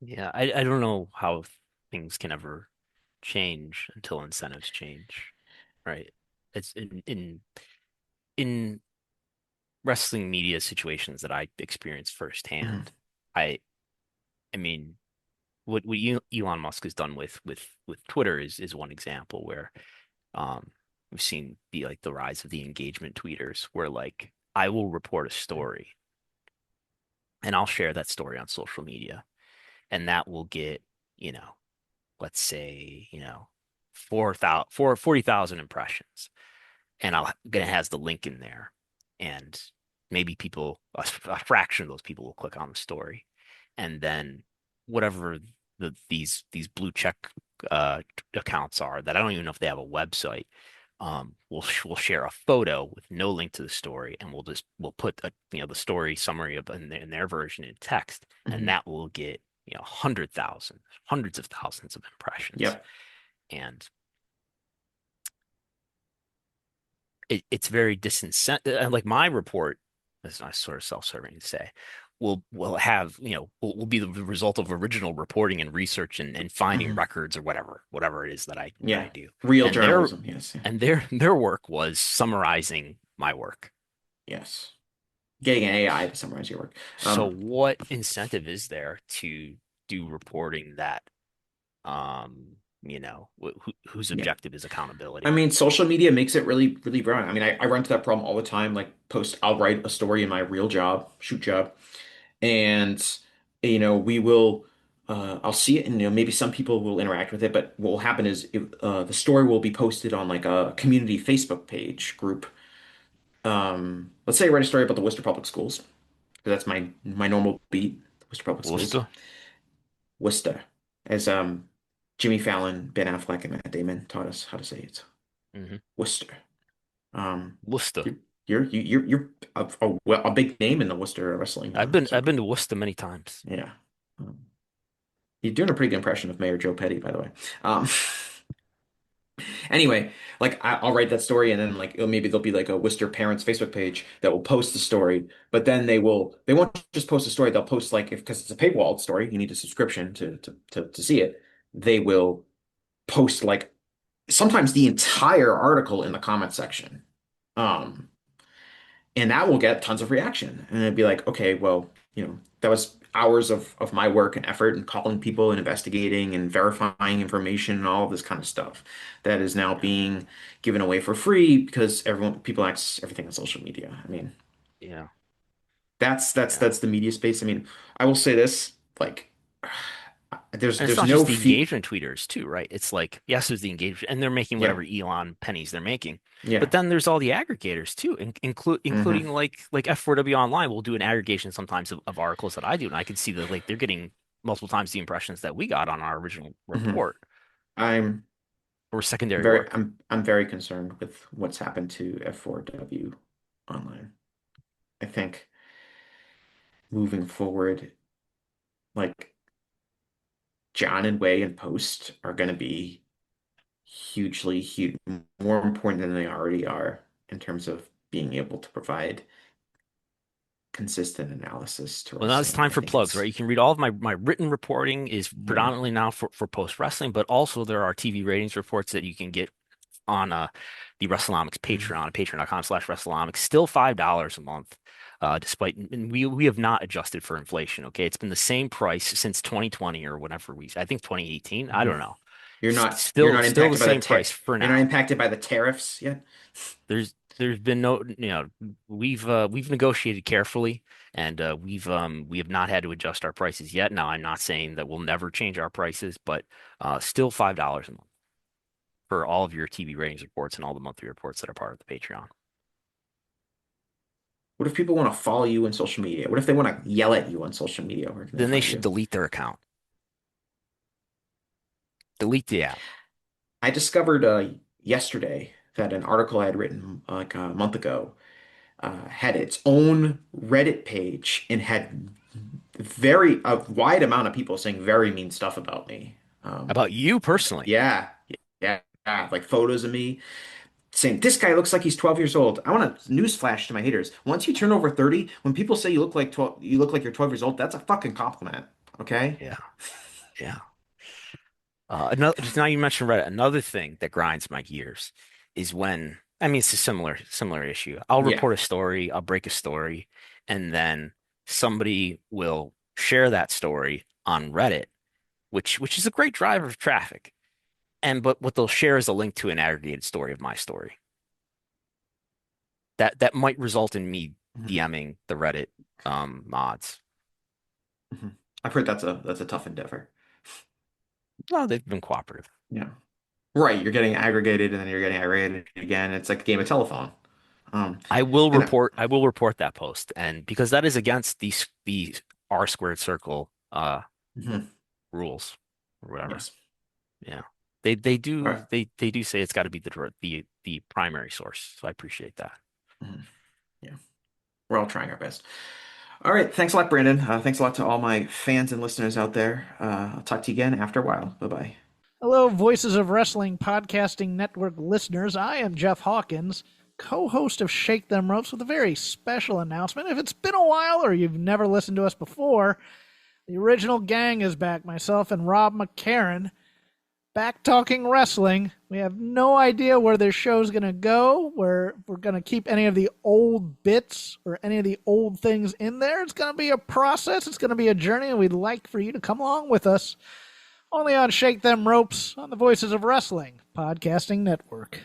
Yeah, I don't know how things can ever change until incentives change, right? It's in wrestling media situations that I experienced Mhm. firsthand. I I mean, what Elon Musk has done with Twitter is one example where we've seen the rise of the engagement tweeters, where like I will report a story and I'll share that story on social media, and that will get, you know, let's say, 40,000 impressions, and I'll gonna has the link in there, and maybe a fraction of those people will click on the story, and then whatever these blue check accounts are that I don't even know if they have a website, we'll share a photo with no link to the story, and we'll put the story summary in their version in text, and Mhm. that will get 100,000, hundreds of thousands of impressions, Yep. and it's very disincentive. Like my report, that's not sort of self-serving to say, will have, will be the result of original reporting and research and finding Mhm. records or whatever it is that I Yeah. do. Real And their journalism. Yes. Yeah. and their their work was summarizing my work. Yes. Getting an AI to summarize your work. So Um, what incentive is there to do reporting that whose yeah. objective is I accountability? mean, social media makes it really, really broad. I mean, I run into that problem all the time. Like, I'll write a story in my real job, shoot job, and we will, I'll see it, and maybe some people will interact with it. But what will happen is, the story will be posted on like a community Facebook page group. Let's say I write a story about the Worcester Public Schools, 'cause that's my normal beat, Worcester Public Schools. Worcester? Worcester, as Jimmy Fallon, Ben Affleck, and Matt Damon taught us how to say it. Hmm. Worcester. Um, Worcester. you're a big name in the Worcester wrestling I've circuit. been to Worcester many times. Yeah. Um, you're doing a pretty good impression of Mayor Joe Petty, by the way. Um, anyway, like I'll write that story, and then like maybe there'll be like a Worcester Parents Facebook page that will post the story, but then they won't just post a story. They'll post like if because it's a paywalled story, you need a subscription to see it. They will post like sometimes the entire article in the comment section. Um, and that will get tons of reaction. And it'd be like, okay, well, that was hours of my work and effort and calling people and investigating and verifying information and all of this kind of stuff that is now Yeah. being given away for free because people access everything on social media. I mean, Yeah. that's Yeah. the media space. I mean, I will say this, like And it's There's not no just the engagement tweeters too, right? It's like, yes, there's the engagement, and they're making yeah, whatever Elon pennies they're making. yeah. But then there's all the aggregators too, Hmm. including like F4W Online will do an aggregation sometimes of articles that I do, and I can see that like they're getting multiple times the impressions that we got on our original Hmm. report I'm or secondary work. I'm very concerned with what's happened to F4W online. I think moving forward, like John and Wei and Post are going to be hugely huge, more important than they already are in terms of being able to provide consistent analysis to Well, now it's wrestling. time I for think plugs, right? it's You can read all of my written reporting is yeah. predominantly now for post wrestling, but also there are TV ratings reports that you can get on the WrestleNomics Mhm. Patreon, patreon.com/WrestleNomics, still $5 a month. Despite and we have not adjusted for inflation. Okay, it's been the same price since 2020 or whenever I think 2018. I Mhm. don't know. You're Still not still the impacted by same price for you're not now. impacted by the tariffs yet. There's been no, we've negotiated carefully, and we have not had to adjust our prices yet. Now I'm not saying that we'll never change our prices, but still $5 a month for all of your TV ratings reports and all the monthly reports that are part of the Patreon. What if people want to follow you on social media? What if they want to yell at you on social media? Where can they Then they find should you? delete their account. Delete the app. I discovered yesterday that an article I had written like a month ago had its own Reddit page and had very a wide amount of people saying very mean stuff about me. Um, About you personally. yeah, yeah, like photos of me saying this guy looks like he's 12 years old. I want to newsflash to my haters. Once you turn over 30, when people say you look like 12, you look like you're 12 years old, that's a fucking compliment. Okay? Yeah, yeah. Another, just now you mentioned Reddit. Another thing that grinds my gears is when, I mean, it's a similar issue. I'll Yeah. report a story, I'll break a story, and then somebody will share that story on Reddit, which is a great driver of traffic. But what they'll share is a link to an aggregated story of my story. That might result in me Mhm. DMing the Reddit mods. Mhm. I've heard that's a tough endeavor. No, they've been cooperative. Yeah. Right. You're getting aggregated and then you're getting aggregated again. It's like a game of telephone. Um, and I will report that post, and because that is against the R squared circle mhm. rules or whatever. Yes. Yeah. All right. They do say it's got to be the primary source. So I appreciate that. Mhm. Yeah. We're all trying our best. All right. Thanks a lot, Brandon. Thanks a lot to all my fans and listeners out there. I'll talk to you again after a while. Bye bye. Hello, Voices of Wrestling Podcasting Network listeners. I am Jeff Hawkins, co host of Shake Them Ropes, with a very special announcement. If it's been a while or you've never listened to us before, the original gang is back. Myself and Rob McCarran, back talking wrestling. We have no idea where this show's going to go, where we're going to keep any of the old bits or any of the old things in there. It's going to be a process, it's going to be a journey, and we'd like for you to come along with us. Only on Shake Them Ropes on the Voices of Wrestling Podcasting Network.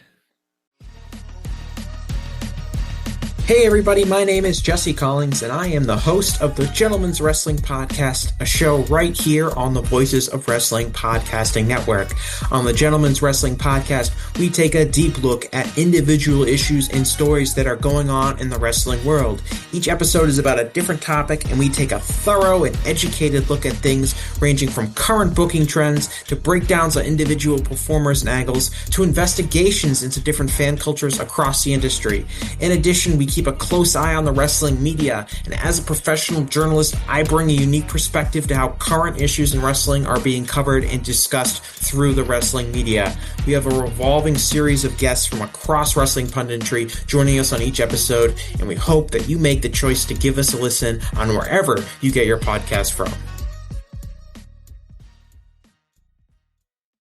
Hey everybody, my name is Jesse Collings and I am the host of the Gentleman's Wrestling Podcast, a show right here on the Voices of Wrestling Podcasting Network. On the Gentleman's Wrestling Podcast, we take a deep look at individual issues and stories that are going on in the wrestling world. Each episode is about a different topic and we take a thorough and educated look at things ranging from current booking trends to breakdowns on individual performers and angles to investigations into different fan cultures across the industry. In addition, we keep a close eye on the wrestling media, and as a professional journalist, I bring a unique perspective to how current issues in wrestling are being covered and discussed through the wrestling media. We have a revolving series of guests from across wrestling punditry joining us on each episode, and we hope that you make the choice to give us a listen on wherever you get your podcast from.